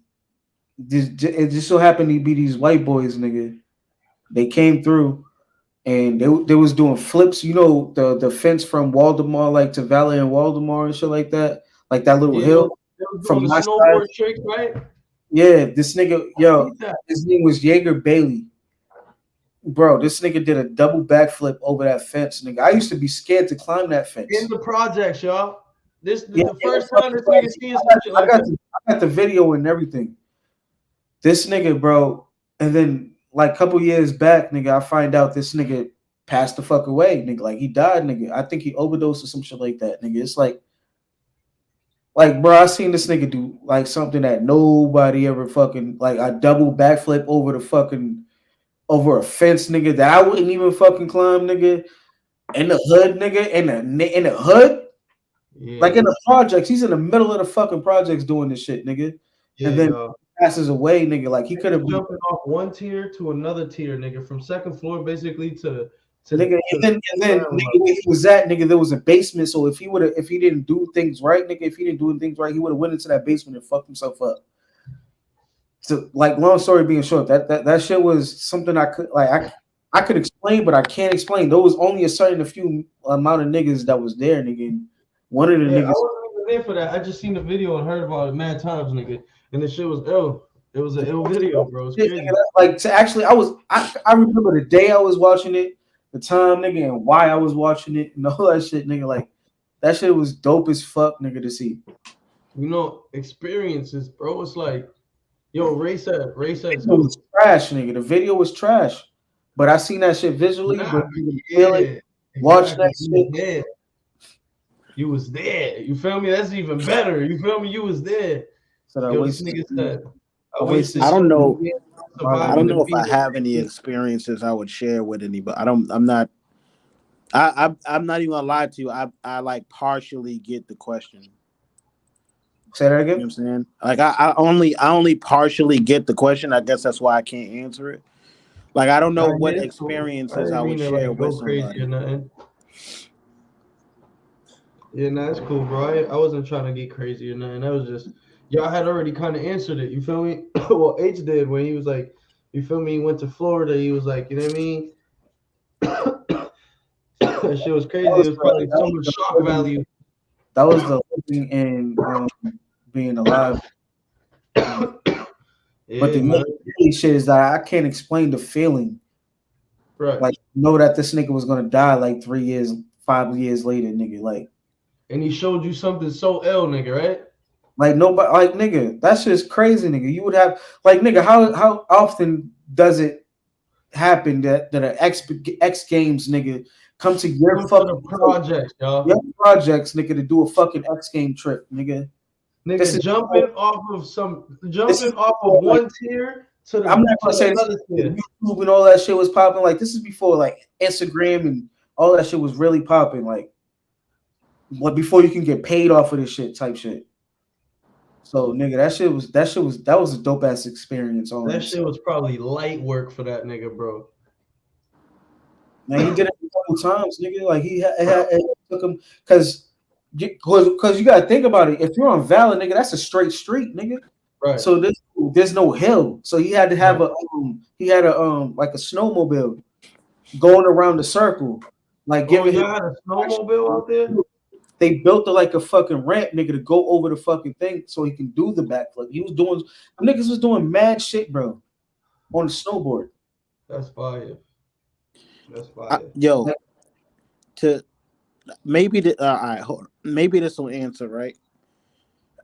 it just so happened to be these white boys, nigga. They came through and they was doing flips. You know the fence from Waldemar like to Valley and Waldemar and shit like that little yeah, hill they was from doing the my side. snowboard tricks, right? Yeah, this nigga, I yo, hate that. his name was Jaeger Bailey. Bro, this nigga did a double backflip over that fence, nigga. I used to be scared to climb that fence. In the projects, y'all. This Yeah, the first time this nigga seeing some shit I like got that. I got the video and everything. This nigga, bro, and then like a couple years back, nigga, I find out this nigga passed the fuck away, nigga. Like he died, nigga. I think he overdosed or some shit like that, nigga. It's like, bro, I seen this nigga do like something that nobody ever fucking like a double backflip over a fence, nigga, that I wouldn't even fucking climb, nigga. In the hood, nigga, in the hood, Yeah, like in the projects. He's in the middle of the fucking projects doing this shit, nigga. yeah, And then yo. passes away, nigga. Like he could have been, Jumping off one tier to another tier, nigga, from second floor basically nigga. And then ground nigga, level. where he was at, nigga, there was a basement. So if he didn't do things right, nigga, if he didn't do things right, he would have went into that basement and fucked himself up. So, like, long story being short, that shit was something I could like I could explain, but I can't explain. There was only a few amount of niggas that was there, nigga. And one of the Yeah, I niggas, wasn't even there for that. I just seen the video and heard about it mad times, nigga. And the shit was ill. It was an ill video, bro. It's shit, crazy. nigga, like to actually, I remember the day I was watching it, the time, nigga, and why I was watching it, and all that shit, nigga. Like that shit was dope as fuck, nigga, to see. You know, experiences, bro. It's like, yo, Ray said It was trash, nigga. The video was trash, but I seen that shit visually. nah, But yeah, watch that exactly. shit. You was there. You feel me? That's even better. You feel me? You was there. So I Yo, this wasted. nigga said, I wasted. I don't know. I surviving don't the know if I beat. have any experiences I would share with anybody. I'm not. I'm not even gonna lie to you. I like partially get the question. Say that You know again. what I'm saying? Like I only partially get the question. I guess that's why I can't answer it. Like I don't know Nah, what yeah, it's cool. I experiences I didn't would mean to share like with go crazy or somebody. nothing. Yeah, nah, that's cool, bro. I wasn't trying to get crazy or nothing. That was just y'all had already kind of answered it. You feel me? Well, H did when he was like, you feel me? He went to Florida. He was like, you know what I mean? That shit was crazy. It was probably so much shock value. That was the living and being alive. But Yeah, the man. really shit is that I can't explain the feeling. Right. Like know that this nigga was gonna die like 3 years, 5 years later, nigga. And he showed you something so ill, nigga, right? Like nobody, like nigga, that's just crazy, nigga. You would have like nigga, how often does it happen that an X Games nigga come to your Go to fucking the projects, y'all. your projects, nigga, to do a fucking X game trip, nigga? This Nigga is jumping off of like, one tier to I'm not to gonna say this another tier. YouTube and all that shit was popping. Like this is before like Instagram and all that shit was really popping. Like what before you can get paid off of this shit type shit. So nigga, that was a dope ass experience. That shit was probably light work for that nigga, bro. Man, he did it a couple times, nigga. Like it took him because you gotta think about it. If you're on Valor, nigga, that's a straight street, nigga. Right. So there's no hill. So he had to have like a snowmobile going around the circle, like giving him. Y'all had a snowmobile out there? They built like a fucking ramp, nigga, to go over the fucking thing so he can do the backflip. He was doing, niggas was doing mad shit, bro, on the snowboard. That's fire. That's fire. To maybe the all right, hold on. Maybe this will answer right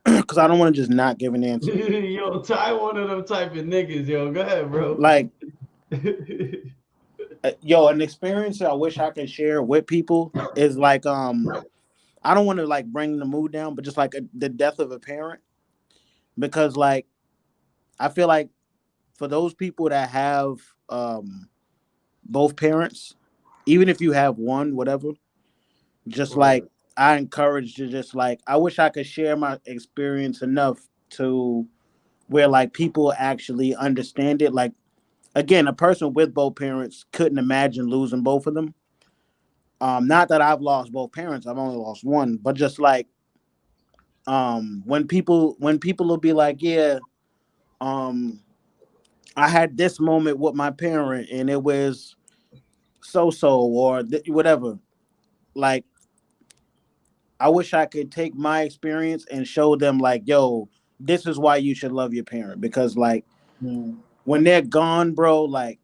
because I don't want to just not give an answer. Yo, Ty one of them type of niggas. Yo, go ahead, bro. Like, an experience that I wish I could share with people is like I don't want to like bring the mood down, but just like the death of a parent, because like I feel like for those people that have both parents, even if you have one, whatever. Just Right. like I encourage to just like I wish I could share my experience enough to where like people actually understand it. Like again, a person with both parents couldn't imagine losing both of them. Not that I've lost both parents, I've only lost one, but just like when people will be like, yeah, um I had this moment with my parent and it was so or whatever. Like I wish I could take my experience and show them like, yo, this is why you should love your parent because like Mm. when they're gone, bro, like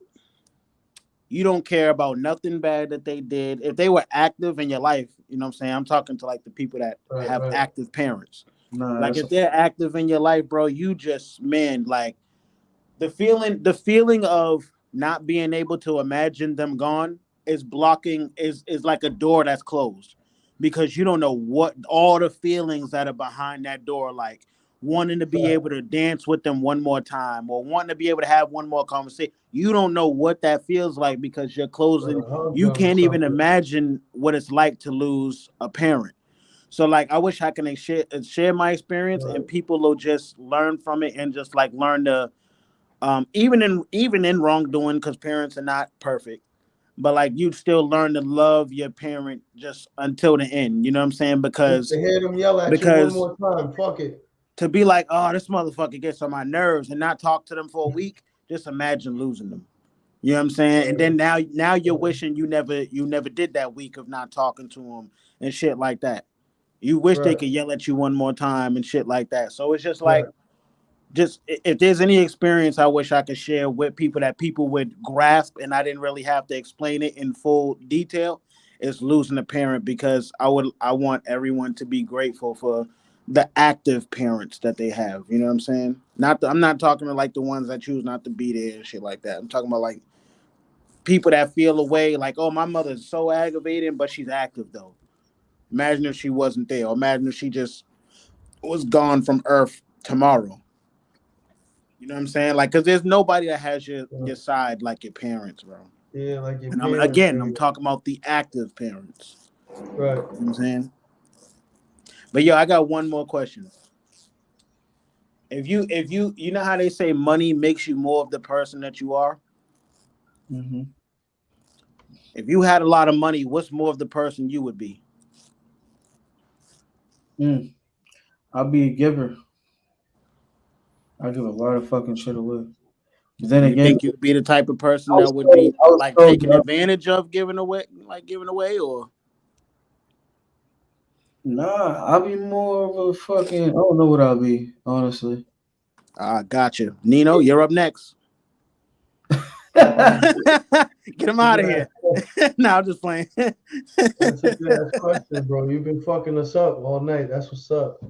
you don't care about nothing bad that they did. If they were active in your life, you know what I'm saying? I'm talking to like the people that Right. have Right. active parents. Nah, Like that's if they're active in your life, bro, you just man, like the feeling of not being able to imagine them gone is blocking is like a door that's closed because you don't know what all the feelings that are behind that door, like wanting to be able to dance with them one more time or wanting to be able to have one more conversation. You don't know what that feels like because you're closing. Hug You them or can't even something. imagine what it's like to lose a parent. So like I wish I can share my experience Right. and people will just learn from it and just like learn to even in wrongdoing because parents are not perfect, but like you still learn to love your parent just until the end. You know what I'm saying? Just to Because hear them yell at you one because more time. Fuck it. to be like, oh, this motherfucker gets on my nerves and not talk to them for a week. Just imagine losing them. You know what I'm saying? And then now you're wishing you never did that week of not talking to them and shit like that. You wish they Right. could yell at you one more time and shit like that. So it's just like Right. just if there's any experience I wish I could share with people that people would grasp and I didn't really have to explain it in full detail, is losing a parent because I want everyone to be grateful for the active parents that they have. You know what I'm saying? I'm not talking to like the ones that choose not to be there and shit like that. I'm talking about like people that feel away like, oh, my mother's so aggravating, but she's active though. Imagine if she wasn't there, or imagine if she just was gone from Earth tomorrow. You know what I'm saying? Like, cause there's nobody that has your side like your parents, bro. Yeah, like your And I'm parents, again, I'm nigga. talking about the active parents. Right. You know what I'm saying? But yo, I got one more question. If you know how they say money makes you more of the person that you are. mm-hmm. If you had a lot of money, what's more of the person you would be? I'll be a giver. I give a lot of fucking shit away. But then You again, think you'd be the type of person I was that would told, be I was like told, taking advantage of giving away, or nah, I'll be more of a fucking. I don't know what I'll be, honestly. gotcha. Nino, you're up next. Um, Get him you out of gotta here. No, I'm just playing. That's a good ass question, bro. You've been fucking us up all night. That's what's up.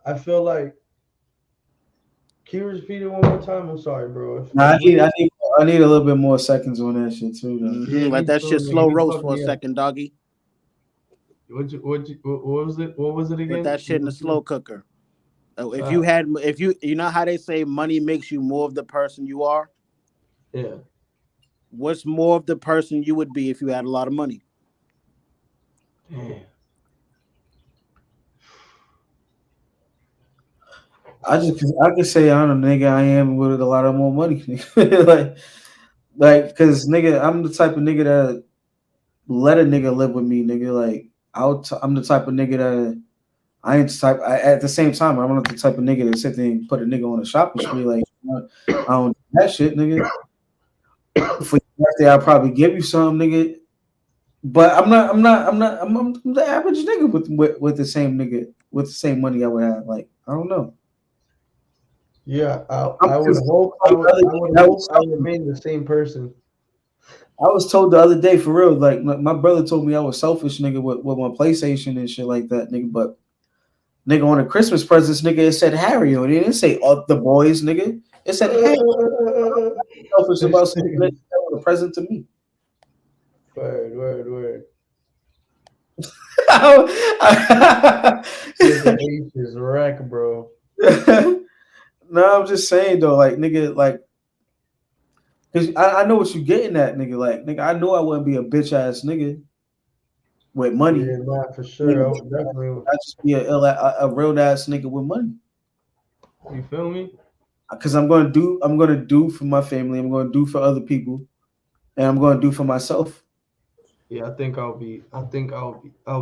I feel like. Can you repeat it one more time? I'm sorry, bro. Nah, It's weird. I need a little bit more seconds on that shit too, though. Yeah, Let me that too, shit nigga. slow You roast fucked for a me up. second, doggy. What was it? What was it Put again? that shit in the slow cooker. If you Uh, had, if you know how they say money makes you more of the person you are. yeah. What's more of the person you would be if you had a lot of money? Damn. I could say I'm a nigga I am with a lot of more money. like, cause nigga, I'm the type of nigga that let a nigga live with me, nigga. Like, I'm the type of nigga that I ain't the type. At the same time, I'm not the type of nigga that sit there and put a nigga on a shopping spree. Like, I don't do that shit, nigga. For your birthday, I'll probably give you some, nigga. But I'm the average nigga with the same nigga with the same money I would have. Like, I don't know. Yeah, I'm I would just hope told the other I day would that hope was I something. remain the same person. I was told the other day for real, like my brother told me I was selfish, nigga, with my PlayStation and shit like that, nigga. But nigga, on the Christmas presents, nigga, it said Harry on it. It didn't say the boys, nigga. It said Harry. Selfish This about something that nigga. was a present to me. Word. no, Nigga H is wreck, bro. I'm just saying though, like nigga, like Cause I know what you getting at, nigga. Like, nigga, I know I wouldn't be a bitch ass nigga with money. Yeah, nah, for sure. Nigga, I would definitely. I just be a real ass nigga with money. You feel me? Cause I'm gonna do for my family. I'm gonna do for other people, and I'm gonna do for myself. Yeah, I'll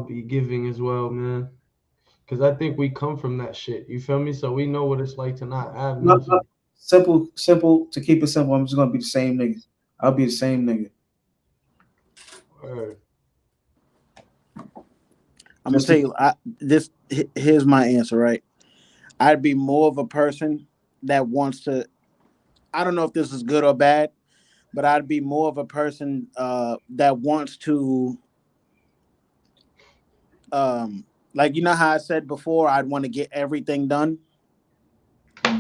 be giving as well, man. Cause I think we come from that shit. You feel me? So we know what it's like to not have nothing. Simple. To keep it simple, I'm just gonna be the same nigga. I'll be the same nigga. Word. I'm gonna tell you, here's my answer, right? I'd be more of a person that wants to. I don't know if this is good or bad, but I'd be more of a person that wants to, like you know how I said before, I'd want to get everything done.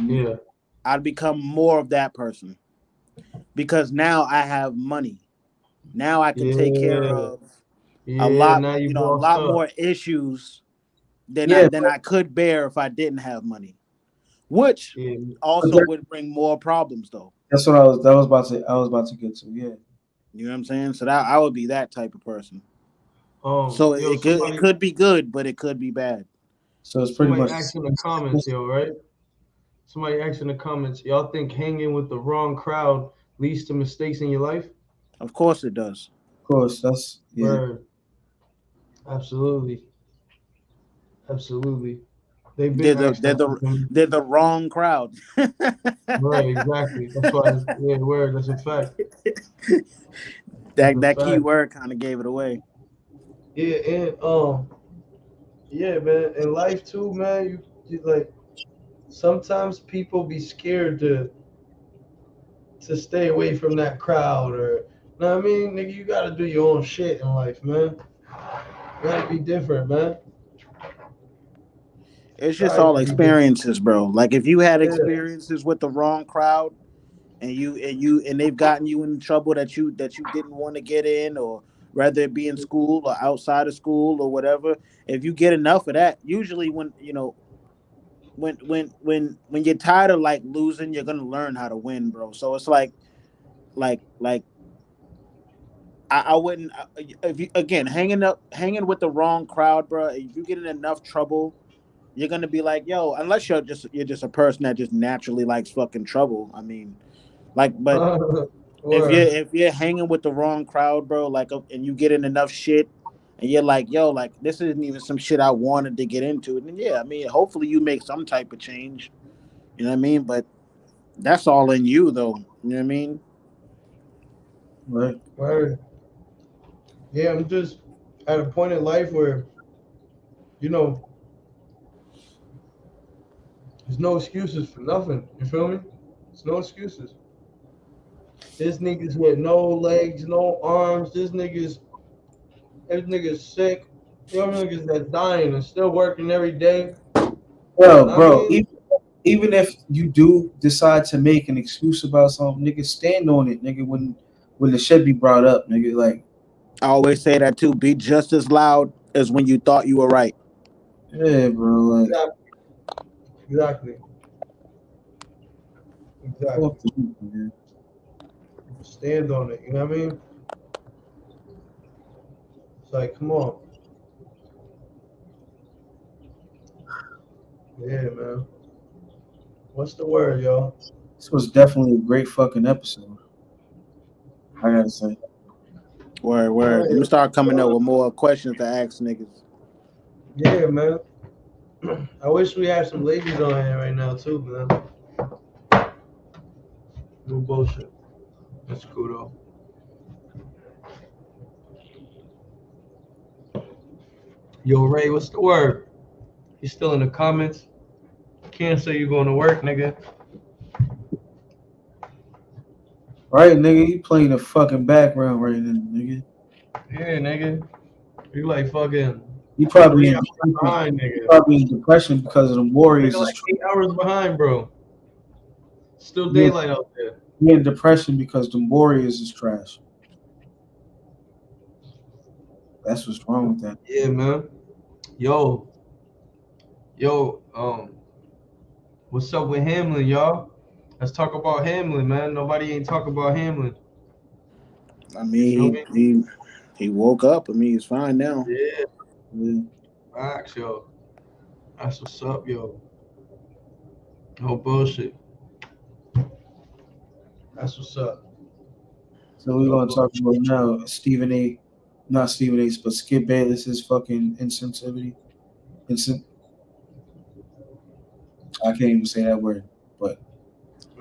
Yeah. I'd become more of that person because now I have money. Now I can take care Yeah. of a Yeah. lot, Now you a bossed lot up. more issues than Yeah, I could bear if I didn't have money. Which Yeah. also would bring more problems, though. that's what I was about to get to. Yeah. You know what I'm saying? So that I would be that type of person. So Yo, it could be good, but it could be bad. So it's pretty somebody much. asked in the comments, yo, right? Somebody asked in the comments, y'all think hanging with the wrong crowd leads to mistakes in your life? Of course it does. Of course, that's yeah. Word. Absolutely. Absolutely. They've They're been the asked they're that. the they're the wrong crowd. Right, exactly. That's why yeah, word, that's a fact. That's a That key fact. word kind of gave it away. Yeah, and yeah, man. In life too, man, you like sometimes people be scared to stay away from that crowd or know what I mean? Nigga, you gotta do your own shit in life, man. You gotta be different, man. It's just Try all to be different. experiences, bro. Like if you had Yeah. experiences with the wrong crowd and they've gotten you in trouble that you didn't want to get in, or whether it be in school or outside of school or whatever, if you get enough of that, usually when you know when you're tired of like losing, you're gonna learn how to win, bro. So it's like I wouldn't if you again hanging with the wrong crowd, bro. If you get in enough trouble, you're gonna be like, yo, unless you're just a person that just naturally likes fucking trouble. I mean, like, but Word. if you're hanging with the wrong crowd, bro, like, and you get in enough shit, and you're like, yo, like this isn't even some shit I wanted to get into, then yeah, I mean, hopefully you make some type of change. You know what I mean? But that's all in you, though. You know what I mean? Right. Word. Yeah, I'm just at a point in life where, you know, there's no excuses for nothing. You feel me? There's no excuses. This niggas with no legs, no arms. This nigga's sick. You know, niggas that's dying and still working every day. Well, I bro, mean, even if you do decide to make an excuse about something, nigga, stand on it, nigga. When the shit be brought up, nigga, like I always say that too. Be just as loud as when you thought you were right. yeah, bro, like exactly, exactly. fuck the people, man. Stand on it. You know what I mean? It's like, come on. Yeah, man. What's the word, y'all? This was definitely a great fucking episode. I gotta say. Word, word. I'm gonna start coming up with more questions to ask niggas. Yeah, man. I wish we had some ladies on here right now too, man. No bullshit. That's cool though. Yo, Ray, what's the word? You still in the comments? Can't say you're going to work, nigga. Right, nigga, you playing the fucking background right now, nigga. Yeah, nigga. You like fucking You probably 3 in hours depression. behind, You nigga. probably in depression because of the Nigga, Warriors is like 8 hours behind, bro. Still you're, daylight out there. you're in depression because the Warriors is trash. That's what's wrong with that. Yeah, man. Yo, what's up with Hamlin, y'all? Let's talk about Hamlin, man. Nobody ain't talk about Hamlin. I You feel mean, me? he woke up. I mean, he's fine now. Yeah, Yeah. facts, yo. That's what's up, yo. No bullshit. That's what's up. So we're No gonna talk bullshit. about now not Stephen A. But Skip Bayless's fucking insensitivity. Insen- I can't even say that word, but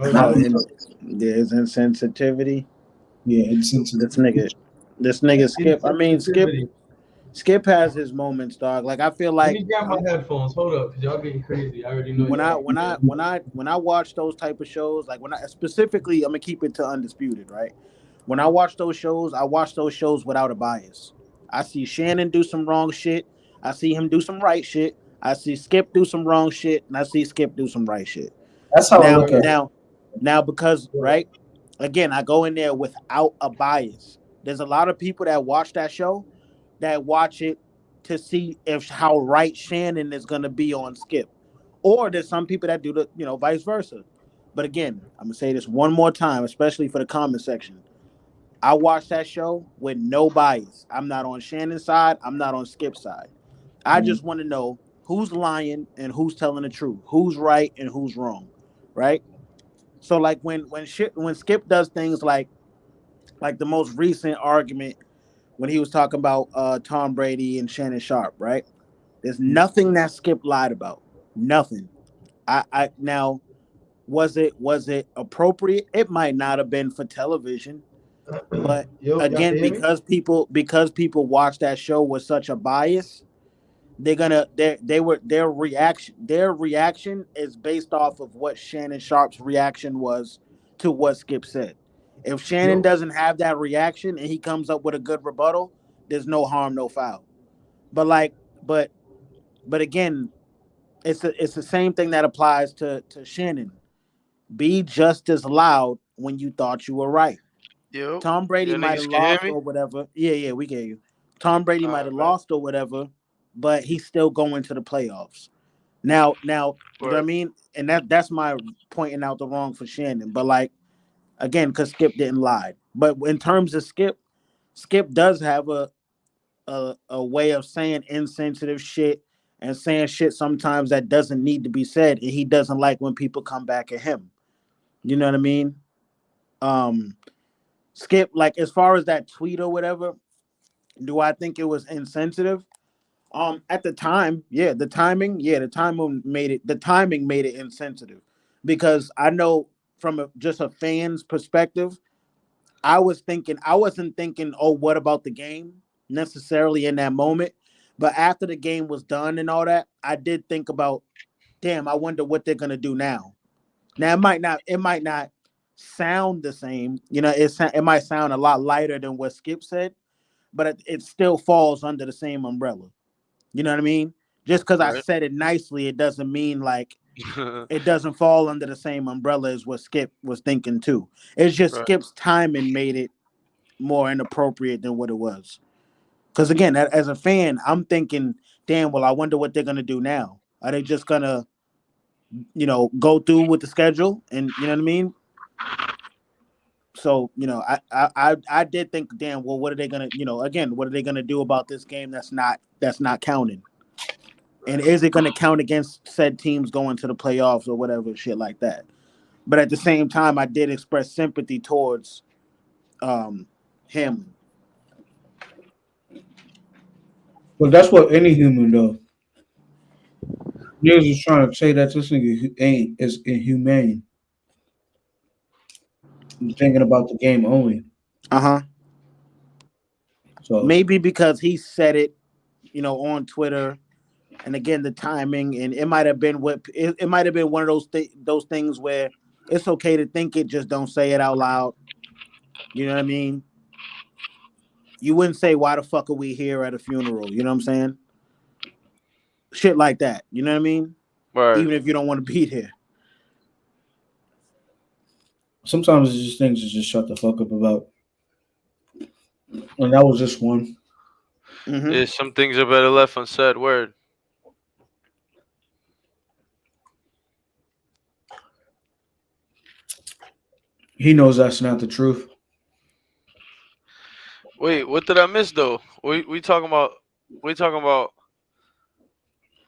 Oh, now Oh, we yeah. and there's insensitivity. yeah, This insensitivity. nigga, this nigga Skip. I mean, Insensitivity. Skip has his moments, dog. Like I feel Let like me grab my headphones. Hold up, cause y'all getting crazy. I already know when I y'all. when I when I when I watch those type of shows, like when I specifically, I'm gonna keep it to Undisputed, right? When I watch those shows, I watch those shows without a bias. I see Shannon do some wrong shit. I see him do some right shit. I see Skip do some wrong shit, and I see Skip do some right shit. That's how I Now, look at Right. it. now, now, because Right. right, again, I go in there without a bias. There's a lot of people that watch that show that watch it to see if how right Shannon is gonna be on Skip, or there's some people that do the vice versa. But again, I'm gonna say this one more time, especially for the comment section. I watched that show with no bias. I'm not on Shannon's side. I'm not on Skip's side. I Mhm. just want to know who's lying and who's telling the truth, who's right and who's wrong, right? So like when Skip does things like the most recent argument when he was talking about Tom Brady and Shannon Sharp, right? There's nothing that Skip lied about. Nothing. I now was it appropriate? It might not have been for television, but Yo, y'all can again, hear me? because people watch that show with such a bias, they're gonna their reaction is based off of what Shannon Sharp's reaction was to what Skip said. If Shannon Yo, doesn't have that reaction and he comes up with a good rebuttal, there's no harm, no foul. But like, but again, it's the same thing that applies to Shannon. Be just as loud when you thought you were right. Yo, Tom Brady you might have niggas can hear lost me? or whatever. Yeah, we get you. Tom Brady might have Bet. lost or whatever, but he's still going to the playoffs. Now, you know what I Word. mean? And that's my pointing out the wrong for Shannon. But like again, because Skip didn't lie. But in terms of Skip, Skip does have a way of saying insensitive shit and saying shit sometimes that doesn't need to be said, and he doesn't like when people come back at him. You know what I mean? Um, Skip, like as far as that tweet or whatever, do I think it was insensitive? At the time, the timing made it insensitive because I know from just a fan's perspective, I wasn't thinking, oh, what about the game necessarily in that moment, but after the game was done and all that, I did think about, damn, I wonder what they're gonna do now. Now it might not sound the same, it might sound a lot lighter than what Skip said, but it still falls under the same umbrella. You know what I mean? Just because I Right. said it nicely, it doesn't mean like it doesn't fall under the same umbrella as what Skip was thinking too. It's just Right. Skip's timing made it more inappropriate than what it was. Because again, as a fan, I'm thinking, damn, well, I wonder what they're gonna do now. Are they just gonna, go through with the schedule? And you know what I mean? So, I did think, damn, well, what are they gonna, again, what are they gonna do about this game that's not counting? And right. is it gonna count against said teams going to the playoffs or whatever shit like that? But at the same time, I did express sympathy towards um him. But that's what any human does. Niggas is trying to say that this nigga ain't is inhumane. He's thinking about the game only. Uh-huh. So Maybe because he said it, on Twitter, and again the timing, and it might have been one of those things where it's okay to think it, just don't say it out loud. You know what I mean? You wouldn't say, why the fuck are we here at a funeral? You know what I'm saying? Shit like that. You know what I mean? Word. Even if you don't want to be there. sometimes it's just things to just shut the fuck up about. And that was just one. Mm-hmm. Yeah, some things are better left unsaid. Word. He knows that's not the truth. Wait, what did I miss though? We talking about we talking about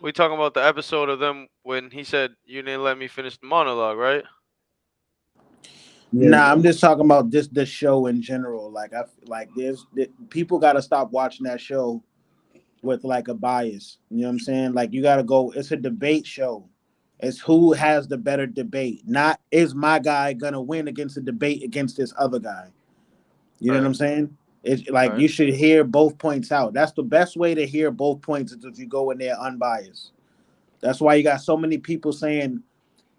we talking about the episode of them when he said you didn't let me finish the monologue, right? Yeah. Nah, I'm just talking about the show in general. Like people got to stop watching that show with like a bias. You know what I'm saying? Like you got to go. It's a debate show. It's who has the better debate. Not is my guy gonna win against a debate against this other guy. You know what Right, I'm saying? It's like right. you should hear both points out. That's the best way to hear both points is if you go in there unbiased. That's why you got so many people saying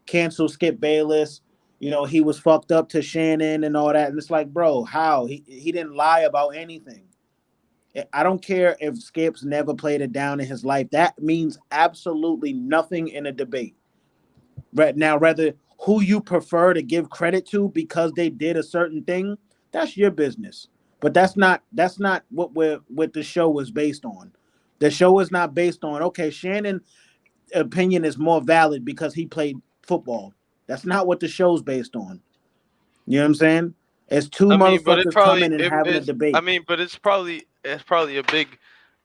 cancel Skip Bayless. You know, he was fucked up to Shannon and all that. And it's like, bro, how? He didn't lie about anything. I don't care if Skip's never played it down in his life. That means absolutely nothing in a debate. Right now, rather who you prefer to give credit to because they did a certain thing, that's your business. But that's not what the show was based on. The show is not based on okay, Shannon opinion is more valid because he played football. That's not what the show's based on. You know what I'm saying? It's two I mean, but it motherfuckers probably coming and it, having a it's I debate. mean, but it's probably a big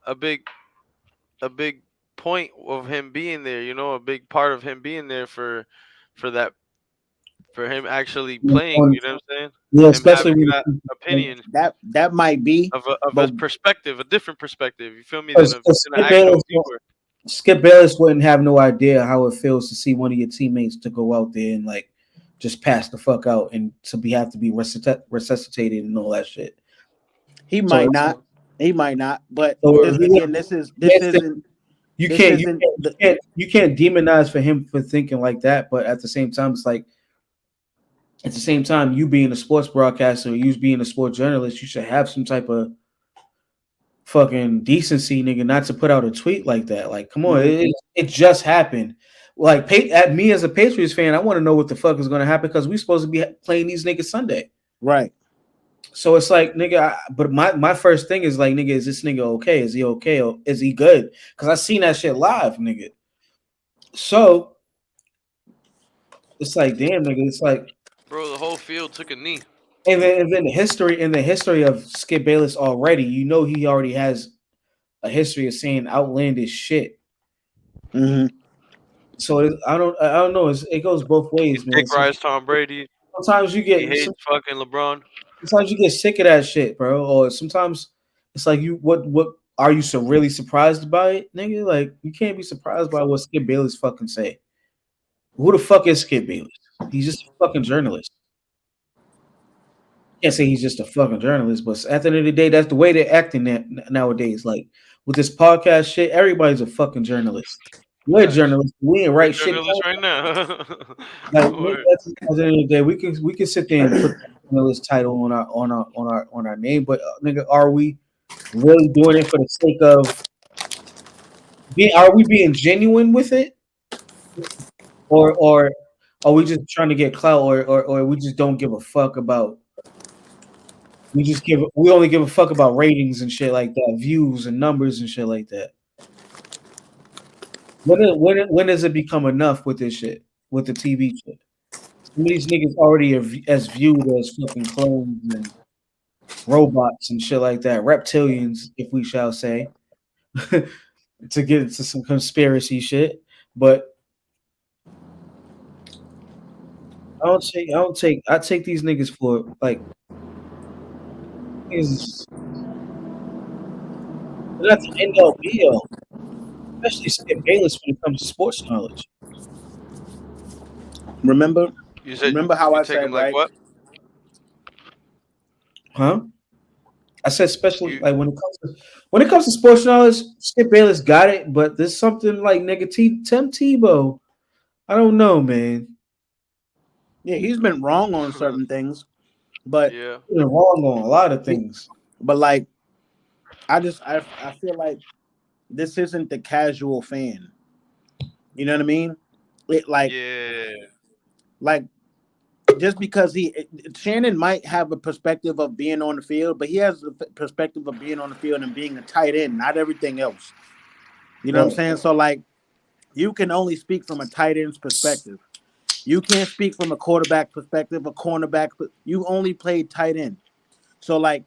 a big point of him being there, a big part of him being there for that for him actually playing, you know what I'm saying? Yeah, Him especially having when that opinion That might be, of a but perspective, a different perspective, you feel me, than because an actual viewer. Skip Bayless wouldn't have no idea how it feels to see one of your teammates to go out there and like just pass the fuck out and have to be resuscitated and all that shit. he So, might not. He might not. But so this again, you this can't isn't the you can't demonize for him for thinking like that, but at the same time, it's like at the same time, you being a sports broadcaster, you being a sports journalist, you should have some type of fucking decency, nigga, not to put out a tweet like that. Like, come on, it just happened. Like, at me as a Patriots fan, I want to know what the fuck is going to happen because we're supposed to be playing these niggas Sunday. right. So it's like, nigga, but my first thing is like, nigga, is this nigga okay? Is he okay? Or is he good? Because I seen that shit live, nigga. So it's like, damn, nigga, it's like, Bro, the whole field took a knee. and then the history of Skip Bayless already, he already has a history of saying outlandish shit. Mm-hmm. So I don't know. It goes both He ways, man. dick rides Tom Brady. Sometimes you He get hates fucking LeBron. sometimes you get sick of that shit, bro. Or sometimes it's like what are you so really surprised by it, nigga? Like you can't be surprised by what Skip Bayless fucking say. Who the fuck is Skip Bayless? He's just a fucking journalist. Can't say he's just a fucking journalist, but at the end of the day, that's the way they're acting nowadays. Like with this podcast shit, everybody's a fucking journalist. We're Facts. journalists. We ain't We're write shit journalists down. right now. Like at Word. the end of the day, we can sit there and put the journalist title on our name, but nigga, are we really doing it for the sake of being? Are we being genuine with it, or are we just trying to get clout, or we just don't give a fuck about? We only give a fuck about ratings and shit like that, views and numbers and shit like that. When does it become enough with this shit, with the TV shit? Some of these niggas already are as viewed as fucking clones and robots and shit like that, reptilians, if we shall say, to get into some conspiracy shit. But I take these niggas for like niggas. They're not the end all be all, especially Skip Bayless when it comes to sports knowledge. Remember You said how you I take him said, like right? what? Huh? I said especially You like when it comes to sports knowledge, Skip Bayless got it, but there's something like nigga Tim Tebow. I don't know, man. Yeah, he's been wrong on certain things, but yeah. He's been wrong on a lot of things. like I feel like this isn't the casual fan. You know what I mean? It Yeah. like just because Shannon might have a perspective of being on the field, but he has a perspective of being on the field and being a tight end, not everything else. You know what I'm Right. saying? So like you can only speak from a tight end's perspective. You can't speak from a quarterback perspective, a cornerback. You only played tight end. So like,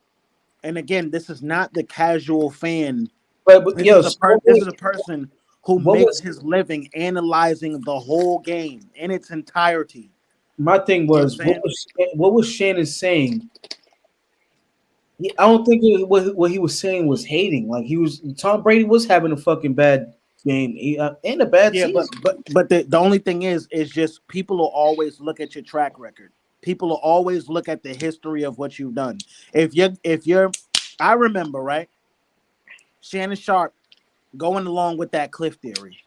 and again, this is not the casual fan. But This yo, is so this is a person who what makes was his living analyzing the whole game in its entirety. my thing You know was what I'm saying? what was Shannon saying? I don't think what he was saying was hating. Like Tom Brady was having a fucking bad game and a bad Yeah, season. but the only thing is just people will always look at your track record. People will always look at the history of what you've done. If you're I remember, right? Shannon Sharp going along with that cliff theory.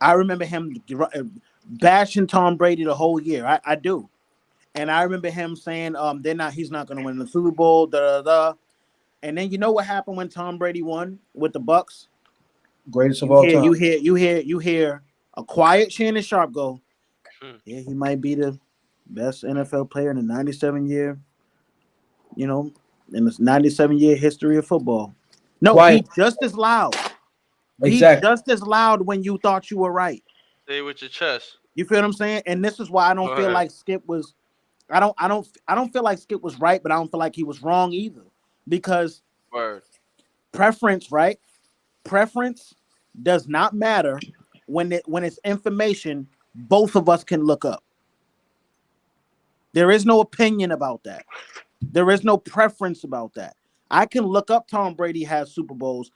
I remember him bashing Tom Brady the whole year. I do. And I remember him saying, he's not gonna win the Super Bowl, da da da. And then you know what happened when Tom Brady won with the Bucks? Greatest of You all hear, time. you hear a quiet Shannon Sharp go, Hmm. yeah, he might be the best NFL player in the 97 year, in the 97-year history of football. No, Quiet. be just as loud. Be Exactly. just as loud when you thought you were right. Stay with your chest. You feel what I'm saying? And this is why I don't feel Word. like Skip was. I don't feel like Skip was right, but I don't feel like he was wrong either. Because Word. preference, right? Preference does not matter when it's information both of us can look up. There is no opinion about that. There is no preference about that. I can look up Tom Brady has Super Bowls,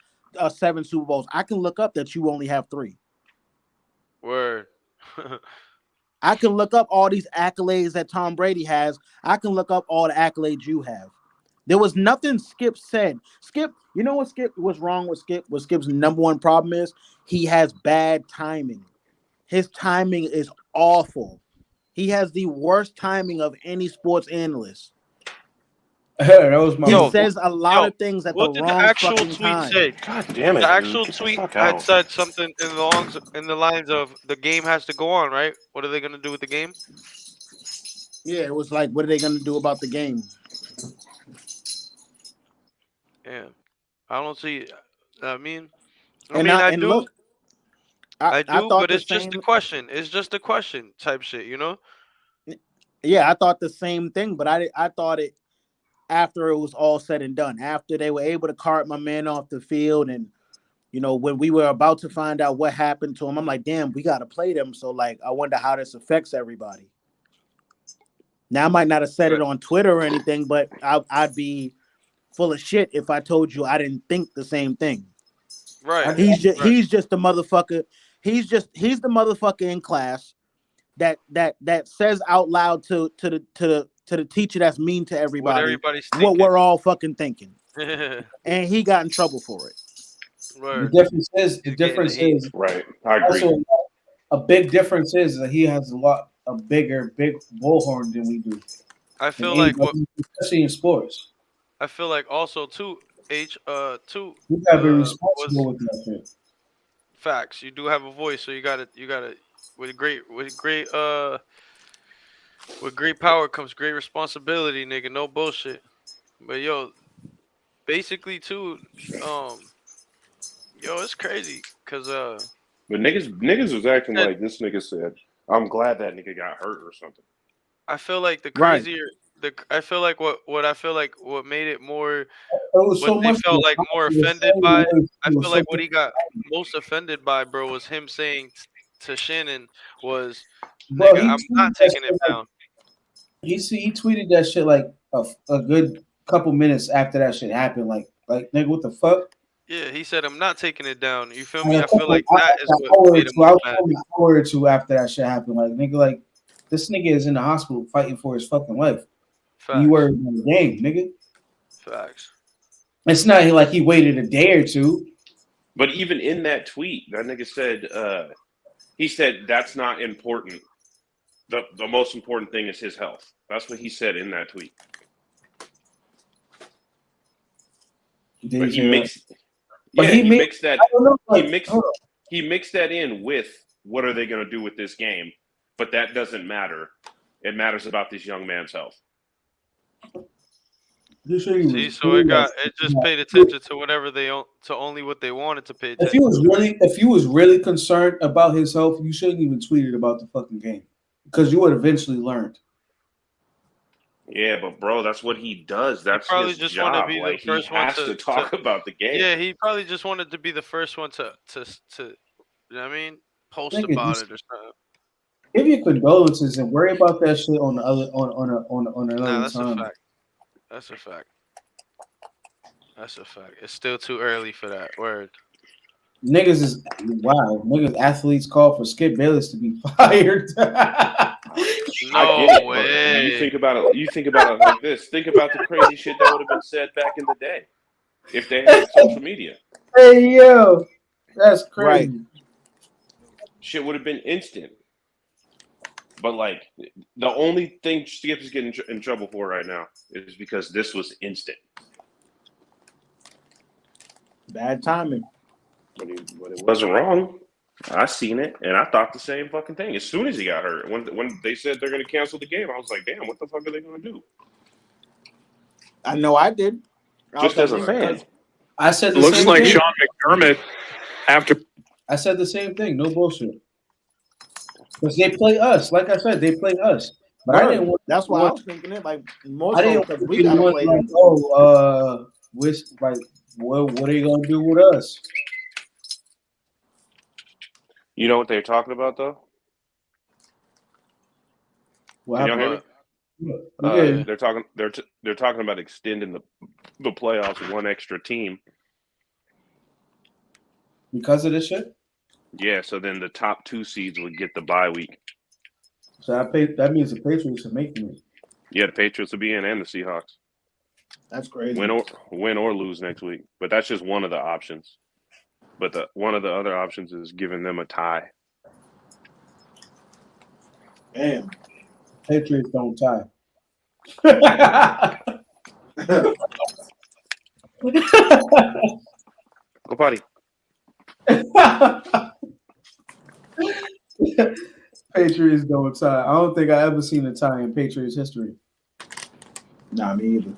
7 Super Bowls. I can look up that you only have 3. Word. I can look up all these accolades that Tom Brady has. I can look up all the accolades you have. There was nothing Skip said. Skip, you know what Skip was wrong with Skip? What Skip's number one problem is? He has bad timing. His timing is awful. He has the worst timing of any sports analyst. That was my He Yo, says a lot yo, of things at the what did the wrong actual fucking tweet time. say? God damn it, The dude. actual Get the tweet fuck had out. said something in the lines of the game has to go on, right? What are they gonna do with the game? Yeah, it was like, what are they going to do about the game? Yeah, I don't see. I mean, And I do, look, I thought but the it's just a same. question. It's just a question type shit, you know? Yeah, I thought the same thing, but I thought it after it was all said and done. After they were able to cart my man off the field, and when we were about to find out what happened to him, I'm like, damn, we got to play them. So like, I wonder how this affects everybody. Now I might not have said it But on Twitter or anything, but I'd be full of shit if I told you I didn't think the same thing. right, right. He's just the motherfucker. He's the motherfucker in class that says out loud to the teacher that's mean to What everybody everybody's what thinking. we're all fucking thinking. And he got in trouble for it. The Word. He's getting the difference heat. is Right. I agree. also a big difference is that he has a big bullhorn than we do. I In feel like what anybody, especially in sports. I feel like also too too You gotta be was responsible with that shit. facts. You do have a voice, so you gotta with great power comes great responsibility, nigga. No bullshit. But yo, basically too, yo, it's crazy because But niggas was acting said- like this nigga said, I'm glad that nigga got hurt or something. I feel like the Right. crazier I feel like what I feel like what made it more It was what so they much felt like more offended by. I feel like what so he got most offended by, bro, was him saying to Shannon was, bro, "Nigga, he I'm tweeted not that taking shit it like down." he tweeted that shit like a good couple minutes after that shit happened. Like nigga, what the fuck? Yeah, he said, "I'm not taking it down." You feel And me? a I feel couple- like I- that is an what hour or made him two- I was mad. only an hour or two after that shit happened. Like nigga, like this nigga is in the hospital fighting for his fucking life. Facts. You were in the game, nigga. Facts. It's not like he waited a day or two. But even in that tweet, that nigga said, he said that's not important. The most important thing is his health. That's what he said in that tweet. Did But he he say mixed, But yeah, he he made- mixed that. I don't know. Like, He mixed that in with what are they going to do with this game? But that doesn't matter. It matters about this young man's health. See, so it just paid attention to whatever to only what they wanted to pay attention. If you was really concerned about his health, you shouldn't even tweet it about the fucking game. because you would eventually learn. Yeah, but bro, that's what he does. That's probably his just wanted to job. be the Like he first one has to talk about the game. Yeah, he probably just wanted to be the first one to you know what I mean, post Nigga, about just it or something. give your condolences and worry about that shit on the other on Nah, another that's a time. fact. That's a fact. That's a fact. It's still too early for that. Word. Niggas is wow. Niggas athletes call for Skip Bayless to be fired. I No get it, but you way. think about it. You think about it like this. Think about the crazy shit that would have been said back in the day if they had social media. Hey yo, that's Right. crazy. Shit would have been instant. But like the only thing Skip is getting in trouble for right now is because this was instant. Bad timing. But it wasn't wrong. I seen it, and I thought the same fucking thing. As soon as he got hurt, when they said they're going to cancel the game, I was like, "Damn, what the fuck are they going to do?" I know I did. Just as a fan, I said the Looks same like thing. Sean McDermott after I said the same thing. No bullshit. Because they play us. Like I said, they play us. But I didn't want. That's why I was thinking it like more I so didn't because want we to be the gotta one play like, them. which like, what are you gonna do with us? you know what they're talking about, though. What Can y'all happened? hear me? Yeah. They're talking about extending the playoffs one extra team. Because of this shit. Yeah, so then the top 2 seeds would get the bye week. So that means the Patriots are making it. Yeah, the Patriots will be in, and the Seahawks That's crazy. win or lose next week. But that's just one of the options. But one of the other options is giving them a tie. Damn. Patriots don't tie. Go potty. Patriots don't tie. I don't think I ever seen a tie in Patriots history. Nah, me either.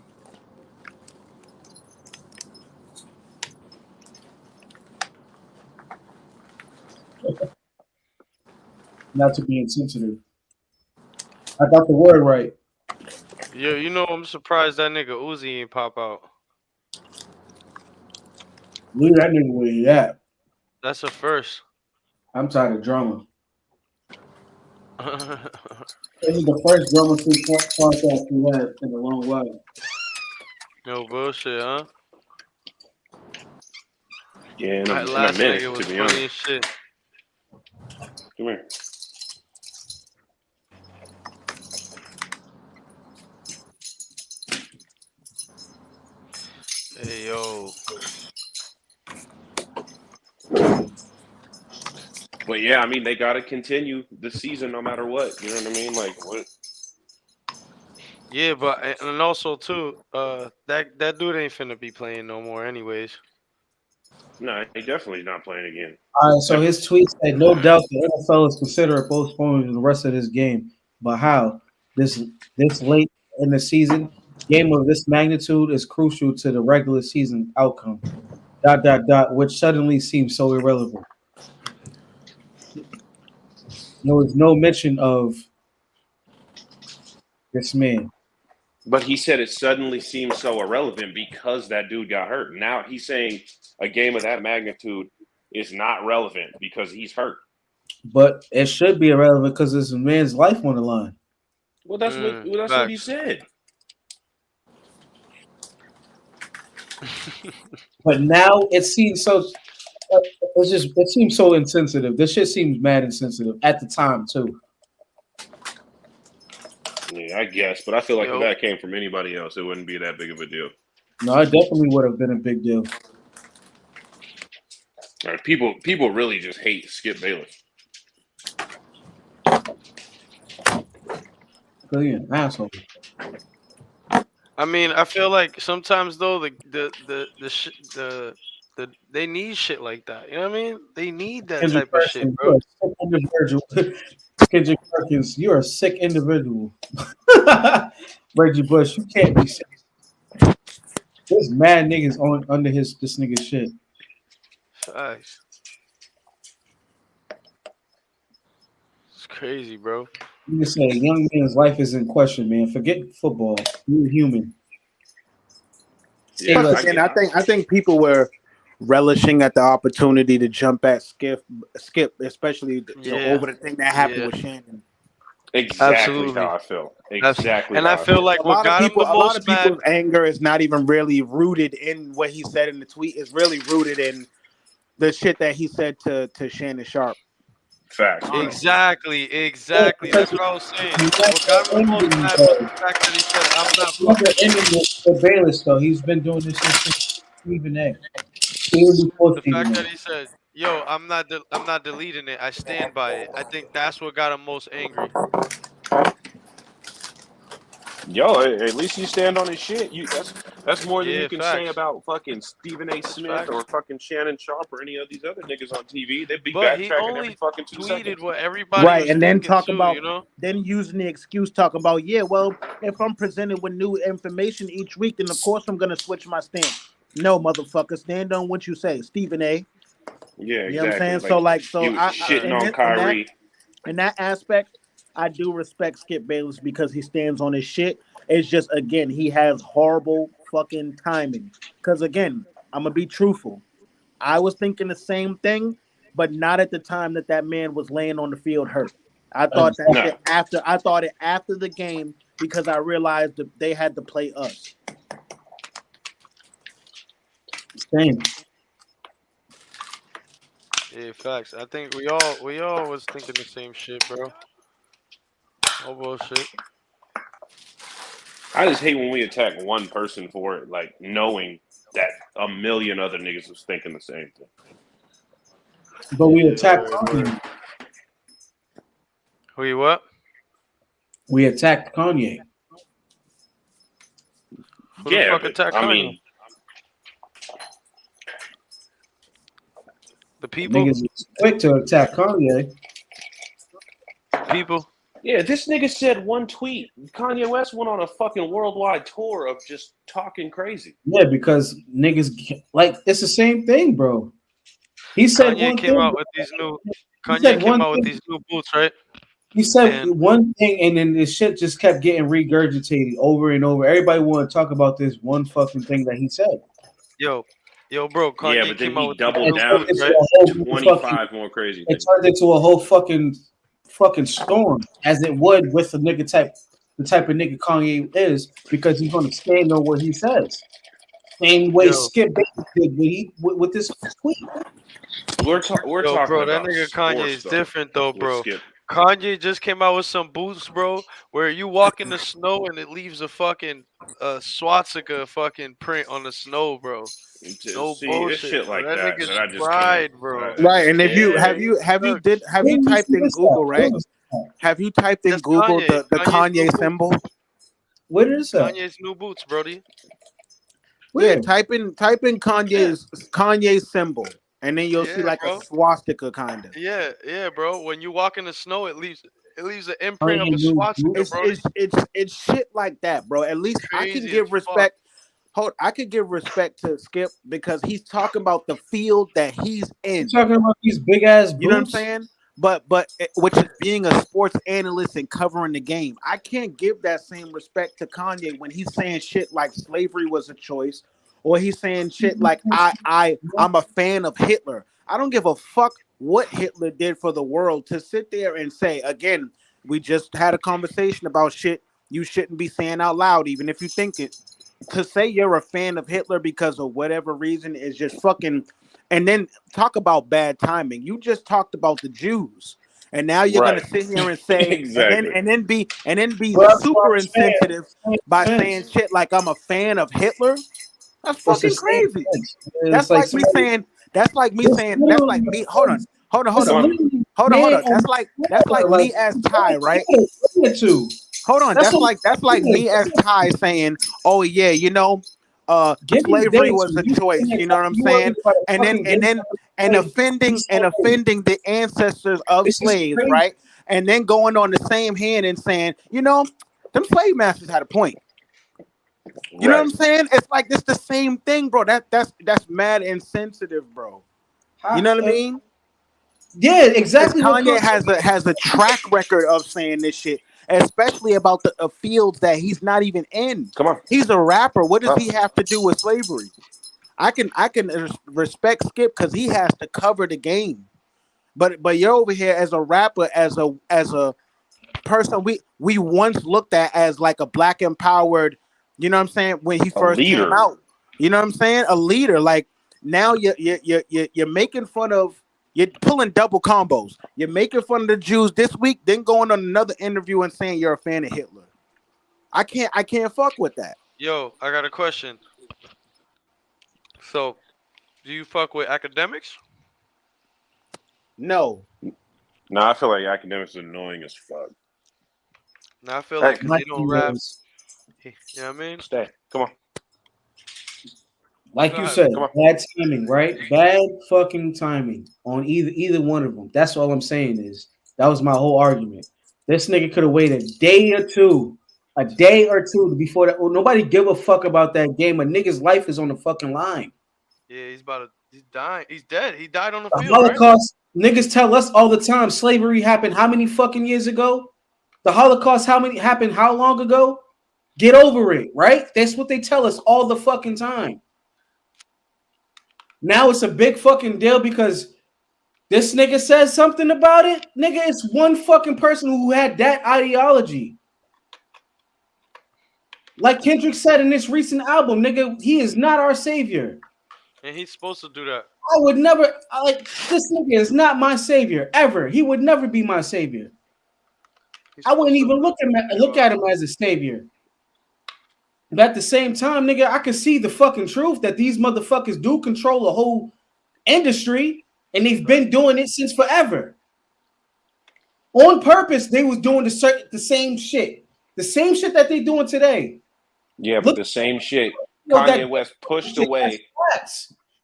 Not to be insensitive. I got the word right. Yo, you know I'm surprised that nigga Uzi ain't pop out. Leave that nigga where he at. That's a first. I'm tired of drama. This is the first drama-free podcast we had in a long while. No bullshit, huh? Yeah, in That a last minute, nigga was to be funny honest. as shit. Come here. Hey yo. But yeah, I mean, they got to continue the season no matter what. You know what I mean? Like, what? Yeah, but and also too, that dude ain't finna be playing no more anyways. No, he definitely not playing again. All right, so his tweet said, "No doubt the NFL is considering postponing the rest of this game, but how? This late in the season, game of this magnitude is crucial to the regular season outcome. ... which suddenly seems so irrelevant. There was no mention of this man. But he said it suddenly seems so irrelevant because that dude got hurt. Now he's saying a game of that magnitude is not relevant because he's hurt. But it should be irrelevant because there's a man's life on the line. Well, that's what he said. But now it seems so. It seems so insensitive. This shit seems mad insensitive at the time too. Yeah, I guess, but I feel like if that came from anybody else, it wouldn't be that big of a deal. No, it definitely would have been a big deal. All right, people really just hate Skip Bayless. Cause you're an asshole. I mean, I feel like sometimes though they need shit like that. You know what I mean? They need that Kendrick type of shit, Perkins, bro. you're a sick individual. Kendrick Perkins, you're a sick individual. Reggie Bush, you can't be sick. There's mad niggas on under this nigga's shit. Facts. It's crazy, bro. You just say a young man's life is in question, man. Forget football. You're human. Yeah, Plus, again, I think people were relishing at the opportunity to jump at Skip, especially Yeah. over the thing that happened Yeah. with Shannon. exactly how Absolutely. I feel. Exactly And I how I feel feel. like what got him the A lot most of mad. people's anger is not even really rooted in what he said in the tweet. It's really rooted in the shit that he said to Shannon Sharp. Facts, bro. Honestly. Exactly. That's what I was saying. What got him the most mad was the fact that he said, "I'm not Never fucking." ended with Bayless though. He's been doing this since Stephen A. Even before The Stephen fact A. that he said, "Yo, I'm not deleting it. I stand by it." I think that's what got him most angry. Yo, at least you stand on his shit. That's more than you Yeah, can say facts. about fucking Stephen A. That's Smith facts. or fucking Shannon Sharp or any of these other niggas on TV. They be But he backtracking every only fucking 2 seconds. tweeted what everybody Right, was and then thinking talk too. about then using the excuse talking about if I'm presented with new information each week, then of course I'm gonna switch my stance. No, motherfucker, stand on what you say, Stephen A. Yeah, You know what I'm exactly. saying? Like he was I shitting on Kyrie. in that aspect, I do respect Skip Bayless because he stands on his shit. It's just again he has horrible fucking timing. Because again, I'm gonna be truthful. I was thinking the same thing, but not at the time that man was laying on the field hurt. I thought that No. shit after. I thought it after the game because I realized that they had to play us. Same. Yeah, facts. I think we all was thinking the same shit, bro. Oh bullshit. I just hate when we attack one person for it, like knowing that a million other niggas was thinking the same thing. But we Yeah, attacked word, word. Kanye. Who you what? We attacked Kanye. Who the Yeah, fuck but attacked I Kanye? mean, The people? Niggas is quick to attack Kanye. People? yeah, this nigga said one tweet. Kanye West went on a fucking worldwide tour of just talking crazy. Yeah, because niggas like it's the same thing, bro. He said Kanye one came thing. out with these new He Kanye said came one out with thing. these new boots, right? He said And one thing, and then this shit just kept getting regurgitated over and over. Everybody want to talk about this one fucking thing that he said. yo, bro, Yeah, Kanye but then came out he with these doubled new It down turned boots, and into right? said a whole fucking. 25 more crazy It things. turned into a whole fucking storm, as it would with the the type of nigga Kanye is, because he's going to stand on what he says. Same way Yo, Skip Bayless did with this tweet. We're talking bro, that about nigga Kanye sports is though different though, with bro. Skip. Kanye just came out with some boots, bro, where you walk in the snow and it leaves a fucking swastika fucking print on the snow, bro. No See, it's bullshit, shit bro. like That that nigga's that I just can't. fried, bro. I Right, and if you can't, Yeah, man. look, have you Where you typed see in this at? Google, right? Have you typed in that's Google Kanye. the Kanye's new Kanye boots. symbol? Where is that? Kanye's new boots, Brody. Yeah, Where? type in Yeah, Kanye's symbol, and then you'll see yeah, like a bro. swastika kind of. Yeah, bro. When you walk in the snow, it leaves an imprint of Kanye a new swastika, boots. Brody. It's shit like that, bro. At least I can Crazy as give fuck. respect. I could give respect to Skip because he's talking about the field that he's You in. talking about these big ass You know what I'm boots? saying? Which is being a sports analyst and covering the game. I can't give that same respect to Kanye when he's saying shit like slavery was a choice, or he's saying shit like I'm a fan of Hitler. I don't give a fuck what Hitler did for the world to sit there and say again. We just had a conversation about shit you shouldn't be saying out loud, even if you think it. To say you're a fan of Hitler because of whatever reason is just fucking. And then talk about bad timing. You just talked about the Jews, and now you're gonna Right. sit here and say, Exactly. and then be Well, that's what super I'm saying. insensitive Same by saying sense. shit like I'm a fan of Hitler. That's It's the fucking same crazy. sense. It's That's like like me somebody. saying. That's like me This saying. That's literally like me. Hold on. Hold on. Hold This on. One. literally Hold man on. on That's like fire. Like me as you Ty, don't right? care to. Hold on. That's what That's like I'm me as Ty saying, "Oh yeah, Give me the slavery dates. was a choice." You know what I'm You want me saying? to try to And then fucking and get then and like offending this whole thing. the ancestors of This is slaves, crazy. right? And then going on the same hand and saying, them slave masters had a point. You know what Right. I'm saying? It's like it's the same thing, bro. That's mad insensitive, bro. You How, know what I mean? Yeah, exactly. Kanye has a track record of saying this shit, especially about the fields that he's not even in. Come on. He's a rapper. What does he have to do with slavery? I can respect Skip because he has to cover the game, but you're over here as a rapper, as a person we once looked at as like a black empowered, you know what I'm saying, when he first came out. You know what I'm saying? A leader. Like now you're making fun of, you're pulling double combos. You're making fun of the Jews this week, then going on another interview and saying you're a fan of Hitler. I can't fuck with that. Yo, I got a question. So, do you fuck with academics? No. No, I feel like academics are annoying as fuck. No, I feel like because he don't rap. You know what I mean? Stay. Come on. Like you said, bad timing, right? Bad fucking timing on either one of them. That's all I'm saying is that was my whole argument. This nigga could have waited a day or two before that. Well, nobody give a fuck about that game. A nigga's life is on the fucking line. Yeah, he's dying. He's dead. He died on the field, Holocaust, right? Niggas tell us all the time slavery happened how many fucking years ago? The Holocaust happened how long ago? Get over it, right? That's what they tell us all the fucking time. Now it's a big fucking deal because this nigga says something about it. Nigga, it's one fucking person who had that ideology. Like Kendrick said in this recent album, nigga, he is not our savior. And he's supposed to do that. I would never, this nigga is not my savior, ever. He would never be my savior. I wouldn't even look at him as a savior. But at the same time, nigga, I can see the fucking truth that these motherfuckers do control a whole industry, and they've been doing it since forever. On purpose, they was doing the same shit. The same shit that they doing today. Yeah, but the same shit. Kanye West pushed away.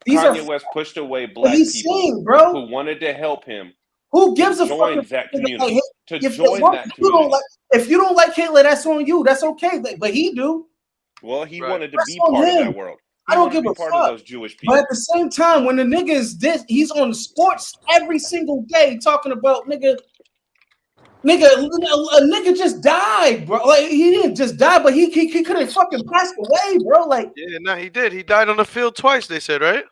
Kanye West pushed away black people who wanted to help him. Who gives a fuck? Join that community. To join that community. If you don't like Hitler, that's on you. That's okay. But he do. Well, he wanted to be part of that world. I don't give a fuck. Part of those Jewish people. But at the same time, when the nigga is this, he's on the sports every single day talking about nigga, a nigga just died, bro. Like he didn't just die, but he could have fucking passed away, bro. Like yeah, no, he did. He died on the field twice. They said, right?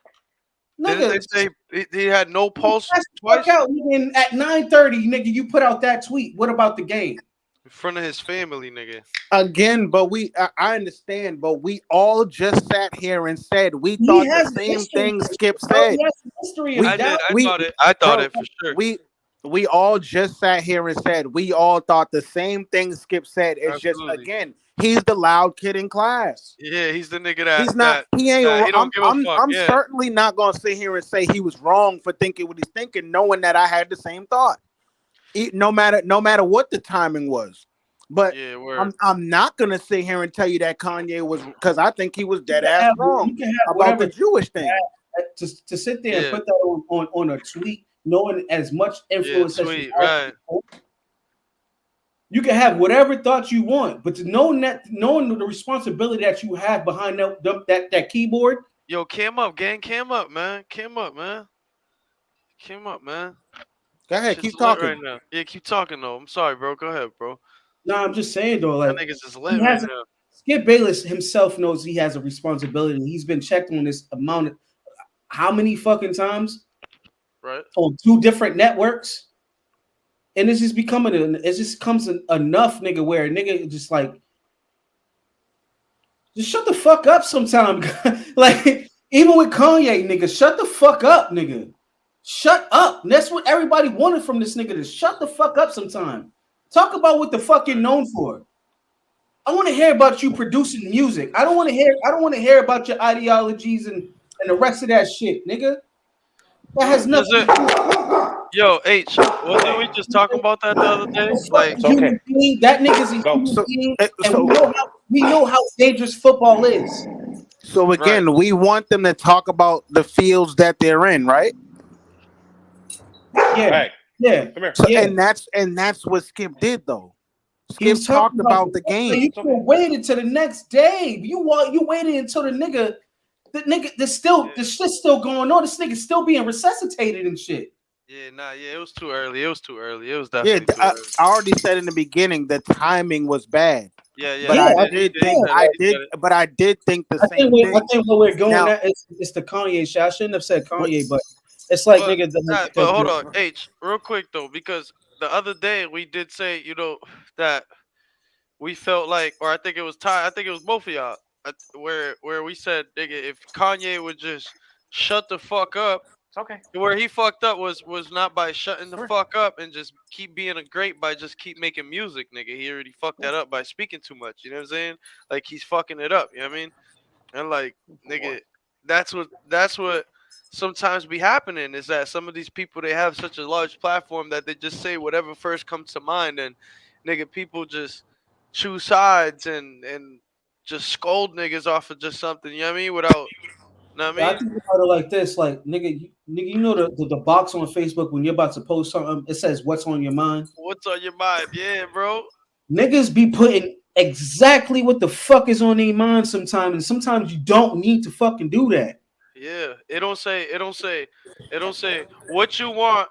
Nigga, didn't they say he had no pulse twice? Out, nigga, at 9:30, nigga, you put out that tweet. What about the game? In front of his family, nigga. Again, but I understand, but we all just sat here and said we thought the same thing Skip said. I thought it for sure. We all just sat here and said we all thought the same thing Skip said. It's Absolutely. just again, he's the loud kid in class. Yeah, he's the nigga that he's not. He ain't. I'm certainly not gonna sit here and say he was wrong for thinking what he's thinking, knowing that I had the same thought. No matter what the timing was. But I'm not gonna sit here and tell you that Kanye was, because I think he was dead ass wrong about the Jewish thing. To sit there and put that on a tweet, knowing as much influence as you have, you can have whatever thoughts you want, but to knowing the responsibility that you have behind that keyboard. Yo, cam up, gang, cam up, man. Go ahead, keep talking. Right now. Yeah, keep talking though. I'm sorry, bro. Go ahead, bro. No, I'm just saying though, like that nigga's just lit right now. Skip Bayless himself knows he has a responsibility. He's been checked on this amount of how many fucking times? Right. On 2 different networks. And it's just becoming comes enough, nigga, where a nigga just like just shut the fuck up sometime. Like even with Kanye, nigga, shut the fuck up, nigga. Shut up. And that's what everybody wanted from this nigga, to shut the fuck up sometime. Talk about what the fuck you're known for. I want to hear about you producing music. I don't want to hear about your ideologies and the rest of that shit, nigga. That has nothing. Yo, H, wasn't we just talking about that the other day? Like, okay. That nigga's a human being, and we know how dangerous football is. So again, we want them to talk about the fields that they're in, right? Yeah. Hey, yeah. Come here. So, and that's what Skip did though. Skip talked about the game. You could have waited till the next day. You waited until the shit's still going on. This nigga's still being resuscitated and shit. It was too early. It was too early. It was Yeah, definitely too I early. already said in the beginning the timing was bad. But Yeah, I did think the I same I thing. think where we're going Now, at is the Kanye shit. I shouldn't have said Kanye, but it's like But nigga. but hold on, H, real quick though, because the other day we did say, that we felt like, or I think it was Ty, I think it was both of y'all, where we said, nigga, if Kanye would just shut the fuck up. It's okay. Where he fucked up was not by shutting the Sure. fuck up and just keep being a great by just keep making music, nigga. He already fucked that up by speaking too much. You know what I'm saying? Like he's fucking it up. You know what I mean? And like, nigga, that's what sometimes be happening is that some of these people they have such a large platform that they just say whatever first comes to mind, and nigga, people just choose sides and just scold niggas off of just something. You know what I mean? Without, you know what I I mean? think about it like this, like nigga, you know the box on Facebook when you're about to post something, it says what's on your mind. What's on your mind? Yeah, bro. Niggas be putting exactly what the fuck is on their mind sometimes, and sometimes you don't need to fucking do that. Yeah, it don't say what you want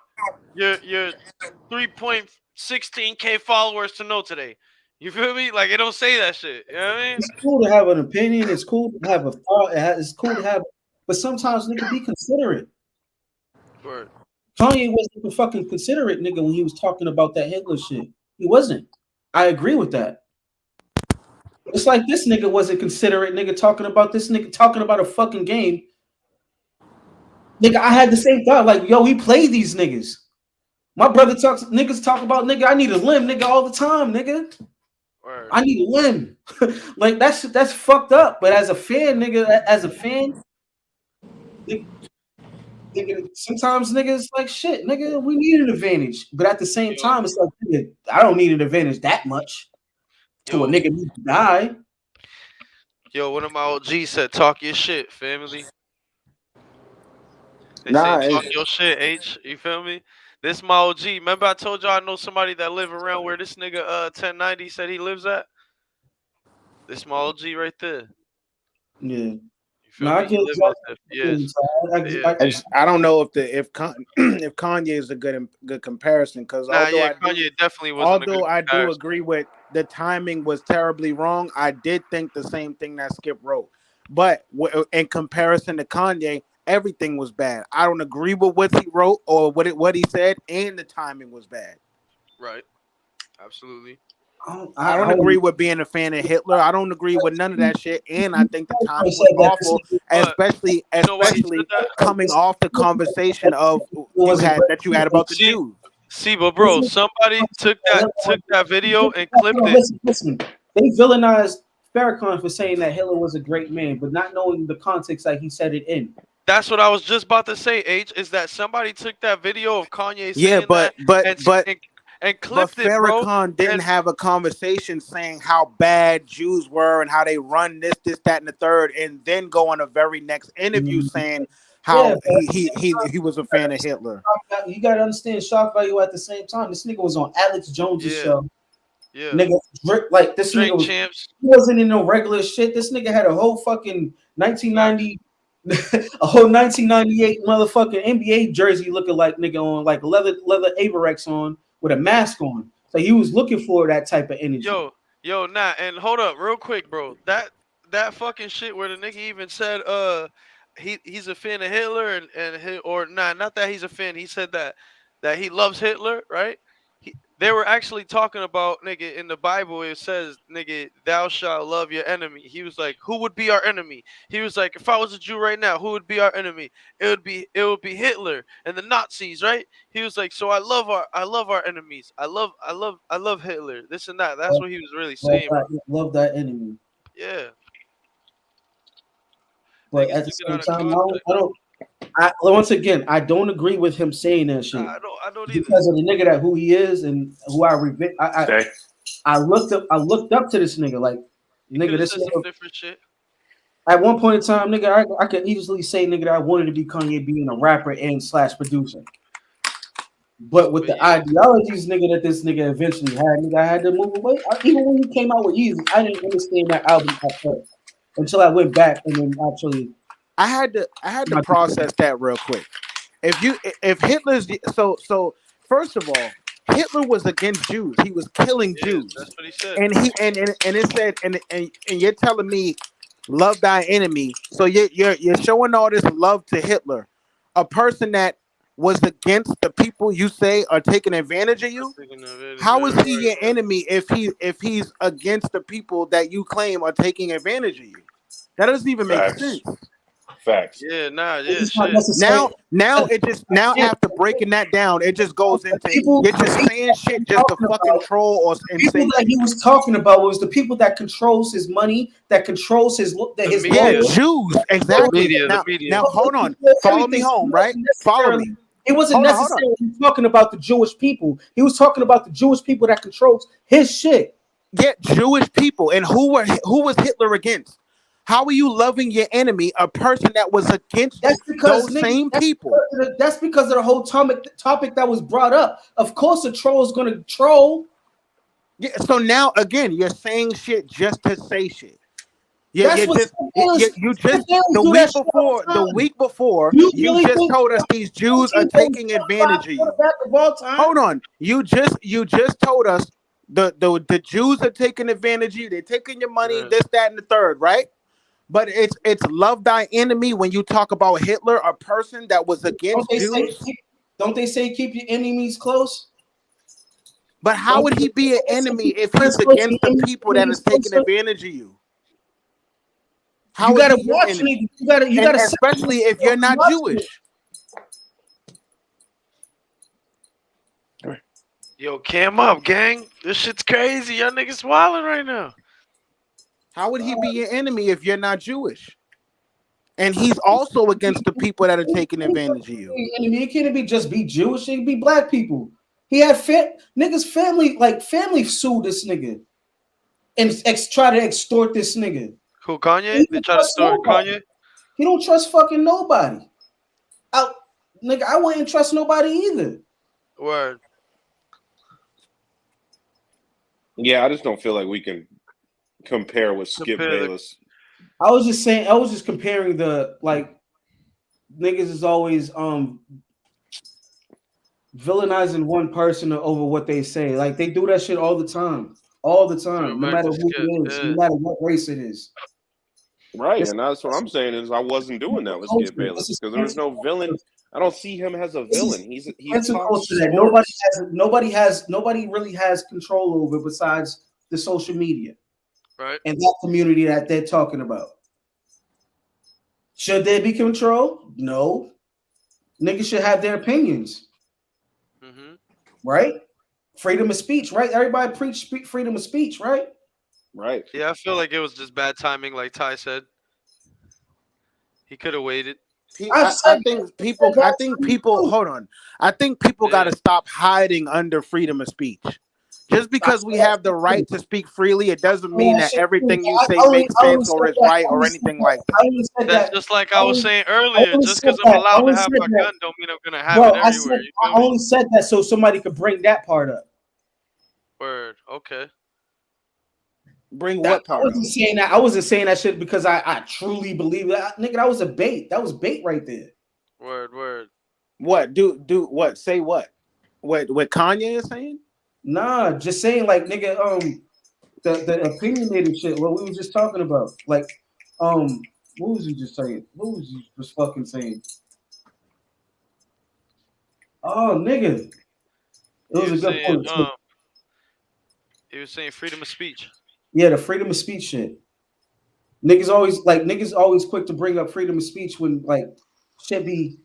your 3.16K followers to know today. You feel me? Like it don't say that shit. You know what I mean? It's cool to have an opinion. It's cool to have a thought. It's cool to have, but sometimes nigga be considerate. Word. Kanye wasn't fucking considerate, nigga, when he was talking about that Hitler shit. He wasn't. I agree with that. It's like this nigga wasn't considerate, nigga, talking about this nigga talking about a fucking game. Nigga, I had the same thought. Like, yo, we play these niggas. My brother niggas talk about nigga, I need a limb, nigga, all the time, nigga. Word. I need a limb. Like that's fucked up. But as a fan, nigga, nigga, sometimes niggas like shit, nigga, we need an advantage. But at the same time, it's like, nigga, I don't need an advantage that much to a Yo, nigga who die. yo, one of my OGs said, "Talk your shit, family." They nah, say, "Talk your shit, H." You feel me? This my OG. Remember I told y'all I know somebody that live around where this nigga 1090 said he lives at. This my OG right there. Yeah. You feel No, I me? get He live out there. Yes. Yes. I don't know if Kanye is a good comparison because Nah, yeah, Kanye definitely wasn't a good although I do comparison. agree with the timing was terribly wrong, I did think the same thing that Skip wrote. But in comparison to Kanye, everything was bad. I don't agree with what he wrote or what he said, and the timing was bad. Right. Absolutely. I don't agree with being a fan of Hitler. I don't agree with none of that shit, and I think the timing was awful, especially why he said that? coming off the conversation of you had about the Jews. See, but bro, somebody took that video and clipped it. Listen. They villainized Farrakhan for saying that Hitler was a great man, but not knowing the context that he said it in. That's what I was just about to say, H, is that somebody took that video of Kanye saying but clipped it, bro. Farrakhan didn't have a conversation saying how bad Jews were and how they run this, that, and the third, and then go on a very next interview saying how he was a fan of Hitler. You gotta understand shock value at the same time. This nigga was on Alex Jones' show. Yeah. Nigga, like this Drink nigga champs. He wasn't in no regular shit. This nigga had a whole fucking 1990, a whole 1998 motherfucking NBA jersey looking like nigga on like leather Averex on with a mask on. So he was looking for that type of energy. Yo, nah, and hold up real quick, bro. That fucking shit where the nigga even said he's a fan of Hitler not that he's a fan. He said that he loves Hitler, right? They were actually talking about, nigga, in the Bible, it says, nigga, thou shalt love your enemy. He was like, who would be our enemy? He was like, if I was a Jew right now, who would be our enemy? It would be Hitler and the Nazis, right? He was like, so I love our enemies. I love Hitler. This and that. That's what he was really saying. Love that enemy. Yeah. But at the same time, once again, I don't agree with him saying that shit. I don't either. Because of the nigga that who he is and who I looked up to this nigga like nigga. This nigga, different shit. At one point in time, nigga, I could easily say nigga that I wanted to be Kanye being a rapper and / producer. But with the ideologies, nigga, that this nigga eventually had, nigga, I had to move away. Even when he came out with Yeezy, I didn't understand that album at first until I went back and then actually. I had to process that real quick. if Hitler's so first of all, Hitler was against Jews. He was killing Jews. That's what he said. And it said and you're telling me love thy enemy. So you're showing all this love to Hitler, a person that was against the people you say are taking advantage of you. How is he your enemy if he's against the people that you claim are taking advantage of you? That doesn't even make sense. Facts. Yeah, nah, yeah, It's not shit. necessary. Now after breaking that down, it just goes into People- you're just saying shit just to fucking troll or and People say that he was talking about was the people that controls his money, that controls his his media. yeah, logo. Jews, exactly. The media. Now hold on, follow me home, right? Follow me. He wasn't Hold on. necessarily talking about the Jewish people. He was talking about the Jewish people that controls his shit. Yeah, Jewish people, and who was Hitler against? How are you loving your enemy, a person that was against That's because those same people? That's because of the whole topic that was brought up. Of course, a troll is going to troll. Yeah, so now again, you're saying shit just to say shit. Yeah, That's you what just the week before you really just think- told us these Jews are taking advantage of you. Hold on, you just told us the Jews are taking advantage of you. They're taking your money, this, that, and the third, right? But it's love thy enemy when you talk about Hitler, a person that was against Jews. Don't they say keep your enemies close? But how would he be an enemy if he's against the people that is taking advantage of you? You gotta watch me. You gotta, especially if you're not Jewish. Yo, cam up, gang. This shit's crazy. Y'all niggas wilding right now. How would he be your enemy if you're not Jewish? And he's also against the people that are taking advantage of you. Enemy, it can't be Jewish. It can be black people. He had niggas family sued this nigga and try to extort this nigga. Who, Kanye? They try to extort Kanye? He don't trust fucking nobody. I wouldn't trust nobody either. Word. Yeah, I just don't feel like we can compare with Skip Bayless. I was just comparing the niggas is always villainizing one person over what they say. Like they do that shit all the time. No matter who it is, no matter what race it is. Right, and that's what I'm saying is I wasn't doing that with Skip Bayless because there was no villain. I don't see him as a villain. He's culture that nobody really has control over besides the social media, right? And that community that they're talking about. Should there be control? No. Niggas should have their opinions, right? Freedom of speech, right? Everybody preach freedom of speech, right? Right. Yeah, I feel like it was just bad timing, like Ty said. He could have waited. I think people. Hold on. I think people got to stop hiding under freedom of speech. Just because we have the right to speak freely, it doesn't mean that everything you say makes sense or is right or anything like that. That's just like I was saying earlier. Just because I'm allowed to have my gun, don't mean I'm gonna have it everywhere. I only said that so somebody could bring that part up. Word. Okay. Bring what part? I wasn't saying that shit because I truly believe that. Nigga, that was a bait. That was bait right there. Word. What? Do what? Say what? What Kanye is saying? Nah, just saying like nigga, the opinionated shit. What we were just talking about. Like, what was you just saying? What was you just fucking saying? Oh, nigga. It was a good point. He was saying freedom of speech. Yeah, the freedom of speech shit. Niggas always quick to bring up freedom of speech when like should be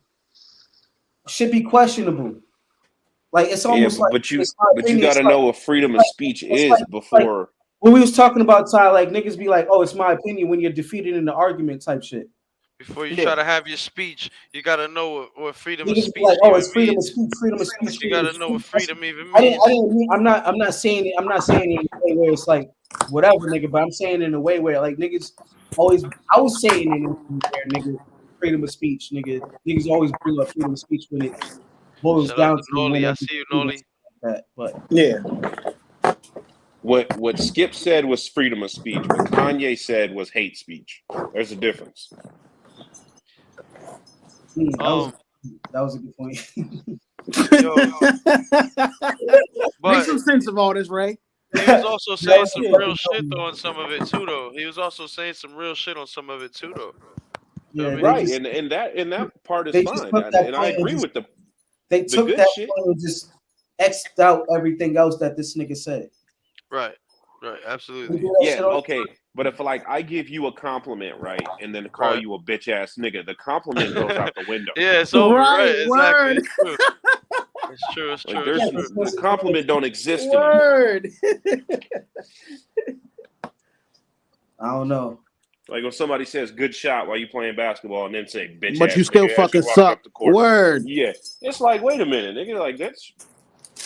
questionable. Like it's almost but you got to know what freedom of speech is before. When we was talking about Ty, like niggas be like, "Oh, it's my opinion" when you're defeated in the argument type shit. Before you try to have your speech, you got to know what freedom of speech like, oh, it's freedom means. of speech. Freedom of speech. You got to know what freedom even means. I'm not saying it in a way where it's like whatever, nigga. But I'm saying it in a way where like niggas always. I was saying it in a way where nigga freedom of speech, nigga. Niggas always bring up freedom of speech when it boils down to Noli. I see you, Noli. But yeah. What Skip said was freedom of speech. What Kanye said was hate speech. There's a difference. That was a good point. Make But some sense of all this, Ray. he was also saying some Yeah. real shit though on some of it too, though. He was also saying some real shit on some of it too, though. Yeah, I mean, Right, and that part is they just fine, took that and I point and agree just with the took good that shit. point and just X'd out everything else that this nigga said. right, You absolutely. do that Yeah, shit all the okay, but if like I give you a compliment, right, and then call Right. you a bitch ass nigga, the compliment goes out the window. Yeah, it's over. Right, Right, word. exactly. It's true. It's Like true. there's It's true. the compliment don't exist anymore. Word. I don't know. Like when somebody says "good shot" while you playing basketball, and then say "bitch But ass you still nigga" as fucking you walk suck. up the court. Word. Yeah, it's like wait a minute, nigga. Like that's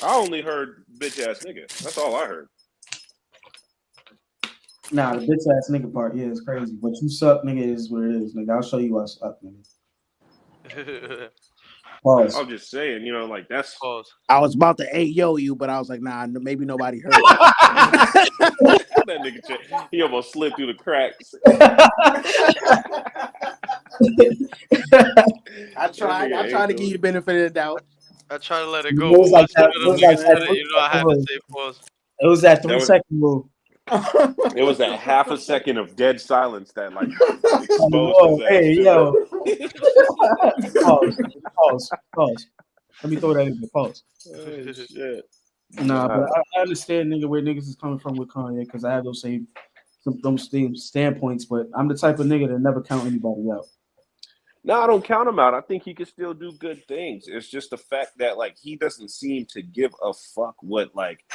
I only heard "bitch ass nigga." That's all I heard. Nah, the bitch ass nigga part, yeah, it's crazy. But you suck, nigga, is what it is, nigga. I'll show you I suck, nigga. Pause. I'm just saying, you know, like that's Pause. I was about to yo you, but I was like, nah, maybe nobody heard. that nigga. He almost slid through the cracks. I tried to give you the benefit of the doubt. I try to let it It go. was But like that. once It was the like nigga that. said it, you know, I had to say pause. It was that 3 That was- second rule. It was that half a second of dead silence that like exposed Whoa, his ass. hey, too. yo. Pause. Let me throw that in there. Pause. Oh, shit. Nah, but I understand, nigga, where niggas is coming from with Kanye because I have those same standpoints. But I'm the type of nigga that never count anybody out. No, I don't count him out. I think he can still do good things. It's just the fact that like he doesn't seem to give a fuck what like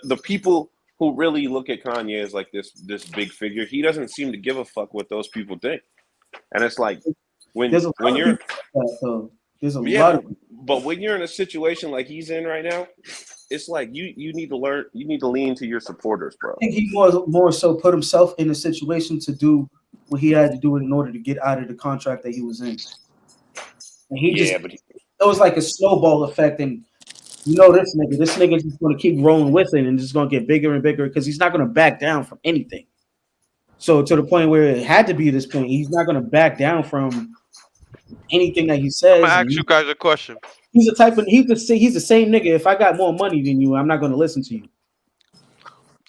the people who really look at Kanye as like this big figure. He doesn't seem to give a fuck what those people think. And it's like when you're there's a yeah, lot of but when you're in a situation like he's in right now, it's like you need to learn. You need to lean to your supporters, bro. I think he more so put himself in a situation to do what he had to do in order to get out of the contract that he was in. And it was like a snowball effect. And you know this nigga just going to keep rolling with it and just going to get bigger and bigger because he's not going to back down from anything. So to the point where it had to be this point, he's not going to back down from anything that he says. I'm gonna ask you guys a question. He's the same nigga. If I got more money than you, I'm not going to listen to you.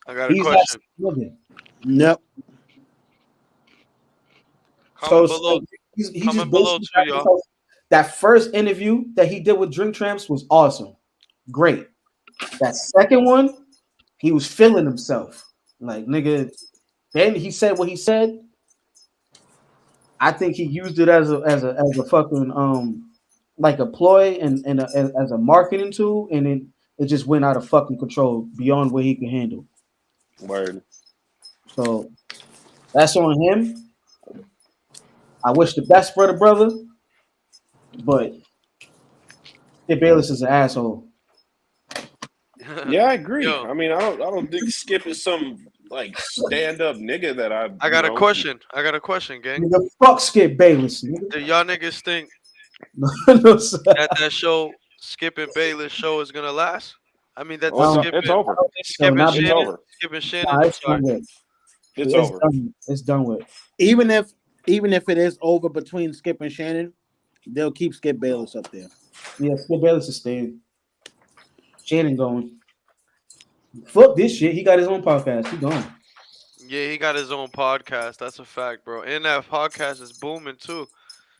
I got a question. Yep. Comment below. Comment below too, y'all. That first interview that he did with Drink Champs was awesome. Great. That second one, he was feeling himself. Like, nigga, then he said what he said. I think he used it as a fucking like a ploy and as a marketing tool, and it just went out of fucking control beyond what he can handle. Word. So that's on him. I wish the best for the brother, but Skip Bayless is an asshole. Yeah, I agree. Yo. I mean, I don't think Skip is some like stand up nigga that I got a question. I got a question, gang. Nigga, fuck Skip Bayless. Nigga. Do y'all niggas think No, sir. that show, Skip and Bayless show, is gonna last? I mean, that Well, Skip it's and, over. Skip and It's Shannon. over. Skip and Shannon. Nah, I'm it's sorry. done with. It's over. It's done with. Even if it is over between Skip and Shannon, they'll keep Skip Bayless up there. Yeah, Skip Bayless is staying. Shannon going. Fuck this shit. He got his own podcast. He gone. Yeah, he got his own podcast. That's a fact, bro. And that podcast is booming too.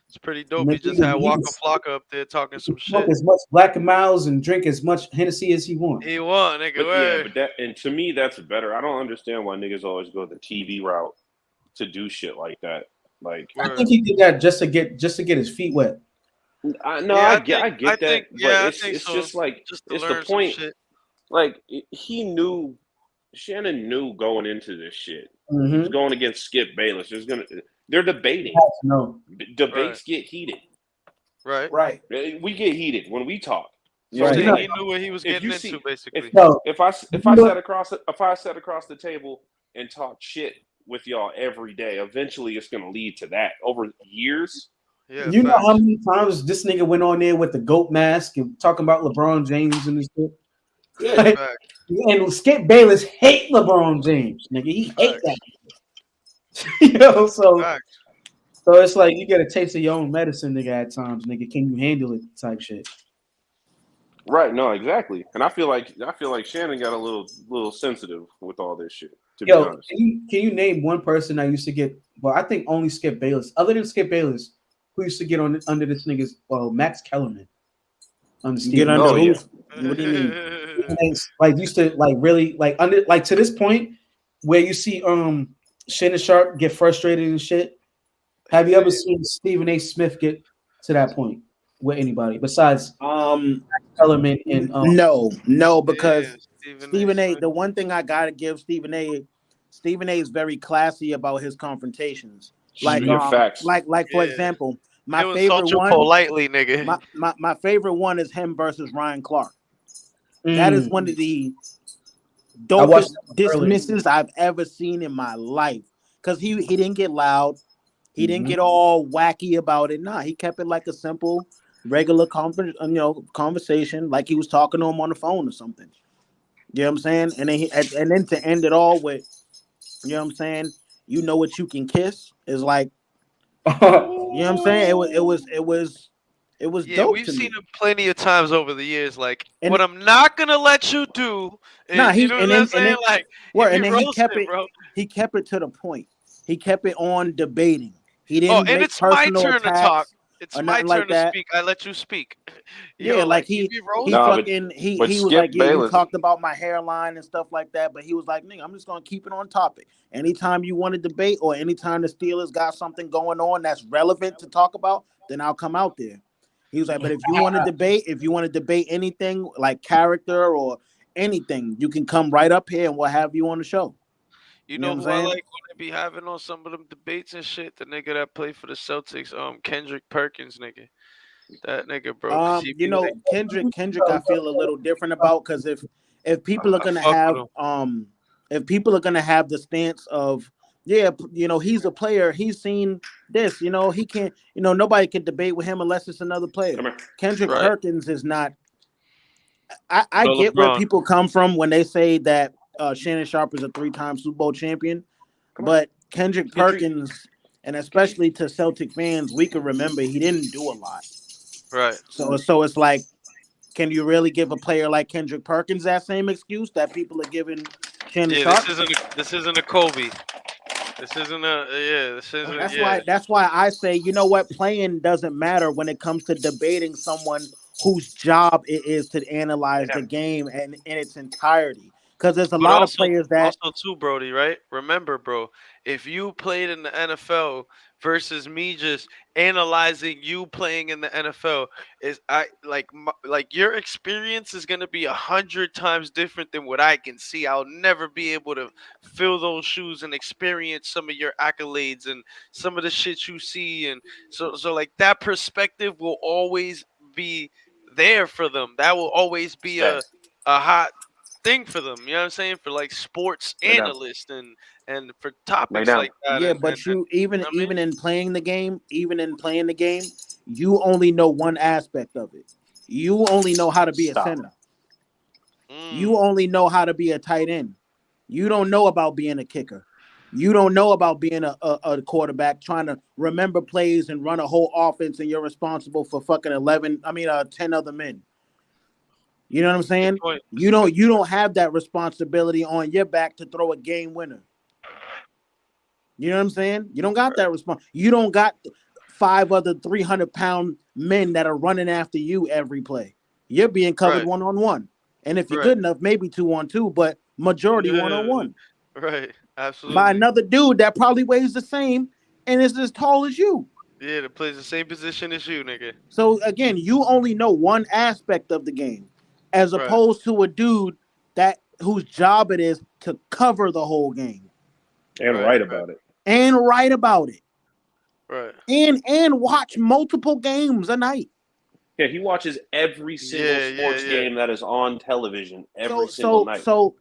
It's pretty dope. He just had Waka Flocka up there talking some Smoke shit. as much Black and Miles and drink as much Hennessy as he wants. He won, nigga. But that and to me that's better. I don't understand why niggas always go the TV route to do shit like that. Like I think he did that just to get his feet wet. I get that, but it's so. just like Just to it's learn the point. some shit. Like Shannon knew going into this shit. Mm-hmm. He was going against Skip Bayless. They're debating. No. Debates get heated. Right. We get heated when we talk. So Right. he knew what he was getting into, basically. If I sat across the table and talked shit with y'all every day, eventually it's gonna lead to that over years. Yeah, you know how many times this nigga went on there with the goat mask and talking about LeBron James and this shit? Yeah, and Skip Bayless hate LeBron James, nigga. He hate that. You know, so So it's like you get a taste of your own medicine, nigga. At times, nigga, can you handle it? Type shit. Right, no, exactly. And I feel like Shannon got a little sensitive with all this shit, to be Yo, honest. can you name one person that used to get? Well, I think only Skip Bayless. Other than Skip Bayless, who used to get on under this nigga's? Well, Max Kellerman. Get Steve. under Oh, who's? What do you mean? Like used to like really like under like to this point where you see Shannon Sharp get frustrated and shit. Have you ever seen Stephen A. Smith get to that point with anybody besides Kellerman and No, because Yeah, Stephen A. Smith. The one thing I gotta give Stephen A. is very classy about his confrontations. Like Yeah, facts. like for Yeah. example, my He'll favorite insult you one. politely, nigga. My favorite one is him versus Ryan Clark. That is one of the I watched dopest that earlier. dismisses I've ever seen in my life. Because he didn't get loud. He didn't Mhm. get all wacky about it. Nah, he kept it like a simple, regular conversation, like he was talking to him on the phone or something. You know what I'm saying? And then and then to end it all with, you know what I'm saying? You know what you can kiss is like, you know what I'm saying? It was Yeah, dope we've to seen me. him plenty of times over the years. Like, And what I'm not gonna let you do, nah, and you know what I'm saying? Like, he and be then roasting, bro. he kept it to the point. He kept it on debating. He Oh, didn't and make it's my personal turn to talk. attacks It's or my nothing like turn to that. speak. I let you speak. Yeah, Yo, like like he be he roasting. Nah, fucking but he was Skip like, yeah, you Bayless, talked about my hairline and stuff like that, but he was like, nigga, I'm just gonna keep it on topic. Anytime you want to debate or anytime the Steelers got something going on that's relevant to talk about, then I'll come out there. He was like, but if you want to debate anything like character or anything, you can come right up here and we'll have you on the show. You You know know what I'm who I like saying? when they be having on some of them debates and shit? The nigga that played for the Celtics, Kendrick Perkins, nigga. That nigga, bro, cause he You be like, know, Kendrick, I feel a little different about because if people are I gonna fuck with have him. if people are gonna have the stance of yeah, you know, he's a player, he's seen this, you know, he can't, you know, nobody can debate with him unless it's another player. come here. Kendrick Right. Perkins is not. I No get where LeBron. people come from when they say that Shannon Sharp is a 3-time Super Bowl champion, but Kendrick Perkins, and especially to Celtic fans, we can remember he didn't do a lot. Right. So it's like, can you really give a player like Kendrick Perkins that same excuse that people are giving Shannon Yeah, Sharp? this isn't a Kobe. This isn't a yeah. This isn't yeah. That's why I say, you know what, playing doesn't matter when it comes to debating someone whose job it is to analyze the game and in its entirety. Because there's a But lot of players that also too, Brody, right? Remember, bro, if you played in the NFL versus me just analyzing you playing in the NFL, is like your experience is gonna be 100 times different than what I can see. I'll never be able to fill those shoes and experience some of your accolades and some of the shit you see, and so like that perspective will always be there for them. That will always be a hot thing for them. You know what I'm saying? For like sports Lay down. analysts and for Lay topics down. like that. yeah, And but you you know what I mean? in playing the game, you only know one aspect of it. You only know how to be a Stop. center. You Mm, only know how to be a tight end. You don't know about being a kicker. You don't know about being a quarterback, trying to remember plays and run a whole offense, and you're responsible for fucking 10 other men. You know what I'm good saying? point. That's a good You don't have that responsibility on your back to throw a game winner. You know what I'm saying? You don't got that response. You don't got 5 other 300-pound men that are running after you every play. You're being covered right, 1-on-1. And if you're right. good enough, maybe 2-on-2, but majority 1-on-1 Right. by Absolutely. another dude that probably weighs the same and is as tall as you. Yeah, that plays the same position as you, nigga. So again, you only know one aspect of the game, as Right. opposed to a dude that whose job it is to cover the whole game And Right. write Right. about it. and write about it Right. and watch multiple games a night. Yeah, he watches every single Yeah, yeah, sports yeah. game that is on television every single night. So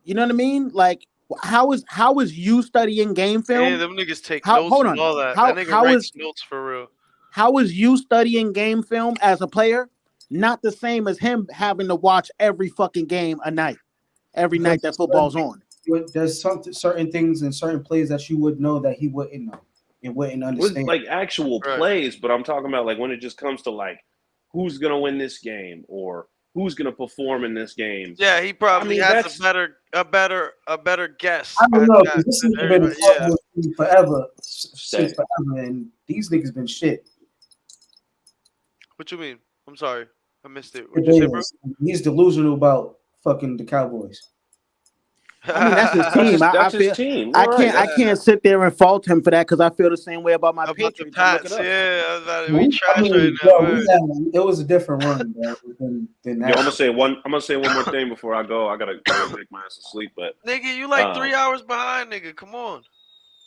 you know what I mean? Like how is you studying game Yeah, film? them niggas take How notes hold and on. all that. That nigga How writes is notes for real. how is you studying game film as a player not the same as him having to watch every fucking game a night, every night that football's on? There's certain things and certain plays that you would know that he wouldn't know. and wouldn't with understand. like actual Right. plays, but I'm talking about like when it just comes to like who's gonna win this game or who's gonna perform in this game. Yeah, he probably has that's- a better guess. I don't at know, that because this than nigga been everybody. Yeah. fucking with me forever, since Say. forever, and these niggas been shit. What you mean? I'm sorry, I missed it. What'd you say, bro? He's delusional about fucking the Cowboys. I mean, that's his team. That's I his feel team. I You're can't right. I can't sit there and fault him for that because I feel the same way about my About the Patriots. I look Pats, it up. yeah. I was about to, We, we trash right now. bro, word. it was a different run, bro, than Yo, that. I'm gonna say one more thing before I go. I gotta take my ass to sleep, but Nigga, you like 3 hours behind, nigga. Come on.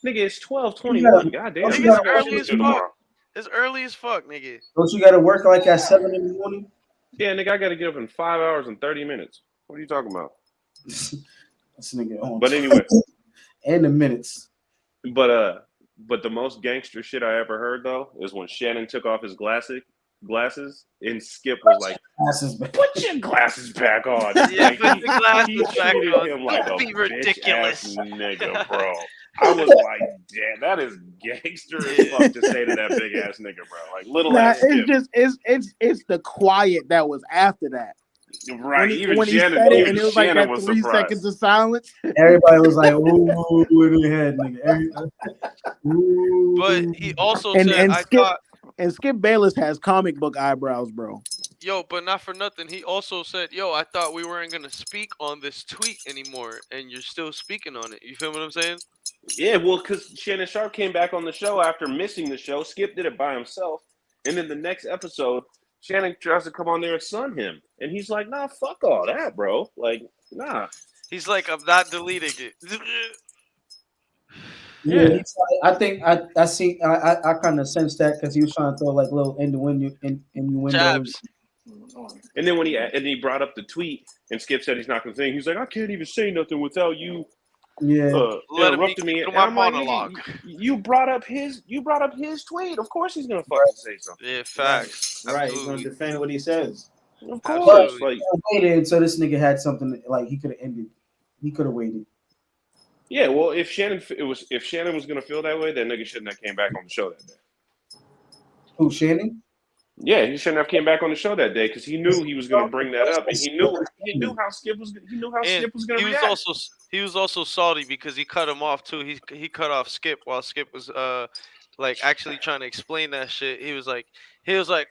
nigga, it's 12:21. God damn, Don't Nigga, you it's gotta- early as fuck. It's early as fuck, nigga. Don't you got to work like at 7 in the morning? Yeah, nigga, I gotta get up in 5 hours and 30 minutes. What are you talking about? This nigga on. But anyway, and the minutes. but the most gangster shit I ever heard though is when Shannon took off his glasses and Skip was like, Glasses back. "Put your glasses back on." Yeah, Like, put the glasses he back treated on. him like Don't a be ridiculous. bitch-ass nigga, bro. I was like, damn, that is gangster as fuck to say to that big ass nigga, bro. Like little Nah, ass Skip. it's the quiet that was after that. Right. Even When he Shannon, said it, even and it was like Shannon that was 3 surprised. seconds of silence. Everybody was like, ooh, in their head, nigga. Ooh. But he also And said, Skip Bayless has comic book eyebrows, bro. yo, but not for nothing. He also said, yo, I thought we weren't going to speak on this tweet anymore. And you're still speaking on it. You feel what I'm saying? Yeah, well, because Shannon Sharp came back on the show after missing the show. Skip did it by himself. And then the next episode, Shannon tries to come on there and sun him. And he's like, nah, fuck all that, bro. Like, nah. He's like, I'm not deleting it. Yeah, I think I see. I kind of sensed that because he was trying to throw like little innuendos. Jabs. And then when he brought up the tweet and Skip said he's not going to say, he's like, I can't even say nothing without you Let him interrupting me. do And my I'm like, monologue. nigga, you brought up his tweet. Of course he's going to fucking say something. Yeah, facts. Right, he's gonna defend what he says. Of course. Like, waited, so this nigga had something like he could have ended. He could have waited. yeah, well, if Shannon was going to feel that way, that nigga shouldn't have came back on the show that day. Who, Shannon? Yeah, he shouldn't have came back on the show that day because he knew he was going to bring that up, and he knew how Skip was going to react. He was also salty because he cut him off too. He cut off Skip while Skip was like actually trying to explain that shit. He was like,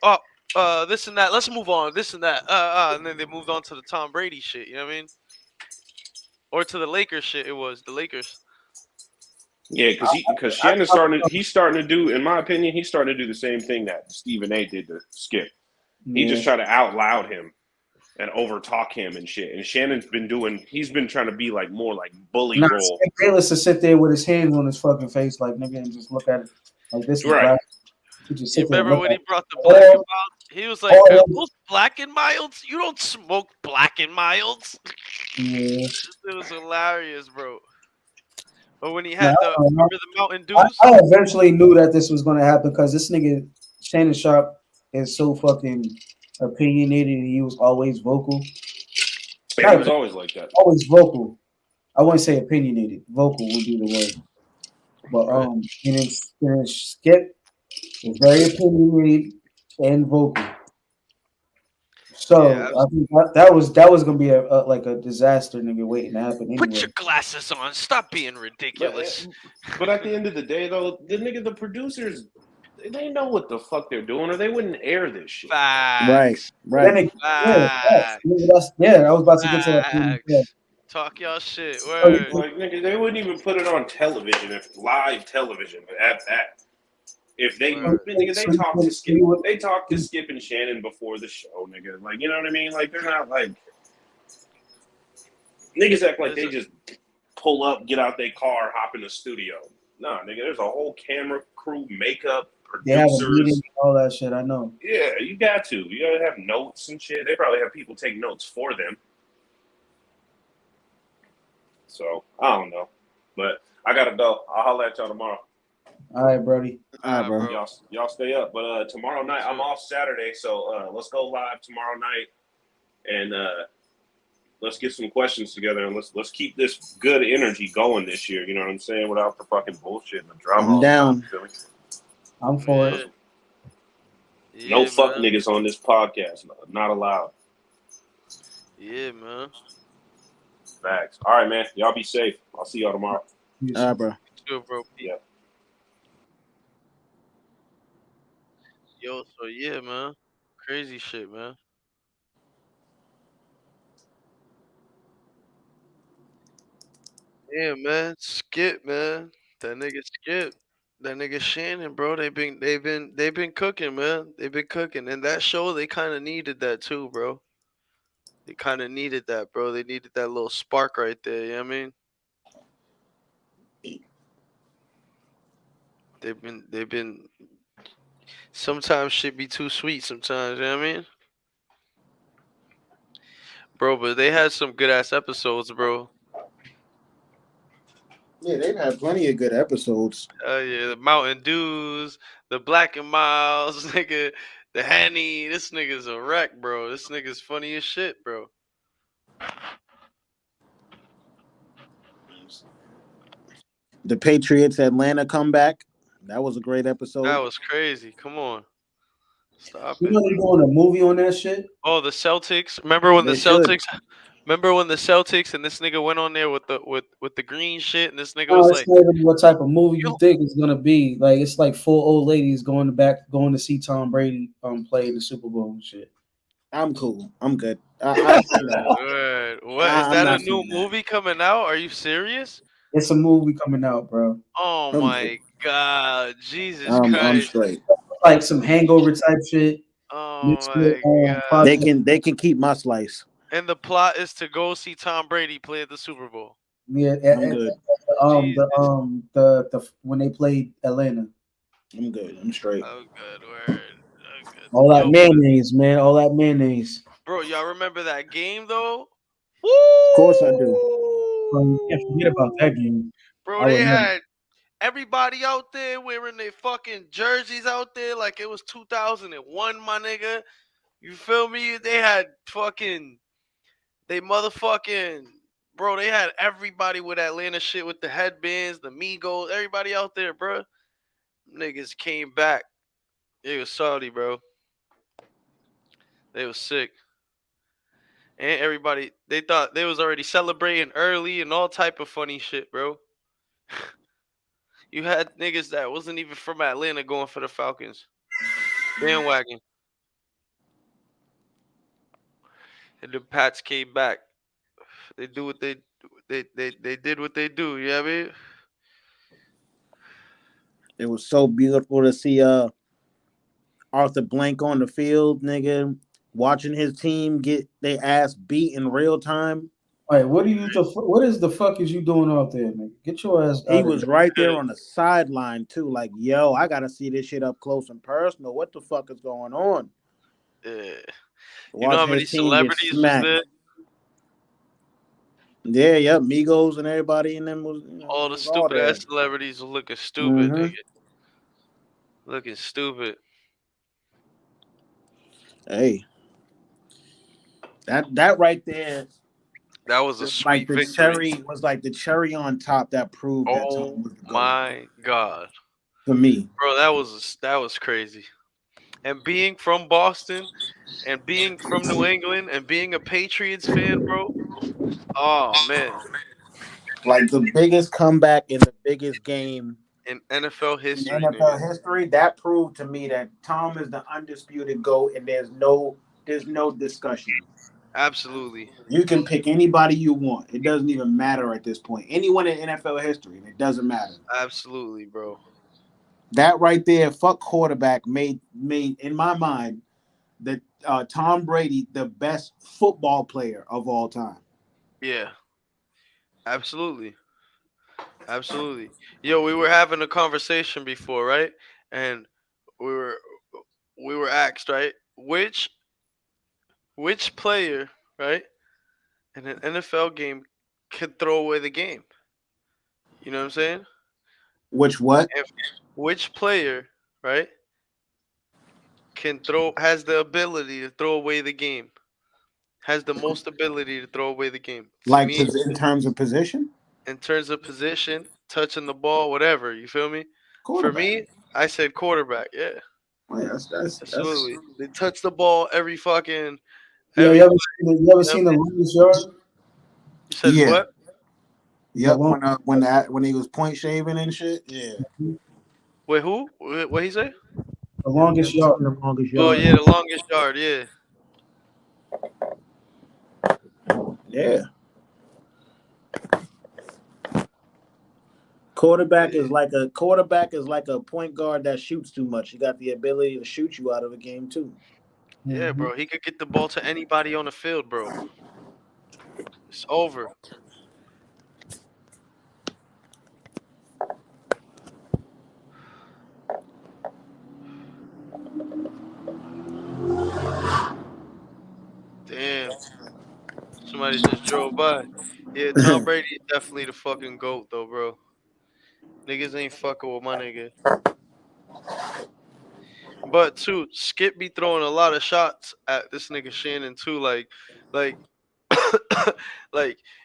oh, this and that. Let's move on. This and that. And then they moved on to the Tom Brady shit. You know what I mean? Or to the Lakers shit. It was the Lakers. Yeah, because Shannon's starting to do, in my opinion, he's starting to do the same thing that Stephen A. did to Skip. He just tried to out loud him and over talk him and shit. And Shannon's been trying to be like more like bully role. Skip Bayless to sit there with his hands on his fucking face, like nigga, and just look at it like this. Right. He just sit Remember there when he brought the black and milds? He was like, "Are those black and milds? You don't smoke black and milds." Yeah. It was hilarious, bro. Or when he had remember the Mountain Dews? I eventually knew that this was going to happen because this nigga Shannon Sharp is so fucking opinionated and he was always vocal. Yeah, he was always like that. Always vocal. I wouldn't say opinionated. Vocal would be the word. But and then Skip is very opinionated and vocal. So Yeah, I think that was gonna be a disaster, nigga, waiting to happen. Anyway. Put your glasses on. Stop being ridiculous. But at the end of the day, though, the producers, they know what the fuck they're doing, or they wouldn't air this shit. Facts. Right. Facts. I was about to get to that. Yeah. Talk y'all shit. Word. Like, nigga, they wouldn't even put it on television, live television at that. If they talk to Skip and Shannon before the show, nigga. Like, you know what I mean? Like, they're not like niggas act like they just pull up, get out their car, hop in the studio. Nah, nigga, there's a whole camera crew, makeup, They have a producers, meeting, all that shit. I know. Yeah, you got to. You gotta have notes and shit. They probably have people take notes for them. So I don't know, but I gotta go. I'll holler at y'all tomorrow. All right, Brody. All right, bro. Y'all stay up. But tomorrow night I'm off Saturday, so let's go live tomorrow night, and let's get some questions together and let's keep this good energy going this year. You know what I'm saying? Without the fucking bullshit and the drama. I'm down. Feel me? I'm for it. No Yeah, fuck man. niggas on this podcast. Not allowed. Yeah, man. Facts. All right, man. Y'all be safe. I'll see y'all tomorrow. All right, bro. Chill, bro. Yeah. Yo, so yeah, man. Crazy shit, man. Yeah, man. Skip, man. That nigga Skip. That nigga Shannon, bro. They've been cooking, man. They've been cooking. And that show, they kind of needed that too, bro. They kind of needed that, bro. They needed that little spark right there. You know what I mean? They've been. Sometimes shit be too sweet. Sometimes, you know what I mean? Bro, but they had some good ass episodes, bro. Yeah, they've had plenty of good episodes. Yeah, the Mountain Dews, the Black and Miles, nigga, the Henny. This nigga's a wreck, bro. This nigga's funny as shit, bro. The Patriots Atlanta comeback. That was a great That episode. was crazy. Come on, stop You it. know they're doing a movie on that shit. Oh, the Celtics. Remember when the They should. Celtics? Remember when the Celtics and this nigga went on there with the green shit, and this nigga No, was it's like, not even what type of movie you "Yo, think it's gonna be. Like it's like four old ladies going to see Tom Brady play in the Super Bowl and shit. I'm cool. I'm good. word. What is I'm that? A not new seeing that. movie coming out? Are you serious? It's a movie coming out, bro. Oh I'm good. my god, Jesus I'm Christ! straight. Like some hangover type shit. Oh Mixed with my god. they can keep my slice. And the plot is to go see Tom Brady play at the Super Bowl. Yeah, Jesus. the when they played Atlanta. I'm good. I'm straight. Oh good word. Oh good. All that Yo, mayonnaise, man. All that mayonnaise. bro, y'all remember that game though? Of course I do. You can't forget about Woo! that game. Bro, I they would never. had everybody out there wearing their fucking jerseys out there like it was 2001, my nigga. You feel me? They had fucking they motherfucking bro, they had everybody with Atlanta shit with the headbands, the Migos, everybody out there, bro. Niggas came back. They was salty, bro. They was sick. And everybody, they thought they was already celebrating early and all type of funny shit, bro. You had niggas that wasn't even from Atlanta going for the Falcons. Bandwagon. And the Pats came back. They do what they did what they do, you know what I mean? It was so beautiful to see Arthur Blank on the field, nigga, watching his team get their ass beat in real time. Wait, what is the fuck is you doing out there, nigga? Get your ass out. He was right there on the sideline too, like, yo, I gotta see this shit up close and personal. What the fuck is going on? Yeah. You know how many celebrities was there? Yeah, yep, Migos and everybody in them was, All the was all stupid there. ass celebrities were looking stupid, Mhm. nigga. Looking stupid. Hey, that right there That was a was sweet like the victory. cherry was like the cherry on top that proved that Oh Tom was the GOAT my god. for me. Bro, that was crazy. And being from Boston and being from New England and being a Patriots fan, bro. Oh man. Like the biggest comeback in the biggest game In NFL in history, NFL nigga. history, that proved to me that Tom is the undisputed GOAT, and there's no discussion. Absolutely. You can pick anybody you want. It doesn't even matter at this point. Anyone in NFL history, and it doesn't matter. Absolutely, bro. That right there, fuck quarterback, made in my mind that Tom Brady the best football player of all time. Yeah. Absolutely. Absolutely. Yo, we were having a conversation before, right? And we were we were asked, right? Which player, right, in an NFL game could throw away the game? You know what I'm saying? Which what? And which player, right, has the ability to throw away the game has the most ability to throw away the game. To Like me, in terms of position, in terms of position, touching the ball, whatever. You feel me? For quarterback. me, I said quarterback. Yeah, Oh, yeah, that's absolutely. They touch the ball every fucking Yo, every you ever play. seen, you ever You know what seen I the mean? longest yard? You said yeah. what? The Yep. long, When he was point shaving and shit. Yeah. Wait, who? What he say? the Yep. longest Yep. yard. The longest Oh yard. yeah, the longest yard. Yeah. Yeah. Quarterback is like a point guard that shoots too much. He got the ability to shoot you out of a game too. Yeah, Mhm. bro. He could get the ball to anybody on the field, bro. It's over. Damn. Somebody just drove by. Yeah, Tom Brady is definitely the fucking GOAT though, bro. Niggas ain't fucking with my nigga. But too, Skip be throwing a lot of shots at this nigga Shannon too, like, like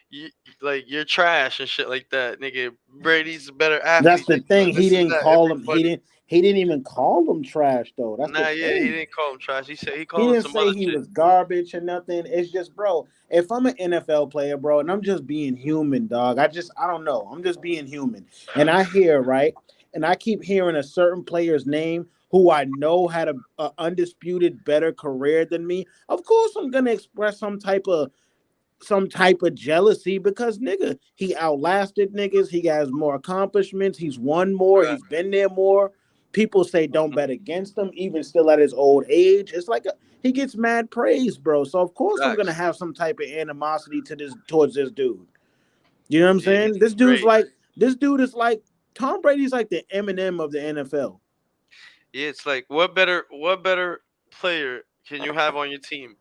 you, like you're trash and shit like that, nigga. Brady's a better That's athlete the than you. thing. And He this is didn't that. call him. Everybody. He didn't even call him trash though. That's the Nah, yeah, he thing. didn't call him trash. He said he He called him didn't some say other he shit. was garbage or nothing. It's just, bro, if I'm an NFL player, bro, and I'm just being human, dog, I don't know. I'm just being human. And I hear, right? And I keep hearing a certain player's name who I know had a undisputed better career than me. Of course, I'm gonna express some type of jealousy because nigga, he outlasted niggas. He has more accomplishments. He's won more. Right. He's been there more. People say don't Mhm. bet against him, even still at his old age. It's like he gets mad praise, bro. So of course I'm gonna Facts. have some type of animosity towards this dude. You know what I'm Yeah, he's saying? great. This dude is like Tom Brady's like the Eminem of the NFL. Yeah, it's like what better player can you have on your team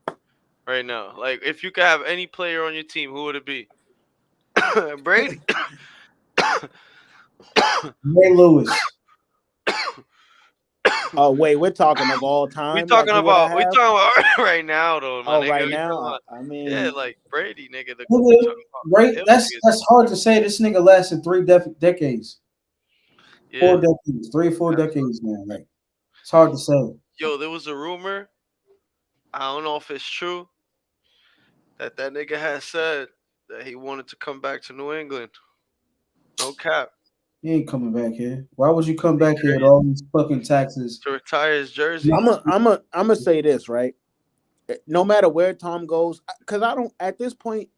right now? Like if you could have any player on your team, who would it be? Brady. Ray Lewis. Oh wait, we're talking of all time. Like who would I We have? talking about right now though, my Oh, nigga. right We talking now. about I yeah, mean, like Brady, nigga. We Nigga, talking about right? them niggas. That's hard to say. This nigga lasted three decades, Yeah. 4 decades, 3 or 4 decades, man. Like it's hard to say. Yo, there was a rumor. I don't know if it's true that nigga had said that he wanted to come back to New England. No cap. He ain't coming back here. Why would you come back here with all these fucking taxes? To retire his jersey. I'm gonna say this, right? No matter where Tom goes, because I don't at this point,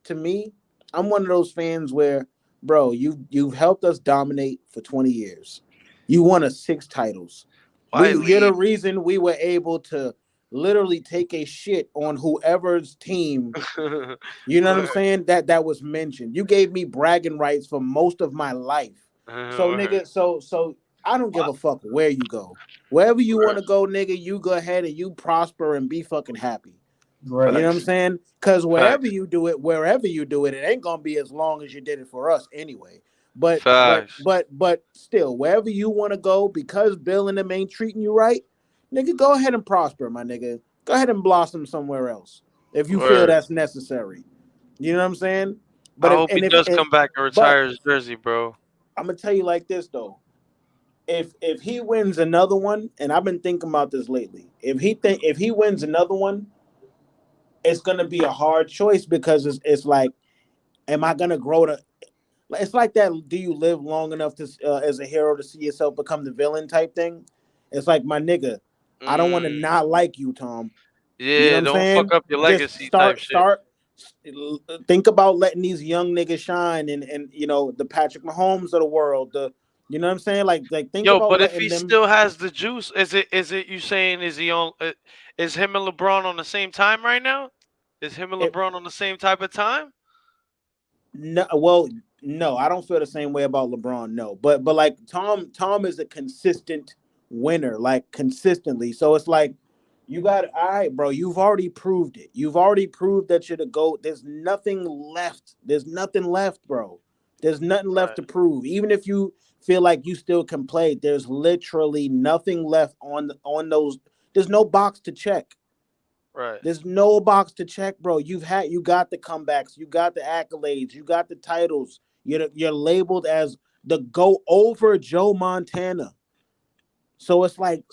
to me, I'm one of those fans where, bro, you've helped us dominate for 20 years. You won us 6 titles. Why You're the leave? reason we were able to literally take a shit on whoever's team. You know what I'm Word. saying? That was mentioned. You gave me bragging rights for most of my life. So Word. nigga, so I don't give a fuck where you go. Wherever you want Word. to go, nigga, you go ahead and you prosper and be fucking happy. You Right. know what I'm Facts. saying? Because Facts. wherever you do it, it ain't gonna be as long as you did it for us anyway. But but Facts. but but still, wherever you want to go, because Bill and them ain't treating you right, nigga, go ahead and prosper, my nigga. Go ahead and blossom somewhere else if you feel Word. that's necessary. You know what I'm saying? I But hope he does come back and but retire his jersey, bro. I'm gonna tell you like this though. If he wins another one, and I've been thinking about this lately, if he wins another one, it's gonna be a hard choice because it's like, am I gonna grow to? It's like that. Do you live long enough to as a hero to see yourself become the villain type thing? It's like my nigga, I don't want to Mm. not like you, Tom. You know what Yeah, I'm don't fuck saying? up your Just legacy type shit. think about letting these young niggas shine and the Patrick Mahomes of the world, you know what I'm saying? Like think Yo, about but if letting he them. still has the juice, is it you saying is he on is him and LeBron on the same time right now? Is him and It, LeBron on the same type of time? no, well, no, I don't feel the same way about LeBron. No, but like Tom is a consistent winner, like consistently. So it's like you got all right, bro. You've already proved it. You've already proved that you're the GOAT. There's nothing left. There's nothing left, bro. There's nothing left Right. to prove. Even if you feel like you still can play, there's literally nothing left on those. There's no box to check. Right. There's no box to check, bro. You got the comebacks, you got the accolades, you got the titles. You're labeled as the go over Joe Montana. So it's like,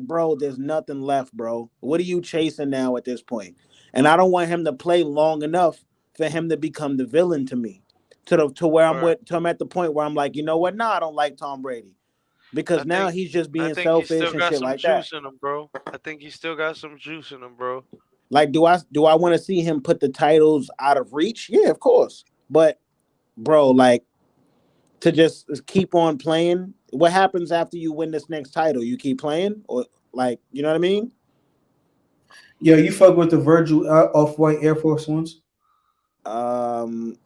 bro, there's nothing left, bro. What are you chasing now at this point? And I don't want him to play long enough for him to become the villain to me. To where Right. I'm at the point where I'm like, you know what? Nah, I don't like Tom Brady. Because I now think he's just I being think he selfish still and got shit some like that. juice in him, bro. I think he still got some juice in him, bro. Like, do I want to see him put the titles out of reach? Yeah, of course. But bro, like, to just keep on playing. What happens after you win this next title? You keep playing, or like, you know what I mean? Yo, you fuck with the Virgil off-white Air Force Ones? Um,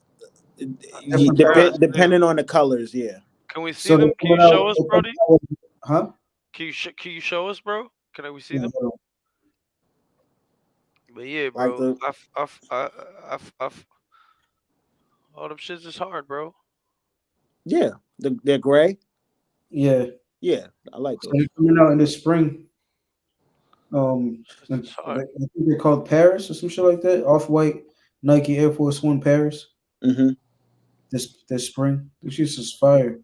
Different colors. depending on the colors, yeah. Can we see So they them? Can you coming out. show us, They coming Brody? out with, huh? Can you show us, bro? Can we see Yeah, them? hold on. But yeah, Like bro. the All them shits is hard, bro. yeah, they're gray. Yeah. Yeah, I like So those. they coming out in the spring. Shits And is I hard. think they're called Paris or some shit like that. Off-white Nike Air Force One Paris. Mm-hmm. This spring. This shit is fire.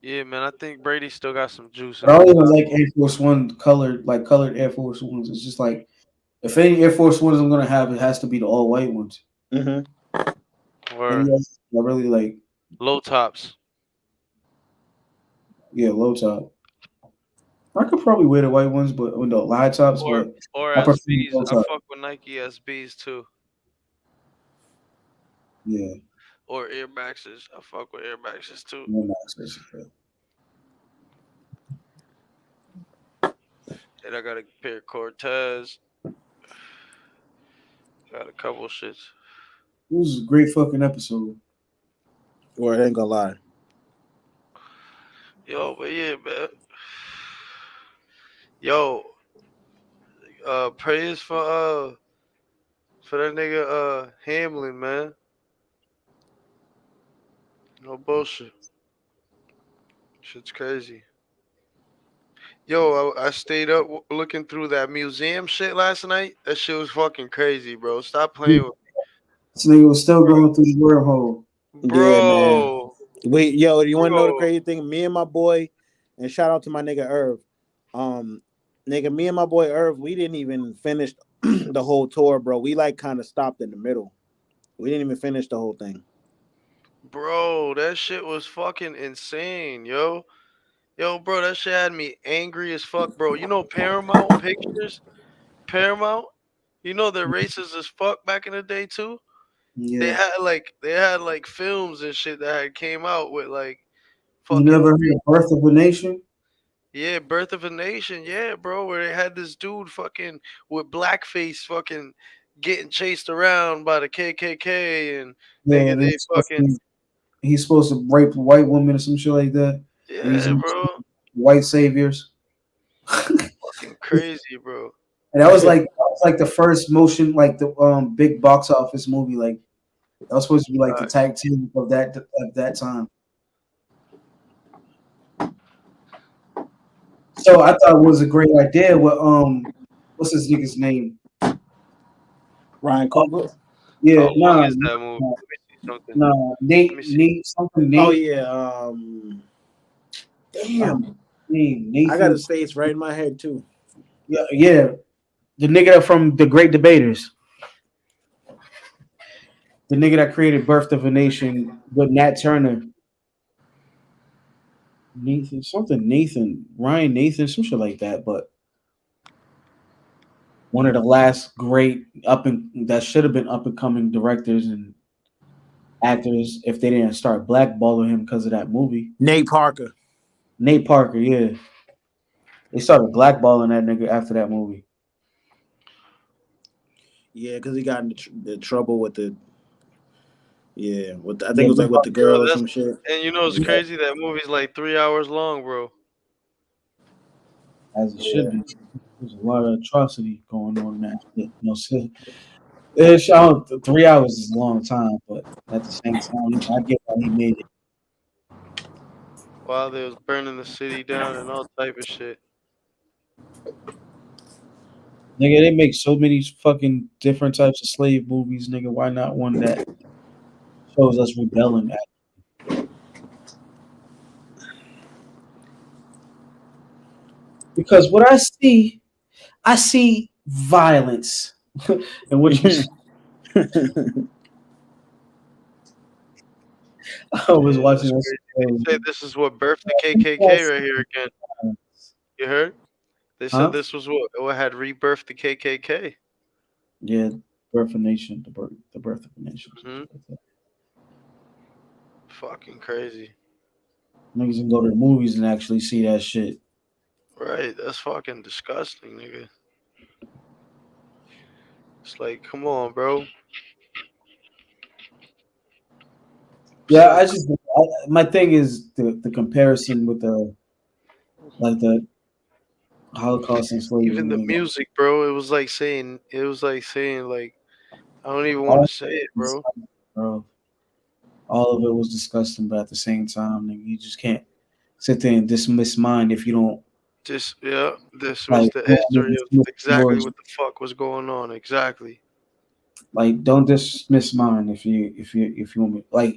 Yeah, man. I think Brady still got some juice But in I him. don't even like Air Force One colored, like colored Air Force Ones. It's just like if any Air Force Ones I'm gonna have, it has to be the all white ones. Mm-hmm. Any Or else I really like, low tops. yeah, low top. I could probably wear the white ones, but the high tops, Or but or I prefer the SBs. low I top. fuck with Nike SBs too. Yeah, Or Air Maxes. I fuck with Air Maxes too. no, no, it's okay. And I got a pair of Cortez. Got a couple shits. This was a great fucking episode. Or I ain't gonna lie. Yo, but yeah, man. Yo, praise for that nigga Hamlin, man. No bullshit. Shit's crazy. Yo, I stayed up looking through that museum shit last night. That shit was fucking crazy, bro. Stop playing with This nigga was still going through the wormhole. me. Yeah, man. Bro. Wait, yo, do you want to know the Bro. crazy thing? Me and my boy, and shout out to my nigga Irv. Um, nigga, me and my boy Irv, we didn't even finish the whole tour, bro. We like kind of stopped in the middle. We didn't even finish the whole thing. Bro, that shit was fucking insane, yo. Yo, bro, that shit had me angry as fuck, bro. You know Paramount Pictures? Paramount? You know they're racist as fuck back in the day too? They Yeah. had like films and shit that had came out with like You fucking never heard of Birth of a Nation? yeah, Birth of a Nation, yeah, bro, where they had this dude fucking with blackface fucking getting chased around by the KKK and Yeah, nigga they fucking he's supposed to rape a white woman or some shit like that. And he's yeah, bro. white saviors. Fucking crazy, bro. And that was like the first motion, like the big box office movie. Like that was supposed to be like the Facts. tag team of that time. So I thought it was a great idea. With what's this nigga's name? Ryan Coogler. Yeah, How long is that movie? Let me see something. Let me see. Nate something. Oh Nate. yeah. Damn. Nathan. I got his face right in my head too. Yeah. The nigga from the Great Debaters. The nigga that created Birth of a Nation with Nat Turner. Ryan Nathan, some shit like that. But one of the last great that should have been up and coming directors and actors if they didn't start blackballing him because of that movie. Nate Parker. Nate Parker, yeah. They started blackballing that nigga after that movie. Yeah, because he got into the trouble with the I think it was like with the Bro, girl or some shit. and you know it's crazy that movie's like 3 hours long, bro. As it should be. There's a lot of atrocity going on in that shit. You know, so it's 3 hours is a long time, but at the same time, I get why he made it. While they was burning the city down and all type of shit. Nigga, they make so many fucking different types of slave movies, nigga. Why not one that shows us rebelling? Because what I see violence. And what you I was Yeah, watching that's this. crazy. They say this is what birthed the KKK right here again. You heard? They said Huh? this was what had rebirthed the KKK. Yeah, birth of nation, the birth of a nation. Hmm. Fucking crazy. Niggas can go to the movies and actually see that shit. Right, that's fucking disgusting, nigga. It's like, come on, bro. Yeah, So my thing is the comparison with the like the Holocaust and slavery. even the Nigga. music, bro, it was like saying like I don't even want All to say it, of it bro. was, bro, all of it was disgusting, but at the same time, nigga, you just can't sit there and dismiss mind if you don't Just yeah, this was like the go on and history of dismiss exactly yours. what the fuck was going on. Exactly. Like, don't dismiss mine if you want me. Like,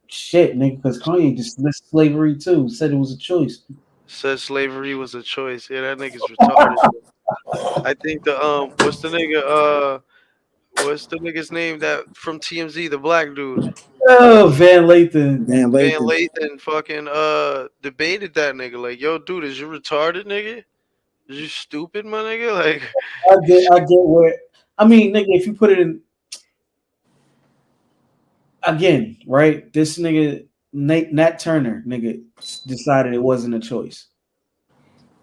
shit, nigga, because Kanye dismissed slavery too. Said it was a choice. Said slavery was a choice. Yeah, that nigga's retarded. I think the what's the nigga's name that from TMZ, the black dude? Oh, Van Lathan. Van Van Lathan. Lathan fucking debated that nigga like, yo, dude, is you retarded, nigga? Is you stupid, my nigga? Like, I get where. I mean, nigga, if you put it in again, right? This nigga Nat Turner, nigga, decided it wasn't a choice.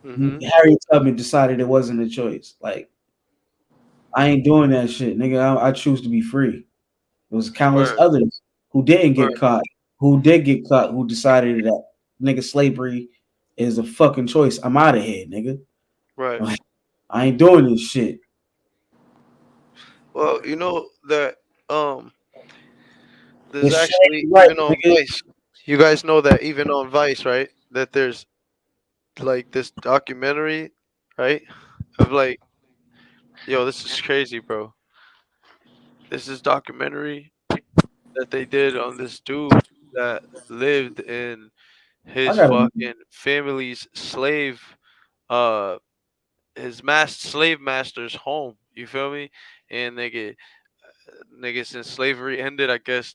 mm-hmm. Harriet Tubman decided it wasn't a choice. Like, I ain't doing that shit, nigga. I choose to be free. There was countless Right, others who didn't right, get caught, who did get caught, who decided that nigga slavery is a fucking choice. I'm out of here, nigga. right. Like, I ain't doing this shit. Well, you know that there's This shit actually ain't right, even on nigga. Vice. You guys know that even on Vice, right? That there's like this documentary, right? Of like, yo, this is crazy, bro. This is documentary that they did on this dude that lived in I his gotta. fucking family's uh slave master's home. You feel me? And nigga, since slavery ended, I guess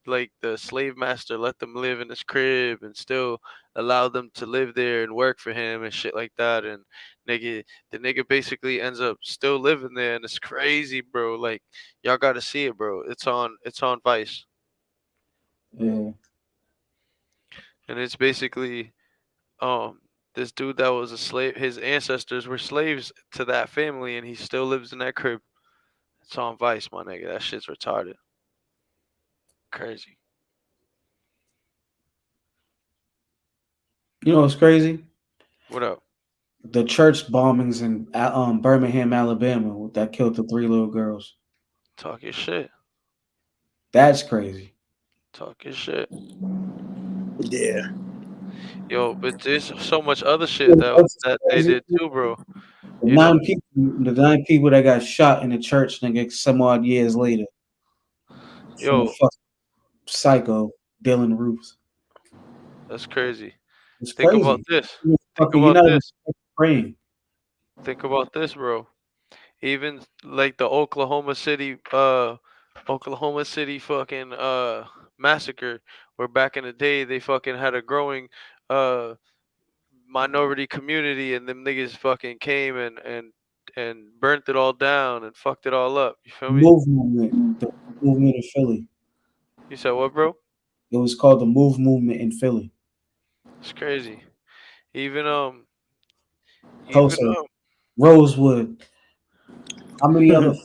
like the slave master let them live in his crib and still allowed them to live there and work for him and shit like that. And nigga, the nigga basically ends up still living there, and it's crazy, bro. Like, y'all got to see it, bro. It's on Vice, Yeah, and it's basically this dude that was a slave. His ancestors were slaves to that family, and he still lives in that crib. It's on Vice, my nigga. That shit's retarded. Crazy. you know what's crazy? What up? The church bombings in Birmingham, Alabama, that killed the 3 little girls. Talking shit. That's crazy. Talking shit. Yeah. Yo, but there's so much other You shit know that what's that they crazy? did too, bro. The You know? nine people that got shot in the church, nigga, some odd years later from a Yo, fucking psycho, Dylan Ruth. that's crazy. It's Think about crazy. this. Think You're about not even this. praying. Think about this, bro. Even like the Oklahoma City fucking massacre, where back in the day they fucking had a growing uh minority community, and them niggas fucking came and burnt it all down and fucked it all up. You feel me? The movement in Philly. You said what, bro? It was called the Move Movement in Philly. It's crazy. Even even Tulsa, Rosewood. How many other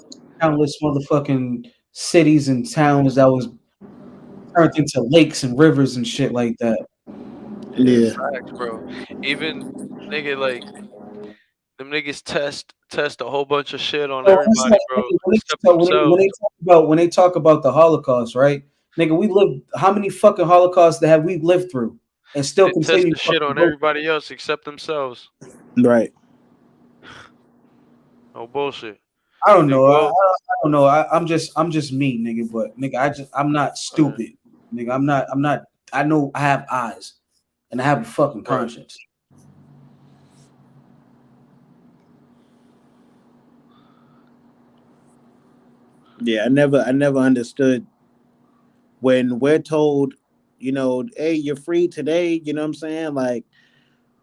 countless motherfucking cities and towns that was turned into lakes and rivers and shit like that? yeah, Yeah. facts, bro. Even nigga like them niggas test a whole bunch of shit on So it's everybody, like bro, except when themselves. they talk about the Holocaust, right? Nigga, we lived how many fucking Holocausts that have we lived through and still They test continue the to shit fucking on go through? everybody else except themselves. Right. No bullshit. I don't They know. I go. don't know. I'm just me, nigga. But nigga, I'm not stupid, nigga. I'm not. I know I have eyes, and I have a fucking Right. conscience. Yeah, I never understood when we're told, you know, hey, you're free today. You know what I'm saying? Like,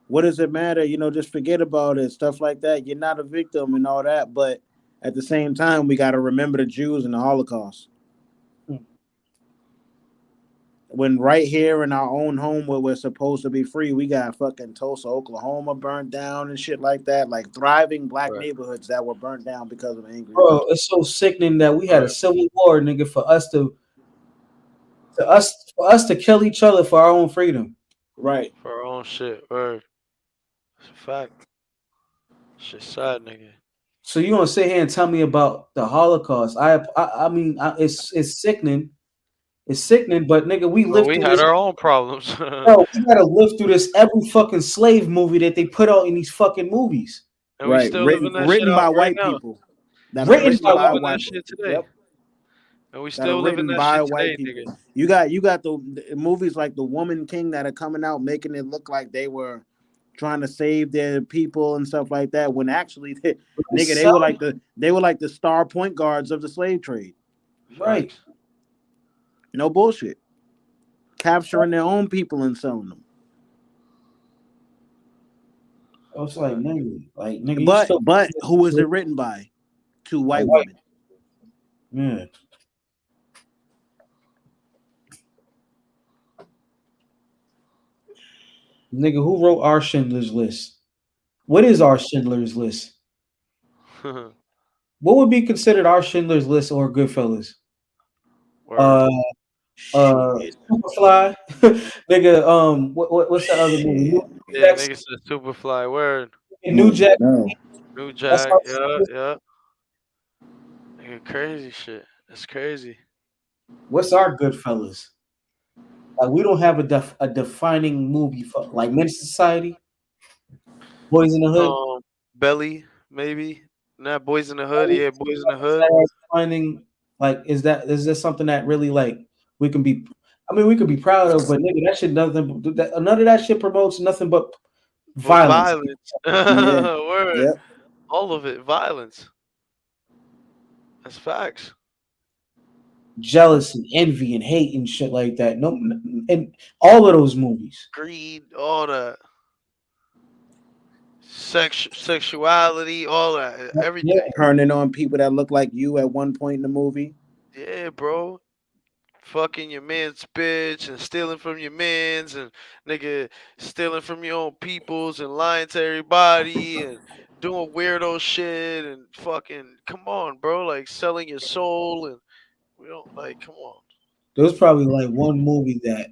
what does it matter? You know, just forget about it. Stuff like that. You're not a victim and all that. But at the same time, we got to remember the Jews and the Holocaust. When right here in our own home where we're supposed to be free, we got fucking Tulsa, Oklahoma burned down and shit like that. Like thriving black Right. neighborhoods that were burnt down because of angry Bro, white. it's so sickening that we had a Right. civil war, nigga, for us to kill each other for our own freedom. Right. For our own shit. Word. It's a fact. Shit sad, nigga. So you gonna sit here and tell me about the Holocaust? I mean, it's sickening. It's sickening, but nigga, we But lived we through had this. our own problems. Bro, we gotta live through this every fucking slave movie that they put out in these fucking movies. And we Right. still living that shit Written out by right white now. people. That are And we Written by still written by living white that white people. shit people. today. Yep. And we That are still living written that by shit white today, nigga. people. You got the movies like The Woman King that are coming out making it look like they were trying to save their people and stuff like that when actually nigga they were like the star point guards of the slave trade. Right. Facts. No bullshit. Capturing their own people and selling them. I was like, nigga, you But still who was it written by? Two a white white women. man. Nigga, who wrote our Schindler's List? What is our Schindler's List? What would be considered our Schindler's List or Goodfellas? Word. Uh, Shit. Superfly, nigga. What's that other movie? New Shit. Yeah, Jack, nigga said Superfly. Word. New Jack. No. New That's Jack. our Yeah, Schindler's- yeah. Nigga, crazy shit. That's crazy. What's our Goodfellas? Like we don't have a defining movie for like Men's Society, Boys in the Hood. Belly, maybe. Not Boys in the Hood. Like, Yeah, Boys in the is Hood. that defining like is that something that really like we can be? I mean, we could be proud of, but nigga, that shit nothing. None of that shit promotes nothing but But violence. violence. Yeah. Word. Yep. All of it. Violence. That's facts. Jealousy, envy, and hate and shit like that. No, and all of those movies. Greed, all that. Sexuality, all that. Yeah, Everything. Turning on people that look like you at one point in the movie. Yeah, bro. Fucking your man's bitch and stealing from your man's and nigga stealing from your own peoples and lying to everybody and doing weirdo shit and fucking come on, bro. Like selling your soul and we don't like come on. there was probably like one movie that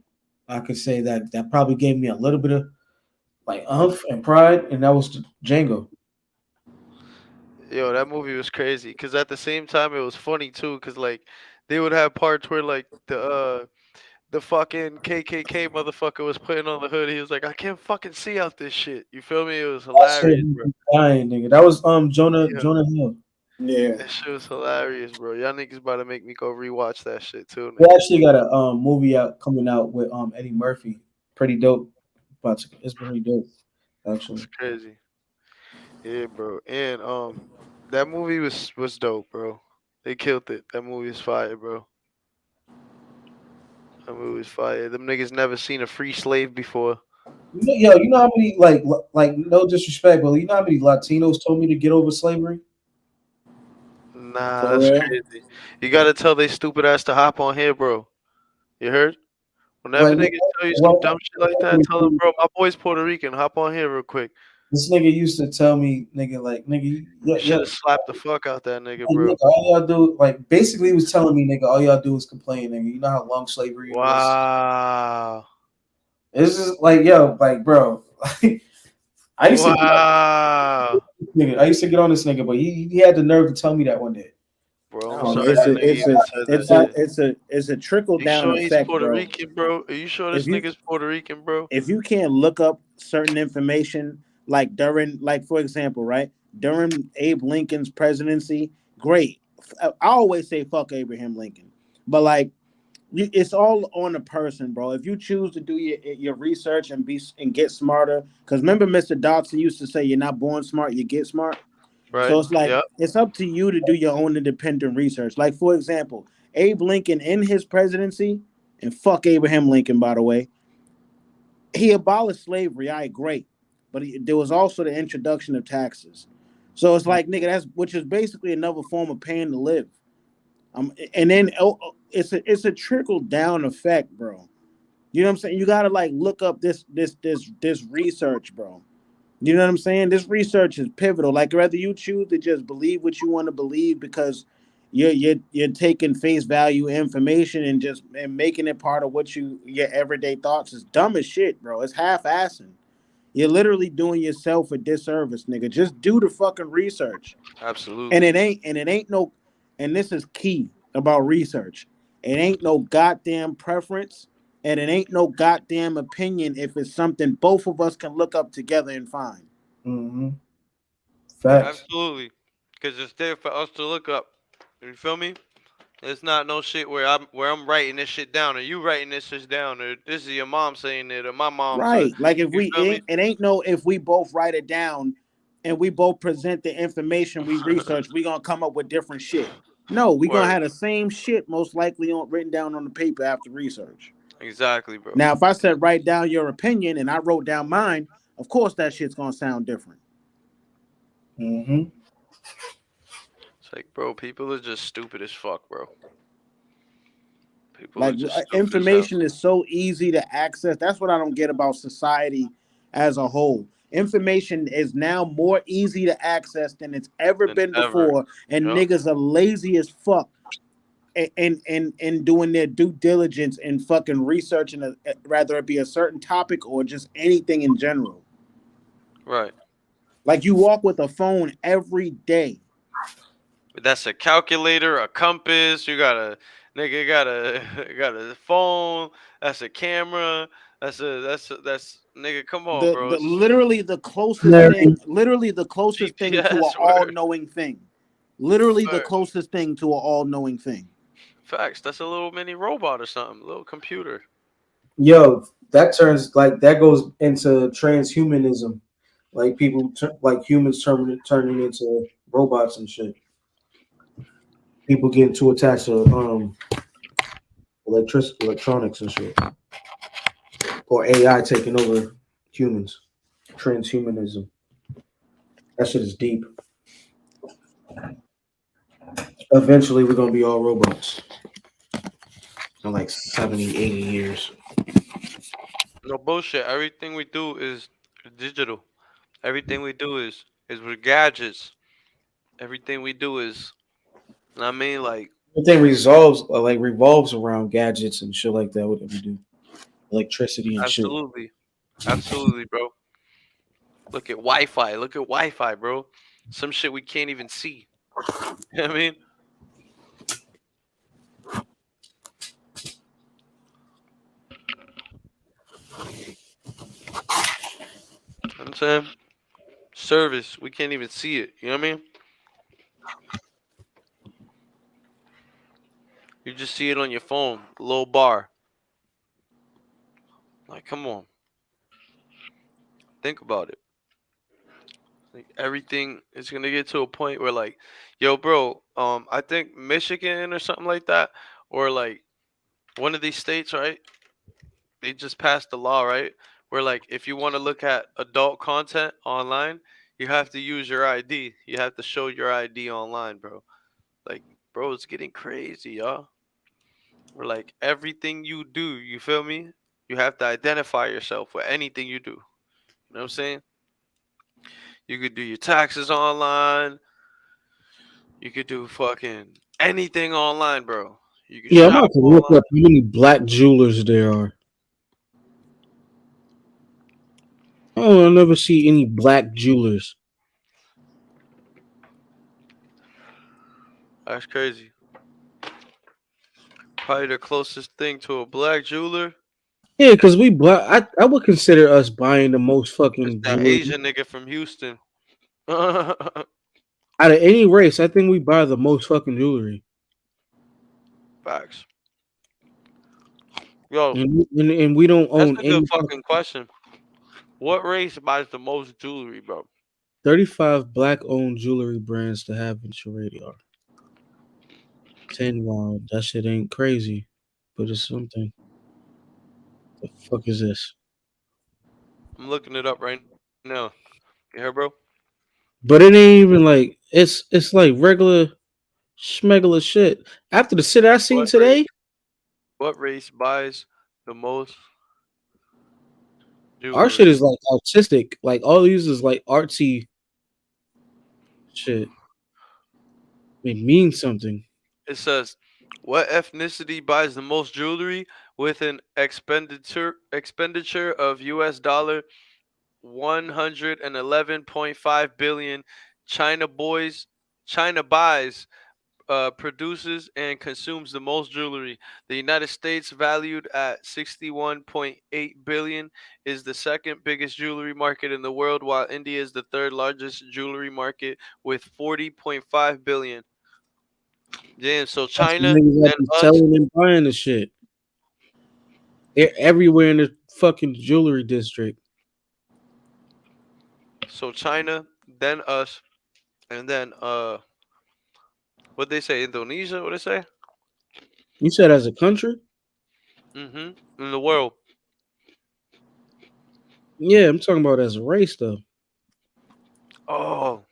I could say that probably gave me a little bit of like umph and pride, and that was Django. Yo, that movie was crazy because at the same time it was funny too because like they would have parts where like the fucking KKK motherfucker was putting on the hood. He was like, I can't fucking see out this shit. You feel me? It was That shit hilarious, bro. was dying, nigga. That was Yeah, Jonah Hill. Yeah. that shit was hilarious, bro. Y'all niggas about to make me go rewatch that shit too, They nigga. actually got a movie out coming out with Eddie Murphy. Pretty dope. It's pretty dope, It's actually. crazy. Yeah, bro. And that movie was dope, bro. They killed it. That movie is fire, bro. That movie was fire. Them niggas never seen a free slave before. You know how many like no disrespect, but you know how many Latinos told me to get over slavery? Nah, For that's real. crazy. You gotta tell they stupid ass to hop on here, bro. You heard? Whenever Like, niggas tell you some what, dumb shit like that, tell them, bro, my boy's Puerto Rican. Hop on here real quick. this nigga used to tell me, nigga, like, nigga, You should have slapped the fuck out that nigga, like, bro. nigga, all y'all do, like, basically, he was telling me, nigga, all y'all do is complain, nigga. You know how long slavery was. Wow. It's just like, yo, like, bro, I used to, Wow. nigga, I used to get on this nigga, but he had the nerve to tell me that one day. Bro, I'm No, sorry it's that a nigga it's even a said that it's a shit. it's a trickle You down sure he's effect, Puerto bro. Rican, bro? Are you sure this If you nigga's Puerto Rican, bro? if you can't look up certain information, like during, like for example, right, during Abe Lincoln's presidency, great. I always say fuck Abraham Lincoln, but like it's all on the person, bro. If you choose to do your research and get smarter, because remember, Mr. Dodson used to say, "You're not born smart, you get smart." Right. So it's like Yep. it's up to you to do your own independent research. Like for example, Abe Lincoln in his presidency, and fuck Abraham Lincoln, by the way, he abolished slavery. I great, but there was also the introduction of taxes. So it's like nigga, that's which is basically another form of paying to live. And then it's a trickle down effect, bro. You know what I'm saying? You gotta like look up this research, bro. You know what I'm saying? This research is pivotal. Like whether you choose to just believe what you want to believe because you're taking face value information and just and making it part of what your everyday thoughts is dumb as shit, bro. It's half-assing. You're literally doing yourself a disservice, nigga. Just do the fucking research. And Absolutely. it ain't no, and this is key about research. It ain't no goddamn preference, and it ain't no goddamn opinion if it's something both of us can look up together and find. Mm-hmm. Facts. Absolutely. Because it's there for us to look up. You feel me? It's not no shit where I'm writing this shit down, or you writing this shit down, or this is your mom saying it, or my mom's. Right. Like if You we feel me? it ain't no if we both write it down and we both present the information we research, we gonna come up with different shit. No, we gonna Word. have the same shit most likely on written down on the paper after research. Exactly, bro. Now, if I said write down your opinion and I wrote down mine, of course that shit's gonna sound different. Mm-hmm. It's like, bro, people are just stupid as fuck, bro. People are Like just stupid as hell. information is so easy to access. That's what I don't get about society as a whole. Information is now more easy to access than it's ever Than been ever. before, and Yup. niggas are lazy as fuck and doing their due diligence and fucking researching rather it be a certain topic or just anything in general. Right. Like you walk with a phone every day. That's a calculator, a compass. You got a nigga got a got a phone. That's a camera. That's nigga. Come on, bro. The It's literally the closest Larry. thing, literally the closest thing to an GPS. Word. all-knowing thing. Literally the Word. closest thing to an all-knowing thing. Facts. That's a little mini robot or something. Little computer. Yo, that turns like that goes into transhumanism. Like like humans turning into robots and shit. People getting too attached to electronics and shit, or AI taking over humans. Transhumanism. That shit is deep. Eventually, we're gonna be all robots in like 70, 80 years. No bullshit. Everything we do is digital. Everything we do is with gadgets. Everything we do is. I mean, like Everything revolves around gadgets and shit like that. What we do, electricity and shit. absolutely, absolutely, bro. Look at Wi-Fi. Look at Wi-Fi, bro. Some shit we can't even see. You know what I mean, I'm saying service. We can't even see it. You know what I mean? You just see it on your phone, little bar. Like, come on, think about it. Like, everything is gonna get to a point where, like, yo, bro, I think Michigan or something like that, or like one of these states, right? They just passed the law, right? Where like if you want to look at adult content online, you have to use your ID. You have to show your ID online, bro. Like, bro, it's getting crazy, y'all. Where like everything you do, you feel me? You have to identify yourself with anything you do. You know what I'm saying? You could do your taxes online. You could do fucking anything online, bro. You could Yeah, I'm shop about to look online. up how many black jewelers there are. Oh, I never see any black jewelers. That's crazy. Probably the closest thing to a black jeweler. Yeah, because we buy. I would consider us buying the most It's fucking that jewelry Asian nigga from Houston. out of any race. I think we buy the most fucking jewelry, Facts. Yo, and we don't that's own a good any fucking question. What race buys the most jewelry, bro? 35 black owned jewelry brands to have in your radar. 10. Wow, that shit ain't crazy, but it's something. The fuck is this? I'm looking it up right now. You hear, bro? But it ain't even like it's like regular schmegular shit. After the shit I seen What race? today, What race buys the most our shit jewelry? is like artistic. Like all these is like artsy shit. It means something. It says, "What ethnicity buys the most jewelry with an expenditure of US dollar 111.5 billion? China boys, China buys, produces and consumes the most jewelry. The United States, valued at 61.8 billion, is the second biggest jewelry market in the world, while India is the third largest jewelry market with 40.5 billion. Damn, so That's the China, niggas that then be us. selling and buying the shit. They're everywhere in the fucking jewelry district. So China, then us, and then what they say, Indonesia, what they say? You said as a country? Mm-hmm. In the world. Yeah, I'm talking about as a race though. Oh,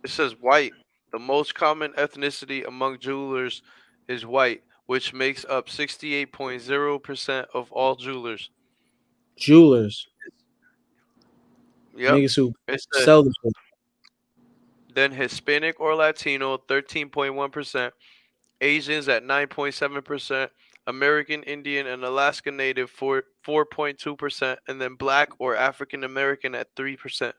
it says white. The most common ethnicity among jewelers is white, which makes up 68.0% of all jewelers. Jewelers, Yep. niggas who It said sell the shit. then Hispanic or Latino 13.1%, Asians at 9.7%, American Indian and Alaska Native 4.2%, and then Black or African American at 3%.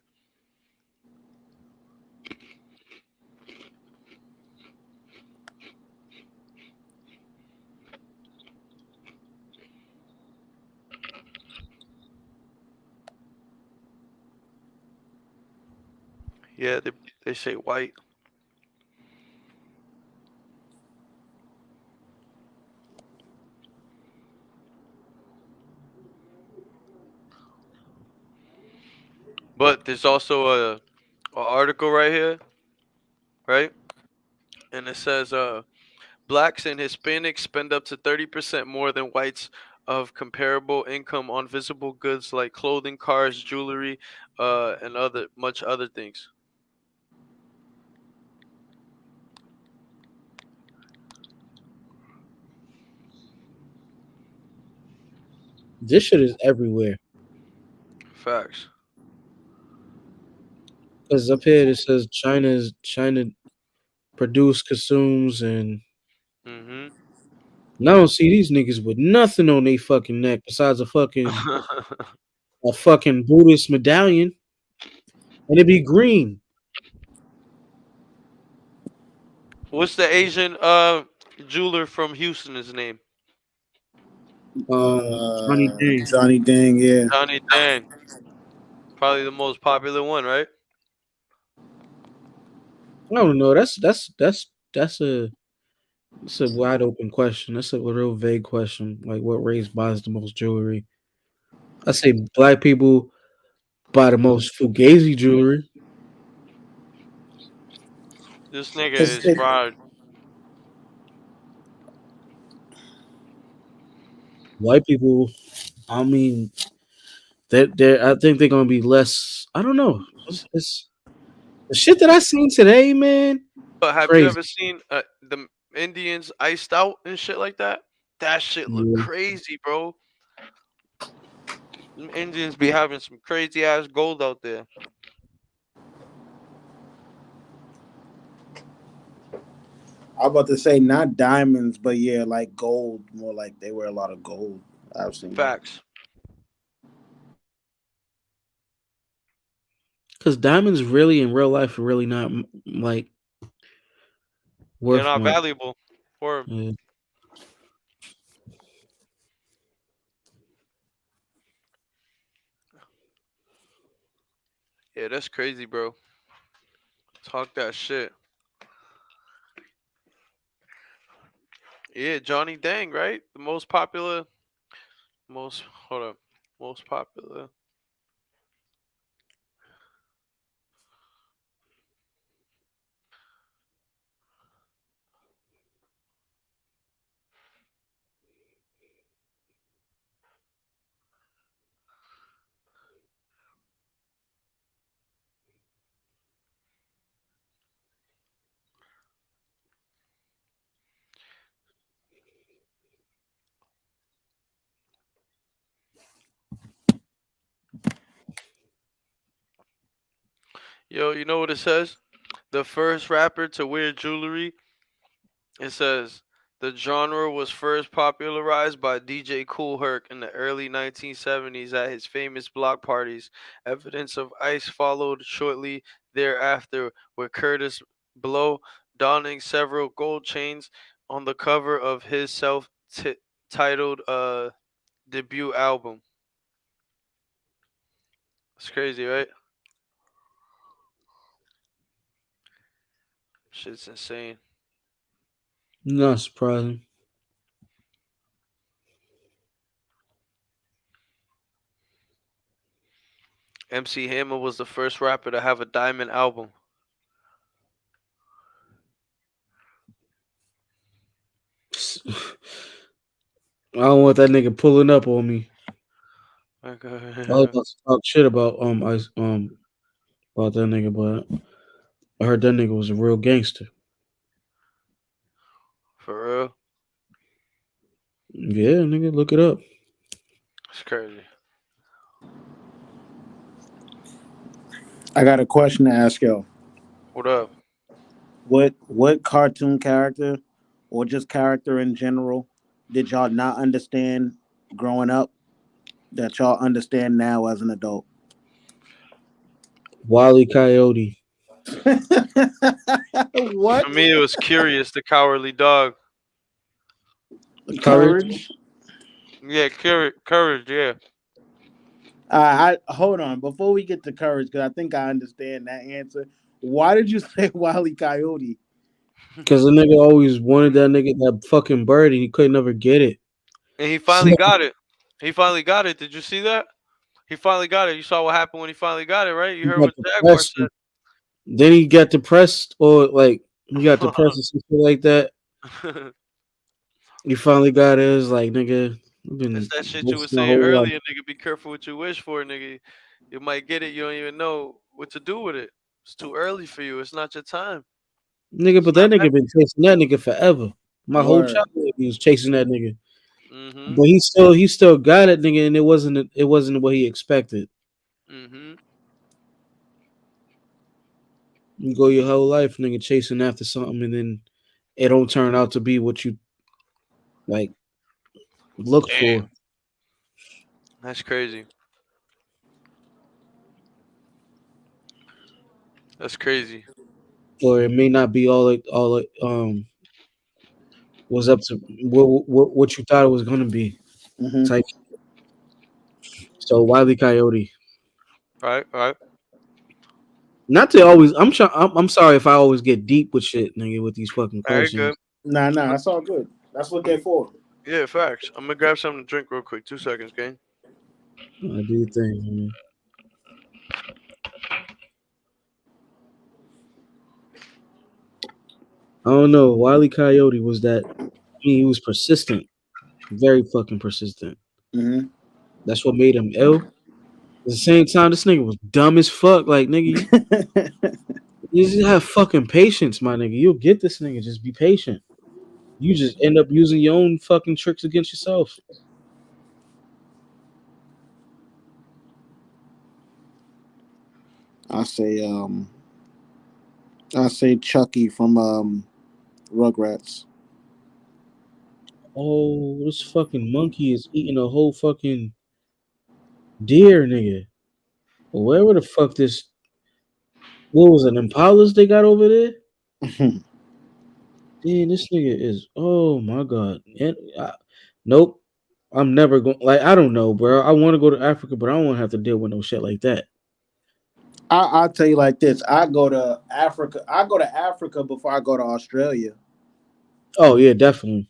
Yeah, they say white. But there's also a article right here, right? And it says blacks and Hispanics spend up to 30% more than whites of comparable income on visible goods like clothing, cars, jewelry, and other much other things. This shit is everywhere. Facts. Cause up here it says China produce, consumes, and Mhm. I don't see these niggas with nothing on their fucking neck besides a fucking Buddhist medallion, and it be green. What's the Asian jeweler from Houston? His name Johnny Dang. Johnny Dang, yeah. Johnny Dang. Probably the most popular one, right? I don't know. That's a wide open question. That's a real vague question. Like, what race buys the most jewelry? I say black people buy the most fugazi jewelry. This nigga It's, is it, fried. White people, I mean, I think they're gonna be less. I don't know. It's the shit that I seen today, man. But have you Crazy. ever seen the Indians iced out and shit like that? That shit look Yeah. crazy, bro. Them Indians be having some crazy ass gold out there. I was about to say not diamonds, but yeah, like gold. More like they wear a lot of gold. I've seen that. Facts. Because diamonds really in real life are really not like They're worth not much. valuable. Or Yeah. yeah, that's crazy, bro. Talk that shit. Yeah, Johnny Dang, right? The most popular, most hold up, most popular. Yo, you know what it says? The first rapper to wear jewelry. It says the genre was first popularized by DJ Kool Herc in the early 1970s at his famous block parties. Evidence of Ice followed shortly thereafter, with Curtis Blow donning several gold chains on the cover of his self-titled debut album. It's crazy, right? Shit's insane. Not surprising. MC Hammer was the first rapper to have a diamond album. I don't want that nigga pulling up on me. I was Okay. about to talk shit about about that nigga, but I heard that nigga was a real gangster. For real? Yeah, nigga, look it up. It's crazy. I got a question to ask y'all. What up? What cartoon character or just character in general did y'all not understand growing up that y'all understand now as an adult? Wally Coyote. What? For me, it was Curious, the cowardly dog. Courage. Courage? Yeah, courage. Yeah, I hold on before we get to courage because I think I understand that answer. Why did you say Wile Coyote? Because the nigga always wanted that fucking bird and he could never get it. and he So finally got it. He finally got it. Did you see that? He finally got it. You saw what happened when he finally got it, right? You he heard got what Jaguar depressed. Then he got depressed or like he got depressed or something like that. said. He finally got it. It was like, nigga, I've It's been that shit you were wasting my saying whole life. earlier, nigga. Be careful what you wish for, nigga. You might get it. You don't even know what to do with it. It's too early for you. It's not your time. Nigga, It's but not that nigga meant. been chasing that nigga forever. My whole Word. childhood he was chasing that nigga. Mm-hmm. But he still got it, nigga, and it wasn't what he expected. Mm-hmm. You go your whole life, nigga, chasing after something, and then it don't turn out to be what you like looked for, Damn. That's crazy. That's crazy. or it may not be all it was up to what you thought it was gonna be. Hmm. Type. So Wiley Coyote. Right. Right. Not to always. I'm sorry if I always get deep with shit, nigga, with these fucking Very good. questions. Nah, that's all good. That's what they're for. Yeah, facts. I'm gonna grab something to drink real quick. 2 seconds, gang. I do you think, man. I don't know. Wiley Coyote was that. He was persistent, very fucking persistent. Hmm. That's what made him ill. At the same time, this nigga was dumb as fuck. Like, nigga, you just have fucking patience, my nigga. You'll get this nigga. Just be patient. You just end up using your own fucking tricks against yourself. I say I say Chucky from Rugrats. Oh, this fucking monkey is eating a whole fucking deer, nigga. Wherever the fuck this, what was it, Impalas they got over there? Damn, this nigga is. Oh my god. And nope. I'm never going. Like I don't know, bro. I want to go to Africa, but I don't want to have to deal with no shit like that. I'll tell you like this. I go to Africa. I go to Africa before I go to Australia. Oh yeah, definitely.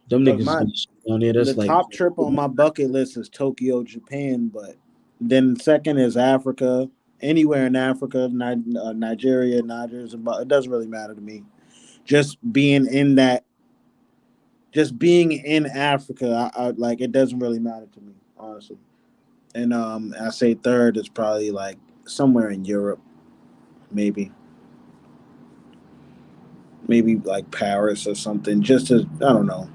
Them Look, niggas is my doing shit down there. the That's like, top trip on my bucket list is Tokyo, Japan, but then second is Africa. Anywhere in Africa, Nigeria, Niger, Zimbabwe, it doesn't really matter to me. Just being in that, just being in Africa, I like it doesn't really matter to me, honestly. And I say third is probably like somewhere in Europe, maybe, maybe like Paris or something. Just to I don't know,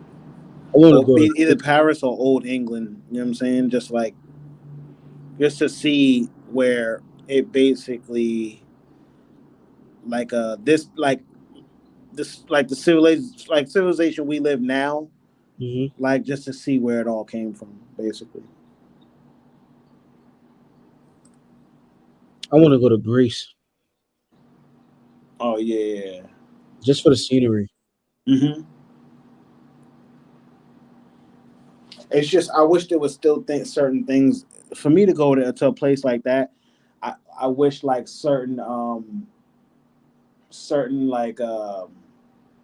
I want to or go be to. either Paris or Old England. You know what I'm saying? Just to see where it basically like the civilization we live now, Mhm. like just to see where it all came from, basically. I want to go to Greece Oh yeah. just for the scenery. Mm-hmm. It's just I wish there was still certain things for me to go to a place like that. I wish like certain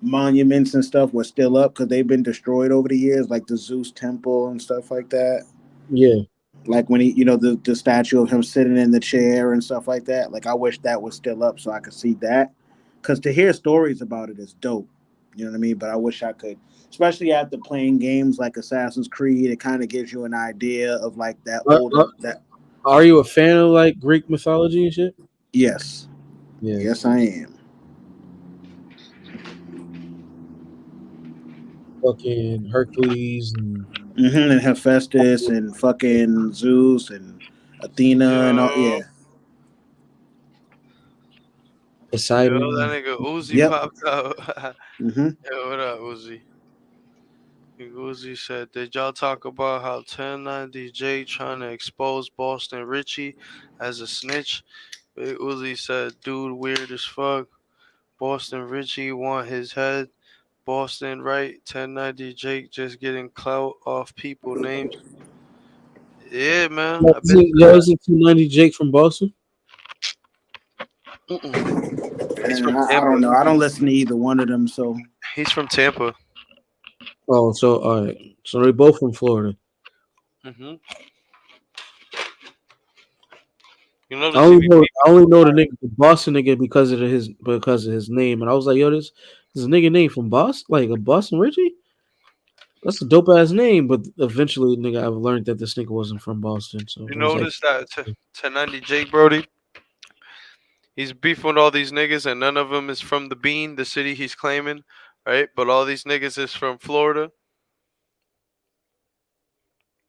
monuments and stuff were still up because they've been destroyed over the years, like the Zeus temple and stuff like that. Yeah, Like when he, the statue of him sitting in the chair and stuff like that. Like I wish that was still up so I could see that. Because to hear stories about it is dope. You know what I mean? But I wish I could, especially after playing games like Assassin's Creed. It kind of gives you an idea of like that are, older are, that. are you a fan of like Greek mythology and shit? Yes, Yeah, yes, I am. fucking Hercules and And Hephaestus and fucking Zeus and Athena and all. Yo, Yeah. that Poseidon. nigga Uzi Yep. popped out. hmm Yo, what up, Uzi? Big Uzi said, did y'all talk about how 1090J trying to expose Boston Richie as a snitch? Big Uzi said, dude, weird as fuck. Boston Richie want his head. Boston, right? 1090 Jake just getting clout off people names. Yeah, man. I've been to that. Isn't 290 Jake from Boston? He's And from I Tampa. don't know. I don't listen to either one of them. So He's from Tampa. Oh, so all right. So they both from Florida. hmm You know the I only know CBP. I only know the Boston nigga because of his name, and I was like, yo, this is a nigga name from Boston, like a Boston Richie. That's a dope ass name, but eventually, nigga, I've learned that this nigga wasn't from Boston, so You it was like, notice that 1090 Jake Brody? He's beefing with all these niggas, and none of them is from the Bean, the city he's claiming, right? But all these niggas is from Florida.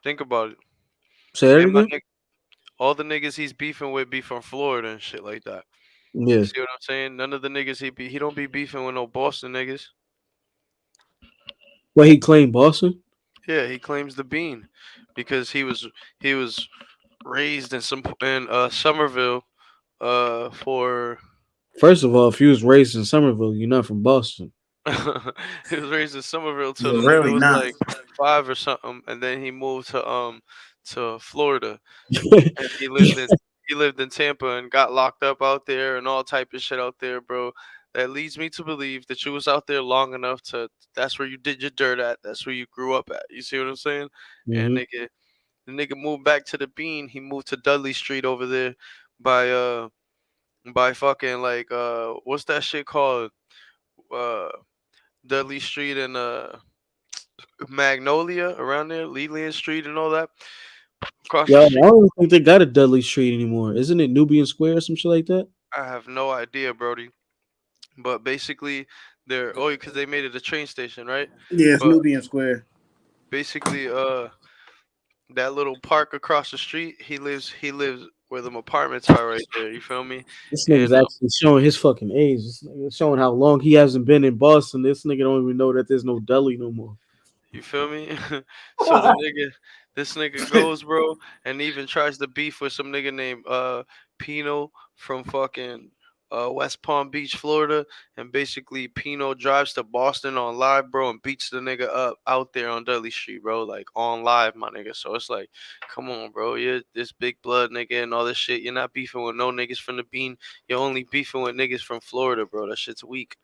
Think about it. say that Name my again. nigga. All the niggas he's beefing with be from Florida and shit like that. You Yeah, see what I'm saying? None of the niggas he don't be beefing with no Boston niggas. well, he claimed Boston. Yeah, he claims the Bean because he was raised in Somerville for First of all, if you was raised in Somerville, you're not from Boston. he was raised in Somerville till the you're nigga really was not. like 5 or something, and then he moved to Florida, and he lived in Tampa and got locked up out there and all type of shit out there, bro. That leads me to believe that you was out there long enough to that's where you did your dirt at. That's where you grew up at. You see what I'm saying? And hmm the nigga moved back to the Bean. He moved to Dudley Street over there by fucking like what's that shit called? Uh Dudley Street and Magnolia around there, Leland Street and all that. Across Yo, the I street. don't think they got a Dudley Street anymore. Isn't it Nubian Square or some shit like that? I have no idea, Brody. But basically, because they made it a train station, right? Yeah, it's But Nubian Square. basically, that little park across the street, he lives where them apartments are right there. You feel me? This nigga's And actually showing his fucking age. This nigga showing how long he hasn't been in Boston. This nigga don't even know that there's no deli no more. you feel me? So this nigga goes, bro, and even tries to beef with some nigga named Pino from fucking West Palm Beach, Florida, and basically Pino drives to Boston on live, bro, and beats the nigga up out there on Dudley Street, bro, like on live, my nigga. So it's like, come on, bro, you're this big blood nigga and all this shit. You're not beefing with no niggas from the bean. You're only beefing with niggas from Florida, bro. That shit's weak.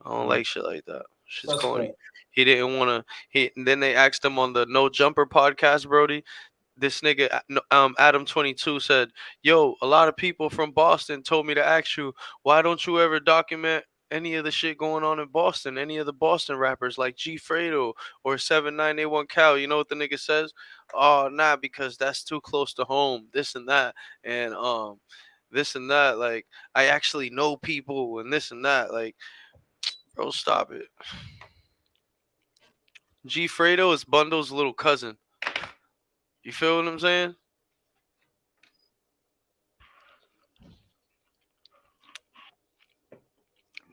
I don't like shit like that. Shit's corny. Suspect. He didn't want to. And then they asked him on the No Jumper podcast, Brody. This nigga, Adam 22 said, "Yo, a lot of people from Boston told me to ask you, why don't you ever document any of the shit going on in Boston? Any of the Boston rappers like G Fredo or 7981 Cal? You know what the nigga says? Oh, nah, because that's too close to home. This and that, and this and that. Like, I actually know people and this and that. Like, bro, stop it." G Fredo is Bundle's little cousin. You feel what I'm saying?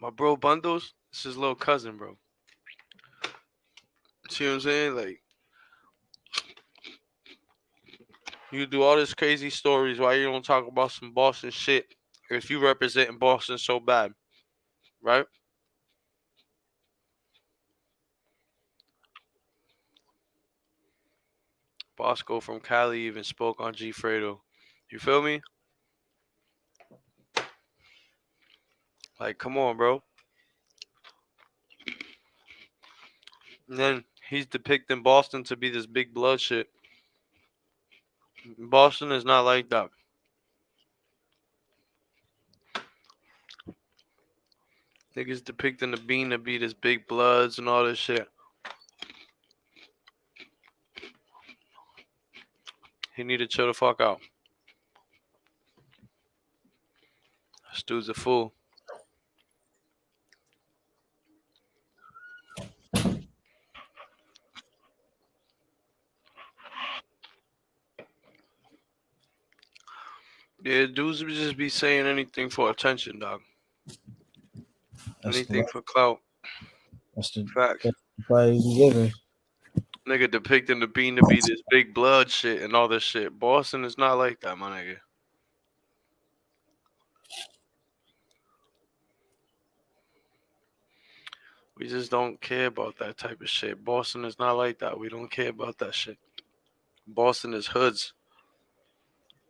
My bro Bundles, it's his little cousin, bro. See what I'm saying? Like, you do all this crazy stories. Why you don't talk about some Boston shit if you representing Boston so bad, right? Bosco from Cali even spoke on G Fredo. You feel me? Like, come on, bro. And then he's depicting Boston to be this big blood shit. Boston is not like that. Niggas depicting the bean to be this big bloods and all this shit. He need to chill the fuck out. This dude's a fool. Yeah, dudes would just be saying anything for attention, dog. That's Anything the for clout. that's the Facts. that's the prize you giving. Nigga depicting the bean to be this big blood shit and all this shit. Boston is not like that, my nigga. We just don't care about that type of shit. Boston is not like that. We don't care about that shit. Boston is hoods.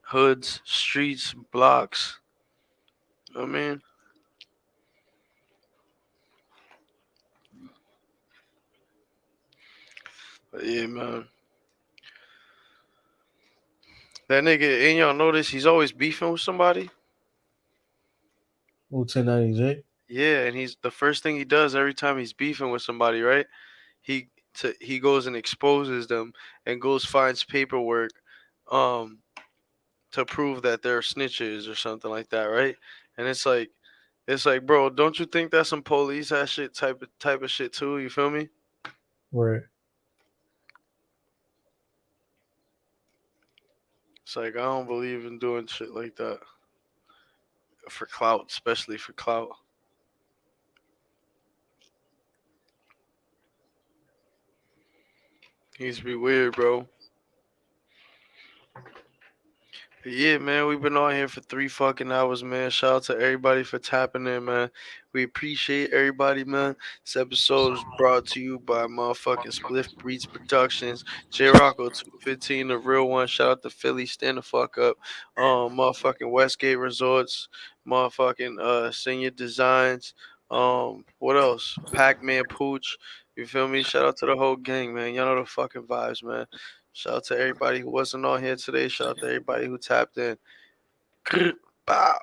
Hoods, streets, blocks. I mean, but yeah, man. That nigga, ain't y'all notice he's always beefing with somebody? Ooh, 1090, Yeah, and he's the first thing he does every time he's beefing with somebody, right? He goes and exposes them and goes finds paperwork um to prove that they're snitches or something like that, right? And it's like, bro, don't you think that's some police ass shit type of shit too? You feel me? right? It's like I don't believe in doing shit like that for clout, especially for clout. He used to be weird, bro. But yeah, man, we've been on here for 3 fucking hours, man. Shout out to everybody for tapping in, man. We appreciate everybody, man. This episode is brought to you by motherfucking Spliff Breeds Productions, J Rocco 215, the real one. Shout out to Philly, stand the fuck up. Motherfucking Westgate Resorts, motherfucking Senior Designs. What else? Pac-Man Pooch. You feel me? Shout out to the whole gang, man. Y'all know the fucking vibes, man. Shout out to everybody who wasn't on here today. Shout out to everybody who tapped in. Bow.